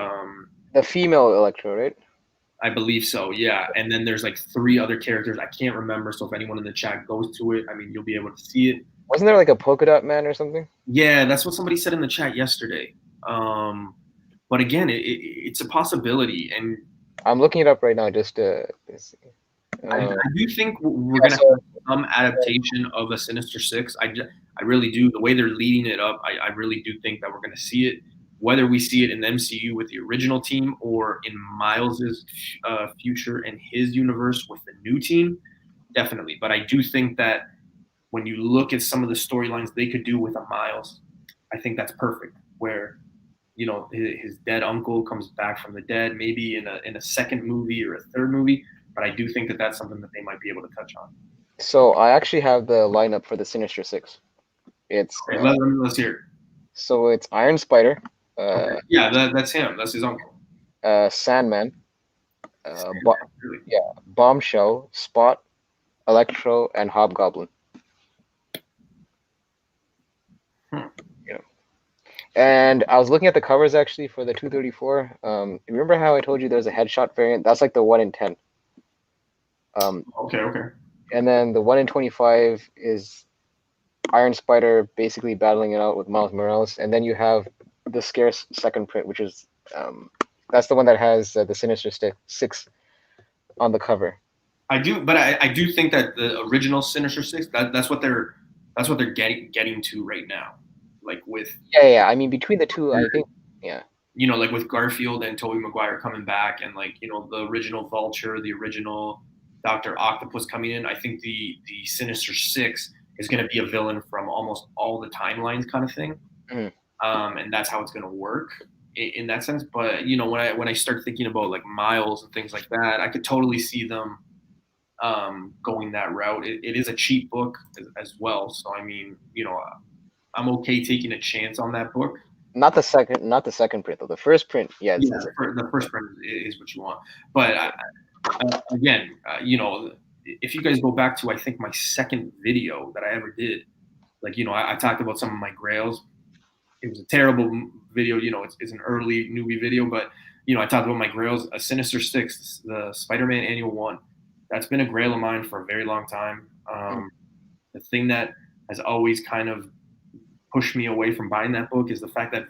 female Electro, right? I believe so, yeah. And then there's like three other characters I can't remember. So if anyone in the chat goes to it, I mean, you'll be able to see it. Wasn't there like a polka dot man or something? Yeah, that's what somebody said in the chat yesterday. But again, it's a possibility, and I'm looking it up right now just to see. I do think we're going to have some adaptation of a Sinister Six. I really do. The way they're leading it up, I really do think that we're going to see it. Whether we see it in the MCU with the original team or in Miles's future and his universe with the new team, definitely. But I do think that when you look at some of the storylines they could do with a Miles, I think that's perfect. Where his dead uncle comes back from the dead, maybe in a second movie or a third movie. But I do think that that's something that they might be able to touch on. So I actually have the lineup for the Sinister Six. It's okay, let's hear it. So it's Iron Spider. Okay. Yeah, that's him. That's his uncle. Sandman. Bombshell, Spot, Electro, and Hobgoblin. Yeah. And I was looking at the covers actually for the 234. Remember how I told you there's a headshot variant? That's like the 1 in 10. Okay. And then the 1 in 25 is Iron Spider basically battling it out with Miles Morales. And then you have the scarce second print, which is that's the one that has the Sinister Six on the cover. I do think that the original Sinister Six, that's what they're getting to right now. Like with I mean, between the two, I think like with Garfield and Tobey Maguire coming back, and like the original Vulture, the original Dr. Octopus coming in. I think the Sinister Six is going to be a villain from almost all the timelines, kind of thing, and that's how it's going to work in that sense. But when I start thinking about like Miles and things like that, I could totally see them going that route. It is a cheap book as well, so I mean, I'm okay taking a chance on that book. Not the second print though. The first print, the first print is what you want. But again, if you guys go back to I think my second video that I ever did, like I talked about some of my grails. It was a terrible video. It's an early newbie video, but I talked about my grails. A Sinister Six, the Spider-Man Annual 1. That's been a grail of mine for a very long time. The thing that has always kind of pushed me away from buying that book is the fact that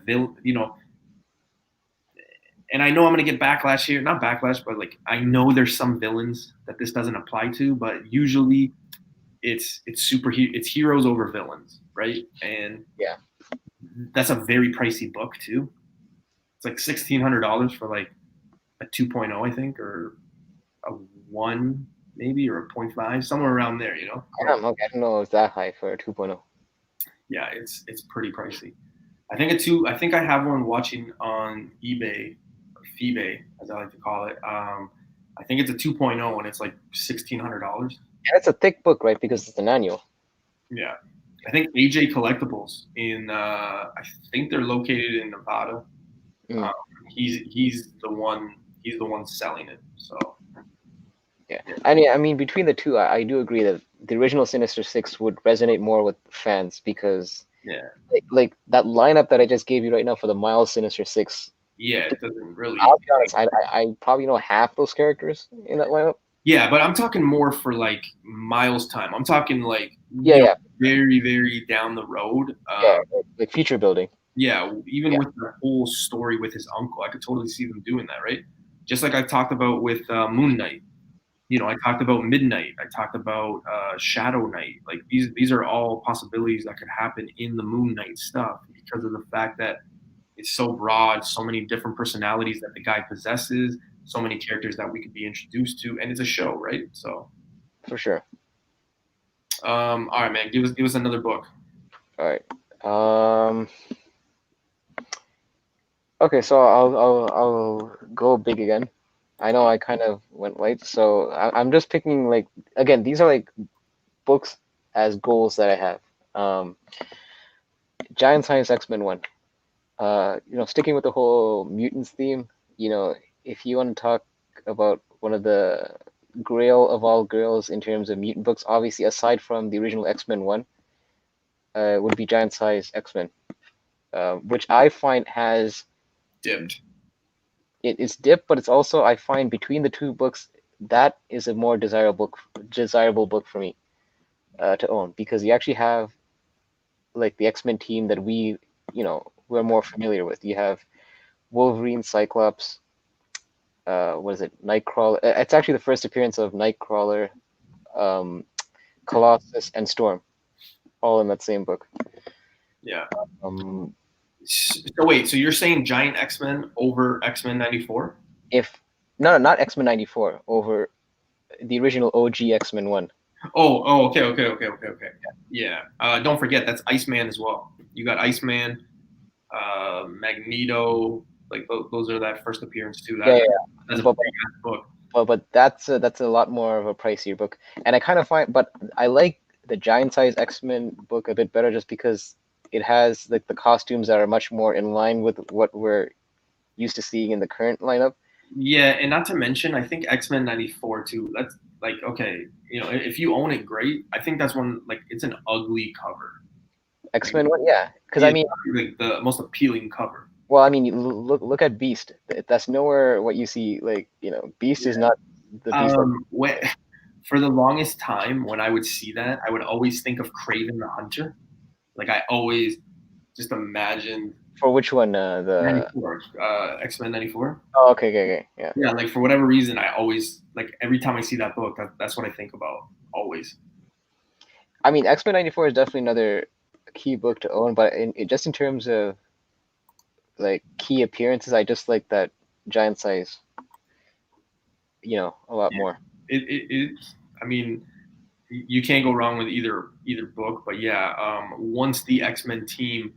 and I know I'm going to get backlash here. Not backlash, but like I know there's some villains that this doesn't apply to, but usually it's heroes over villains, right? And that's a very pricey book too. It's like $1,600 for like a 2.0, I think, or a 1 maybe, or a 0.5, somewhere around there. I don't know. I don't know if it's that high for a 2.0. Yeah, it's pretty pricey. I think I have one watching on eBay, or eBay as I like to call it. I think it's a 2.0 and it's like $1,600. And it's a thick book, right? Because it's an annual. Yeah, I think AJ Collectibles in I think they're located in Nevada. Mm. Um, he's the one selling it. So Yeah, yeah, I mean, between the two, I do agree that the original Sinister Six would resonate more with fans because, yeah, like that lineup that I just gave you right now for the Miles Sinister Six. yeah. It doesn't really. I'll be honest, I probably know half those characters in that lineup. Yeah, but I'm talking more for like Miles time. I'm talking like Yeah, yeah, very very down the road. yeah, like future building. Yeah, even Yeah, with the whole story with his uncle, I could totally see them doing that, right? Just like I talked about with Moon Knight. I talked about Midnight. I talked about Shadow Knight. Like these are all possibilities that could happen in the Moon Knight stuff because of the fact that it's so broad, so many different personalities that the guy possesses, so many characters that we could be introduced to, and it's a show, right? So, for sure. all right, man, give us another book. All right. Okay, so I'll go big again. I know I kind of went light, so I'm just picking like again. These are like books as goals that I have. Um, Giant Science X-Men one. Sticking with the whole mutants theme. If you want to talk about one of the grail of all grails in terms of mutant books, obviously aside from the original X-Men one, would be Giant Size X-Men, which I find has Dipped. it's dipped, but it's also I find between the two books that is a more desirable book for me to own because you actually have like the X-Men team that we're more familiar with. You have Wolverine, Cyclops, what is it, Nightcrawler. It's actually the first appearance of Nightcrawler, um, Colossus, and Storm, all in that same book. Yeah. Um, So wait, so you're saying Giant X-Men over X-Men 94? if no, not X-Men 94 over the original OG X-Men one. Okay. Yeah. Don't forget that's Iceman as well. You got Iceman, Magneto. Like those are that first appearance too. Yeah, yeah, That's a but big ass book. but that's a lot more of a pricier book, and I kind of find, but I like the Giant Size X-Men book a bit better just because it has like the costumes that are much more in line with what we're used to seeing in the current lineup. Yeah, and not to mention, I think X-Men 94 too. That's like okay, if you own it, great. I think that's one like it's an ugly cover. Like, X-Men one, yeah, because I it's mean, like the most appealing cover. well, I mean, look at Beast. That's nowhere what you see. Like Beast is not the Beast. When, for the longest time, when I would see that, I would always think of Craven the Hunter. Like I always just imagined For which one? The 94, X-Men 94. Oh, okay, yeah. Yeah, like for whatever reason, I always like every time I see that book, that's what I think about always. I mean, X-Men 94 is definitely another key book to own, but just in terms of like key appearances, I just like that Giant Size, a lot Yeah, more. it I mean, you can't go wrong with either book. But yeah, once the X-Men team,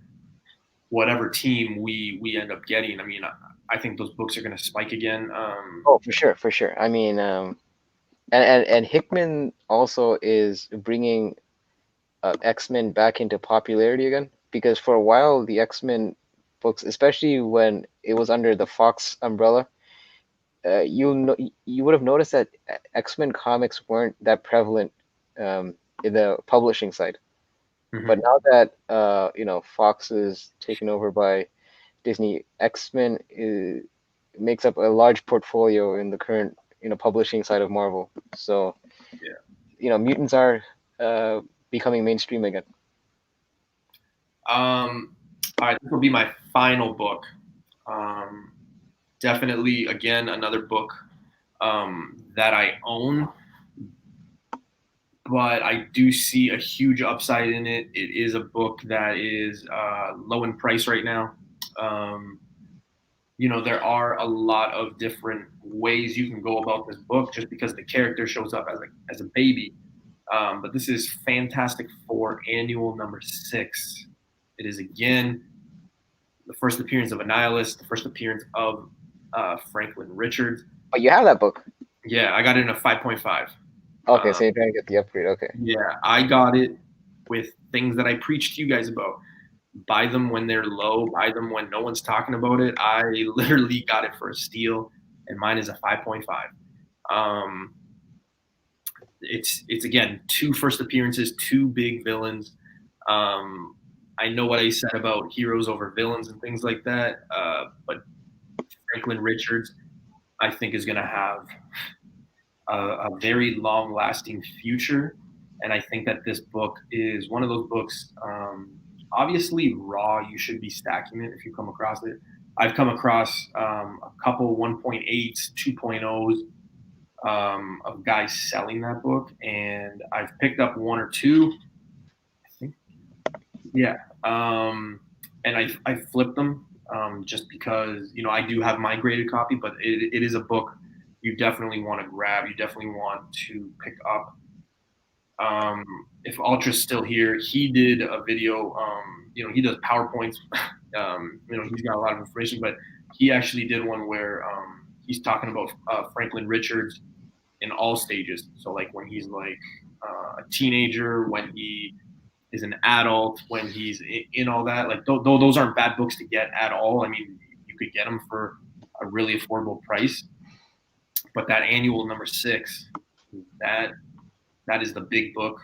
whatever team we end up getting, I mean, I think those books are going to spike again. Oh, for sure. I mean, and Hickman also is bringing X-Men back into popularity again because for a while the X-Men books, especially when it was under the Fox umbrella, you would have noticed that X-Men comics weren't that prevalent in the publishing side. But Mhm. now that Fox is taken over by Disney, X-Men makes up a large portfolio in the current publishing side of Marvel. So Yeah. mutants are becoming mainstream again. All right, this will be my final book. Um, Definitely, again, another book that I own, but I do see a huge upside in it. It is a book that is low in price right now. Um, there are a lot of different ways you can go about this book just because the character shows up as a baby. But this is Fantastic Four Annual number 6. It is again the first appearance of Annihilus, the first appearance of Franklin Richards. Oh, you have that book? Yeah, I got it in a 5.5. Okay, so you're trying to get the upgrade. Okay. Yeah, I got it with things that I preach to you guys about. Buy them when they're low. Buy them when no one's talking about it. I literally got it for a steal, and mine is a 5.5. It's again 2 first appearances, 2 big villains. I know what I said about heroes over villains and things like that, but Franklin Richards, I think, is going to have a very long-lasting future, and I think that this book is one of those books. Obviously, raw, you should be stacking it if you come across it. I've come across a couple 1.8s, 2.0s of guys selling that book, and I've picked up 1 or 2. I think, yeah, and I flipped them just because I do have my graded copy, but it is a book you definitely want to grab. You definitely want to pick up. If Ultra's still here, he did a video. He does PowerPoints. He's got a lot of information, but he actually did one where he's talking about Franklin Richards in all stages. So like when he's like a teenager, when he is an adult, when he's in all that. Like those aren't bad books to get at all. I mean, you could get them for a really affordable price. But that annual number 6, that is the big book.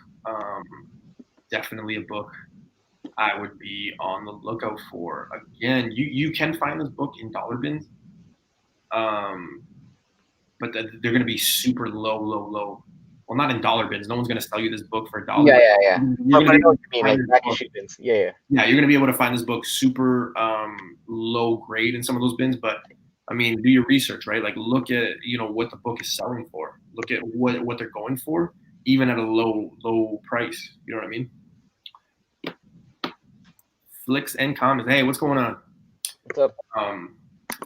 Definitely a book I would be on the lookout for. Again, you can find this book in dollar bins, but they're going to be super low. Well, not in dollar bins. No one's going to sell you this book for $1. Yeah. But I know what you mean, like back issue bins. Yeah. Yeah, you're going to be able to find this book super low grade in some of those bins, but I mean, do your research, right? Like, look at what the book is selling for. Look at what they're going for, even at a low price. You know what I mean? Flicks and comments. Hey, what's going on? What's up?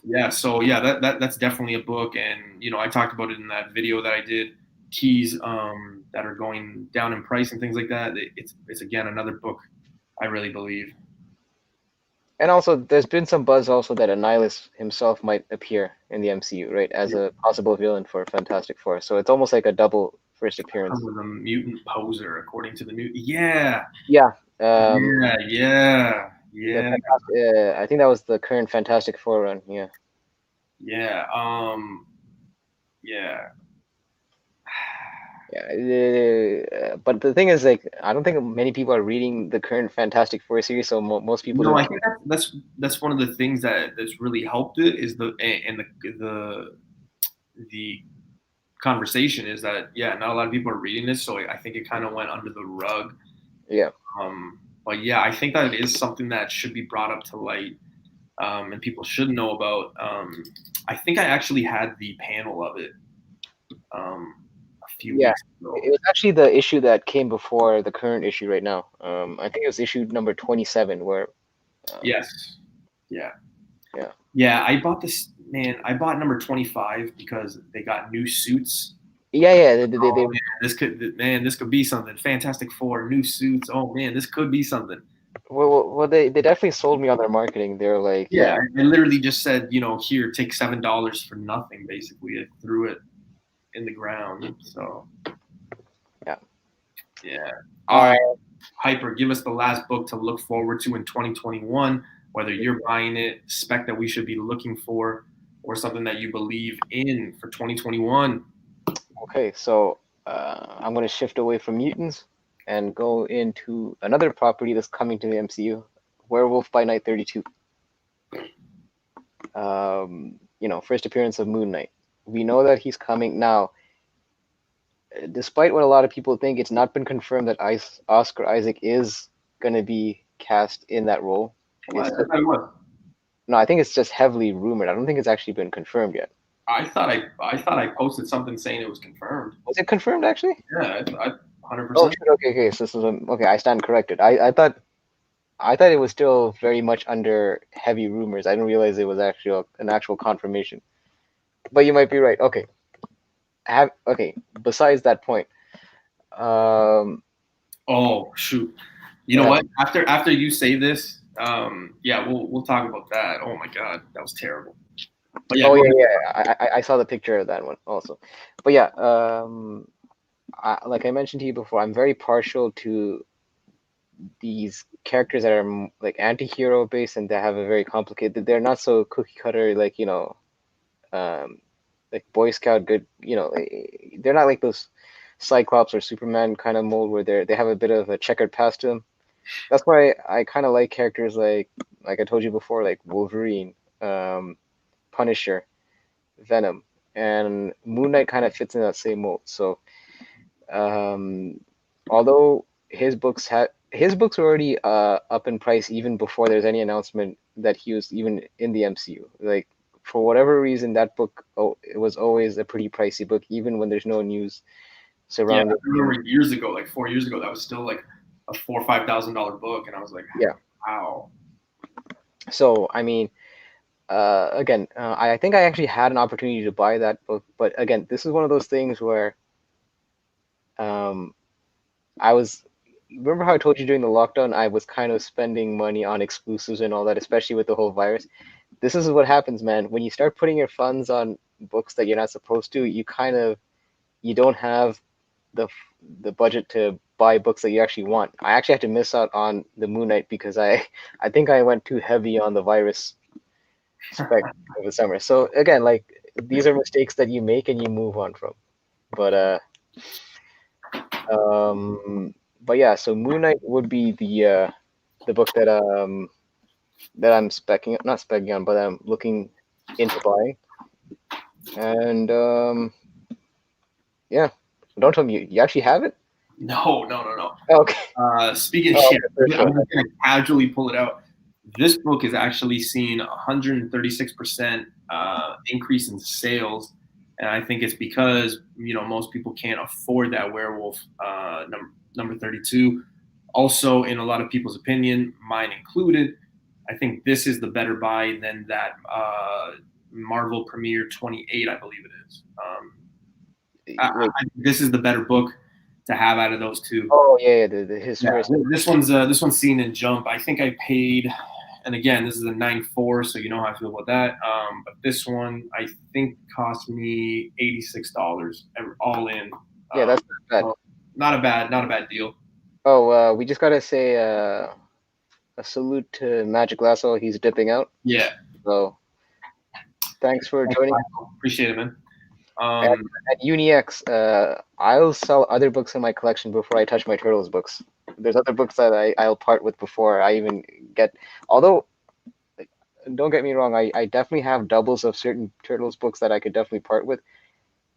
Yeah. So yeah, that's definitely a book, and I talked about it in that video that I did. Keys that are going down in price and things like that. It's again another book I really believe. And also, there's been some buzz also that Annihilus himself might appear in the MCU, right, as a possible villain for Fantastic Four. So it's almost like a double first appearance. The mutant poser, according to the new. Yeah. Yeah. Yeah. I think that was the current Fantastic Four run. Yeah. Yeah. Yeah. But the thing is, like, I don't think many people are reading the current Fantastic Four series, so most people. No, I think that's one of the things that's really helped it is the conversation is that not a lot of people are reading this, so I think it kind of went under the rug. Yeah. But yeah, I think that it is something that should be brought up to light, and people should know about. I think I actually had the panel of it a few weeks ago. It was actually the issue that came before the current issue right now. I think it was issue number 27 where. Yes. Yeah. I bought this. Man, I bought number 25 because they got new suits. Yeah. Man, this could be something. Fantastic Four, new suits. Oh man, this could be something. Well, they definitely sold me on their marketing. They're like, yeah, they literally just said, here, take $7 for nothing. Basically, I threw it in the ground. So, yeah. All right, Hyper, give us the last book to look forward to in 2021. Whether you're buying it, spec that we should be looking for, or something that you believe in for 2021. Okay, so I'm going to shift away from mutants and go into another property that's coming to the MCU, Werewolf by Night 32. First appearance of Moon Knight. We know that he's coming now. Despite what a lot of people think, it's not been confirmed that Oscar Isaac is going to be cast in that role. No, I think it's just heavily rumored. I don't think it's actually been confirmed yet. I thought I posted something saying it was confirmed. Was it confirmed actually? Yeah, 100%. Oh, okay. So this is okay. I stand corrected. I thought it was still very much under heavy rumors. I didn't realize it was actually an actual confirmation. But you might be right. Okay. Besides that point. Oh shoot! You know what? After you say this, Yeah, we'll talk about that. Oh my god, that was terrible. But yeah, Oh go yeah, ahead. yeah. I saw the picture of that one also. But yeah, like I mentioned to you before, I'm very partial to these characters that are like anti-hero based and that have a very complicated. They're not so cookie cutter, like um, like Boy Scout good. They're not like those Cyclops or Superman kind of mold where they have a bit of a checkered past to them. That's why I kind of like characters like I told you before, like Wolverine, Punisher, Venom, and Moon Knight kind of fits in that same mold. So, although his books were already up in price even before there's any announcement that he was even in the MCU. Like for whatever reason, that book it was always a pretty pricey book, even when there's no news Yeah, I surrounding. remember years ago, like 4 years ago, that was still like a $4,000 or $5,000 book, and I was like, Yeah. wow. So I mean, again, I think I actually had an opportunity to buy that book, but again, this is one of those things where um, I was. Remember how I told you during the lockdown, I was kind of spending money on exclusives and all that, especially with the whole virus. This is what happens, man. When you start putting your funds on books that you're not supposed to, you don't have the the budget to buy books that you actually want. I actually had to miss out on the Moon Knight because I think I went too heavy on the virus spec over the summer. So again, like these are mistakes that you make and you move on from. But um but yeah, so Moon Knight would be the book that I'm specking not specking on, but I'm looking into buying. And yeah, don't tell me you actually have it. No, no, no, no. Okay. Speaking of Oh, shit, okay, for I'm sure. just gonna casually pull it out. This book has actually seen 136% increase in sales, and I think it's because most people can't afford that werewolf number 32. Also, in a lot of people's opinion, mine included, I think this is the better buy than that Marvel Premiere 28, I believe it is. Wait. This is the better book to have out of those two. Oh yeah, his Yeah, first. this one's seen in Jump. I think I paid, and again, this is a 9.4, so you know how I feel about that. But this one I think cost me $86 all in. Yeah, that's not bad. So not a bad deal. Oh, we just gotta say a salute to Magic Lasso. He's dipping out. Yeah, So thanks for joining. appreciate it, man. At, at UniX, I'll sell other books in my collection before I touch my Turtles books. There's other books that I'll part with before I even get. Although, don't get me wrong, I definitely have doubles of certain Turtles books that I could definitely part with.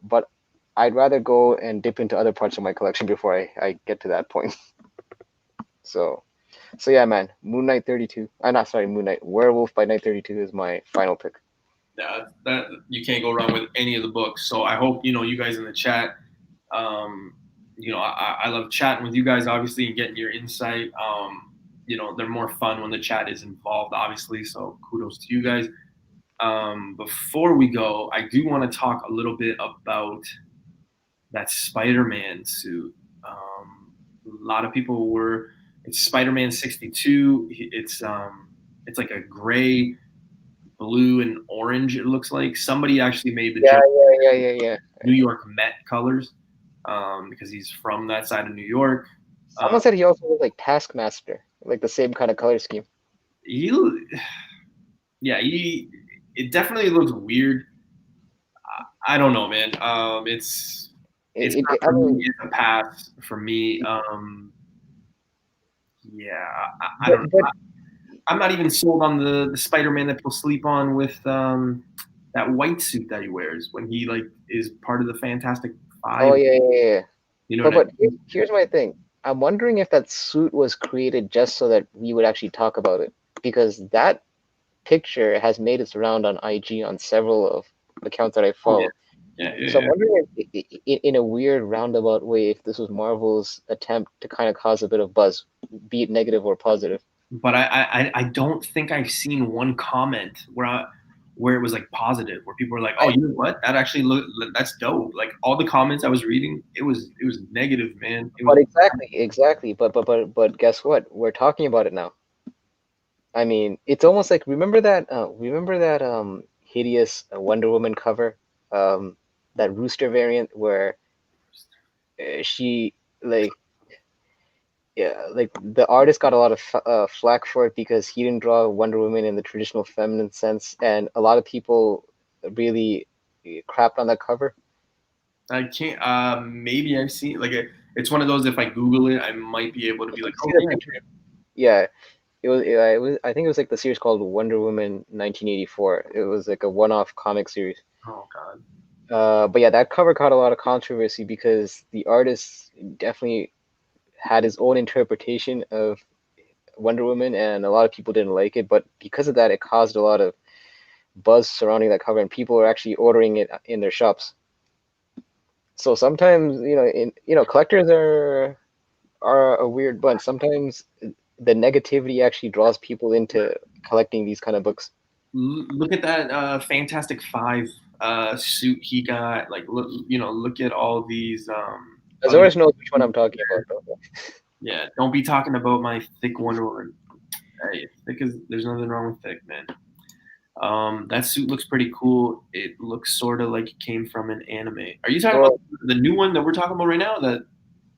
But I'd rather go and dip into other parts of my collection before I get to that point. So, so yeah, man. Moon Knight 32. I'm not sorry, Moon Knight. Werewolf by Night 32 is my final pick. That you can't go wrong with any of the books. So I hope you guys in the chat. I love chatting with you guys, obviously, and getting your insight. They're more fun when the chat is involved, obviously. So kudos to you guys. Before we go, I do want to talk a little bit about that Spider-Man suit. A lot of people were. It's Spider-Man 62. It's like a gray, blue, and orange. It looks like somebody actually made the Yeah, joke. yeah. New York Met colors, because he's from that side of New York. Someone said he also was like Taskmaster, like the same kind of color scheme. It definitely looks weird. I don't know, man. It's not I for me. mean, It's a pass for me. Yeah, I don't but know. I'm not even sold on the Spider-Man that people sleep on with that white suit that he wears when he like is part of the Fantastic oh Five. yeah. You know But what I but mean? here's my thing. I'm wondering if that suit was created just so that we would actually talk about it, because that picture has made its round on IG on several of accounts that I Oh, yeah. follow. Yeah, So I'm yeah. wondering if, in a weird roundabout way, if this was Marvel's attempt to kind of cause a bit of buzz, be it negative or positive. But I don't think I've seen one comment where it was like positive, where people were like, "Oh, you know what? That's dope." Like all the comments I was reading, it was negative, man. It was But exactly. But guess what? We're talking about it now. I mean, it's almost like remember that hideous Wonder Woman cover, that rooster variant where she like yeah, like the artist got a lot of flack for it because he didn't draw Wonder Woman in the traditional feminine sense, and a lot of people really crapped on that cover. I can't. Maybe I've seen like it's one of those. If I Google it, I might be able to be like, See oh the yeah. picture? Yeah, it was. I think it was like the series called Wonder Woman 1984. It was like a one-off comic series. Oh god. But yeah, that cover caught a lot of controversy because the artist definitely had his own interpretation of Wonder Woman, and a lot of people didn't like it. But because of that, it caused a lot of buzz surrounding that cover, and people are actually ordering it in their shops. So sometimes, collectors are a weird bunch. Sometimes the negativity actually draws people into collecting these kind of books. Look at that Fantastic Five suit he got. Like, look at all these other. Azores knows which one I'm talking about, though. Yeah, don't be talking about my thick Wonder Woman. Hey, thick is there's nothing wrong with thick, man. That suit looks pretty cool. It looks sort of like it came from an anime. Are you talking about Well, the new one that we're talking about right now? I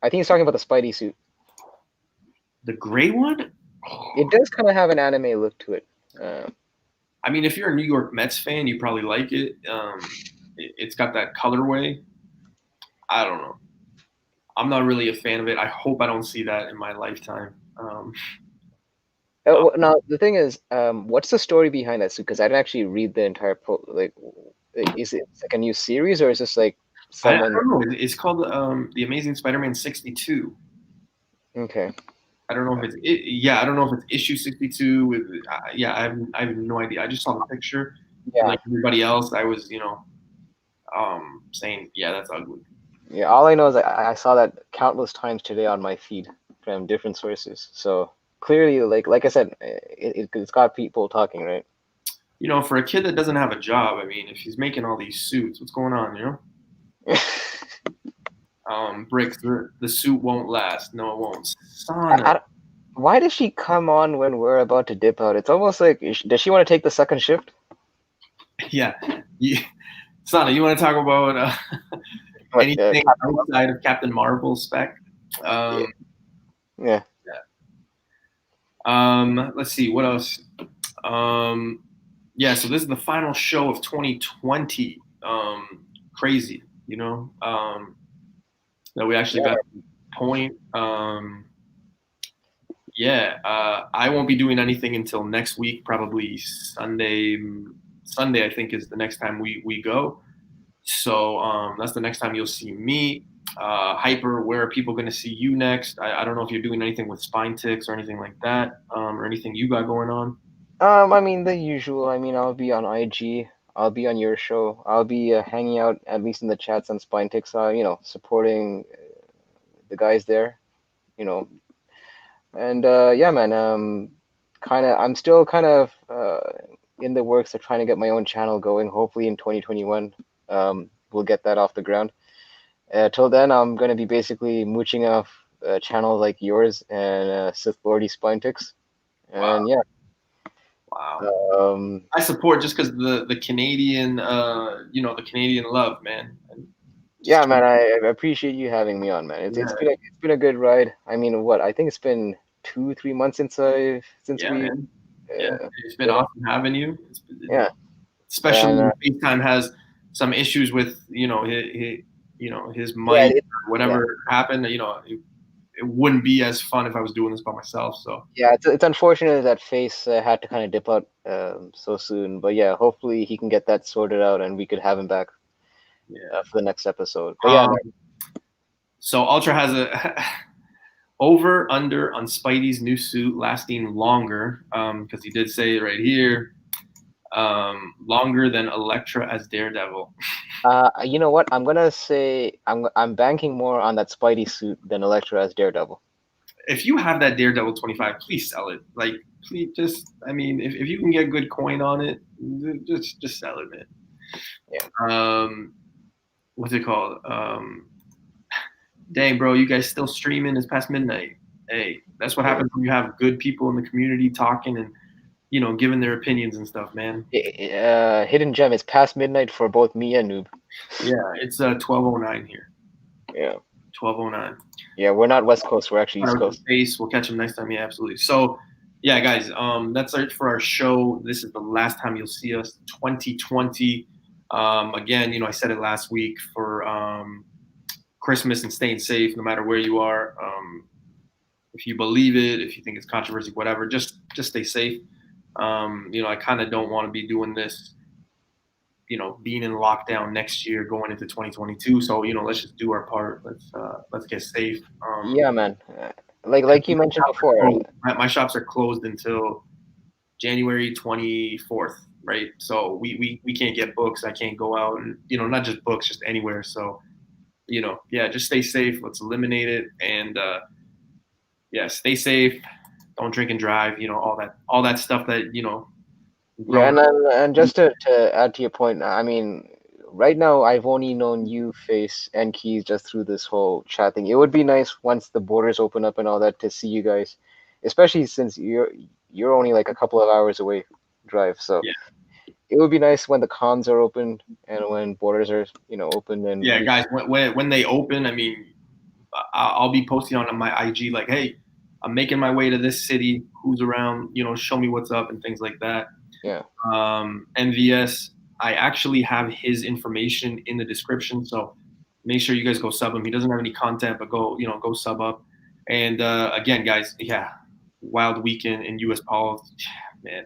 think he's talking about the Spidey suit. The gray one? It does kind of have an anime look to it. I mean, if you're a New York Mets fan, you probably like it. It's got that colorway. I don't know. I'm not really a fan of it. I hope I don't see that in my lifetime. Now the thing is, what's the story behind that suit? Because I didn't actually read the entire is it like a new series or is this like I someone? don't know. It's called The Amazing Spider-Man 62. Okay. I don't know if yeah, I don't know if it's issue 62 with yeah, I have no idea. I just saw the picture and Yeah. like everybody else I was, saying, yeah, that's ugly. Yeah. All I know is I saw that countless times today on my feed from different sources. So clearly, like I said, it's got people talking, right? For a kid that doesn't have a job, I mean, if he's making all these suits, what's going on, Bricks, the suit won't last. No, it won't. Son of, Why does she come on when we're about to dip out? It's almost like, does she want to take the second shift? yeah. Sana, you want to talk about anything outside of Captain Marvel spec? Yeah. Yeah. Let's see what else. Yeah, so this is the final show of 2020. Crazy, that we actually got to the point. Yeah, I won't be doing anything until next week, probably Sunday. Sunday, I think, is the next time we go. So that's the next time you'll see me. Hyper, where are people going to see you next? I don't know if you're doing anything with spine ticks or anything like that, or anything you got going on. I mean the usual. I mean, I'll be on IG. I'll be on your show. I'll be hanging out at least in the chats on Spine Ticks. Supporting the guys there. You know, and yeah, man. I'm still kind of in the works of trying to get my own channel going. Hopefully in 2021, we'll get that off the ground. Till then, I'm gonna be basically mooching off channels like yours and Sith Lordy Spine Ticks. And yeah. Wow. I support just because the Canadian, the Canadian love, man. Yeah, man, I appreciate you having me on, man. It's been a good ride. I mean, I think it's been 2-3 months since we. Man. Yeah, it's been awesome having you. Yeah, especially when FaceTime has some issues with his mic, or whatever happened. It wouldn't be as fun if I was doing this by myself. So yeah, it's unfortunate that Face had to kind of dip out so soon. But yeah, hopefully he can get that sorted out and we could have him back for the next episode. But yeah. So Ultra has a over under on Spidey's new suit lasting longer because he did say it right here. Longer than Elektra as Daredevil. You know what? I'm gonna say I'm banking more on that Spidey suit than Elektra as Daredevil. If you have that Daredevil 25, please sell it. Like, please, if you can get good coin on it, just sell it, man. Yeah. What's it called? Dang, bro, you guys still streaming? It's past midnight. Hey, that's what happens when you have good people in the community talking and giving their opinions and stuff, man. Hidden gem. It's past midnight for both me and Noob. Yeah, it's 12:09 here. Yeah. 12:09. Yeah, we're not West Coast. We're actually East Coast. We'll catch them next time. Yeah, absolutely. So, yeah, guys, that's it for our show. This is the last time you'll see us. 2020. Again, I said it last week for Christmas and staying safe, no matter where you are. If you believe it, if you think it's controversy, whatever, just stay safe. I kind of don't want to be doing this, being in lockdown next year going into 2022. So, let's just do our part. Let's get safe. Yeah, man. Like you mentioned before. My shops are closed until January 24th, right? So we can't get books. I can't go out and, not just books, just anywhere. So, yeah, just stay safe. Let's eliminate it. And, yeah, stay safe. Don't drink and drive, all that stuff that, Yeah, and just to add to your point, I mean, right now I've only known you, Face, and Keys just through this whole chat thing. It would be nice once the borders open up and all that to see you guys, especially since you're only like a couple of hours away drive. So yeah. It would be nice when the cons are open and when borders are open. And yeah, guys, when they open, I mean, I'll be posting on my IG like, hey, I'm making my way to this city. Who's around? Show me what's up and things like that. Yeah. MVS, I actually have his information in the description, so make sure you guys go sub him. He doesn't have any content, but go sub up. And again, guys, yeah, wild weekend in U.S. politics. Man,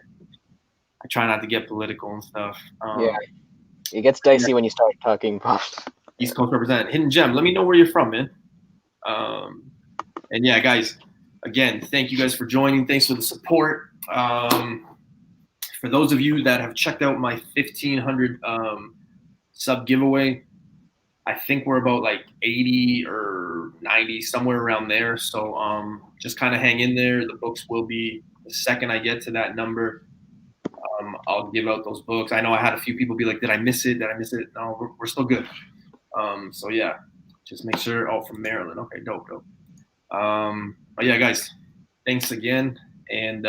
I try not to get political and stuff. Yeah, it gets dicey when you start talking about East Coast representative. Hidden Gem, let me know where you're from, man. And yeah, guys, again, thank you guys for joining. Thanks for the support. For those of you that have checked out my 1,500 sub giveaway, I think we're about like 80 or 90, somewhere around there. So just kind of hang in there. The books will be, the second I get to that number, I'll give out those books. I know I had a few people be like, did I miss it? Did I miss it? No, we're still good. So yeah, just make sure. Oh, from Maryland. Okay, dope. But yeah, guys, thanks again. And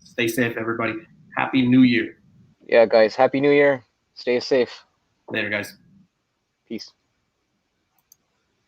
stay safe, everybody. Happy New Year. Yeah, guys, Happy New Year. Stay safe. Later, guys. Peace.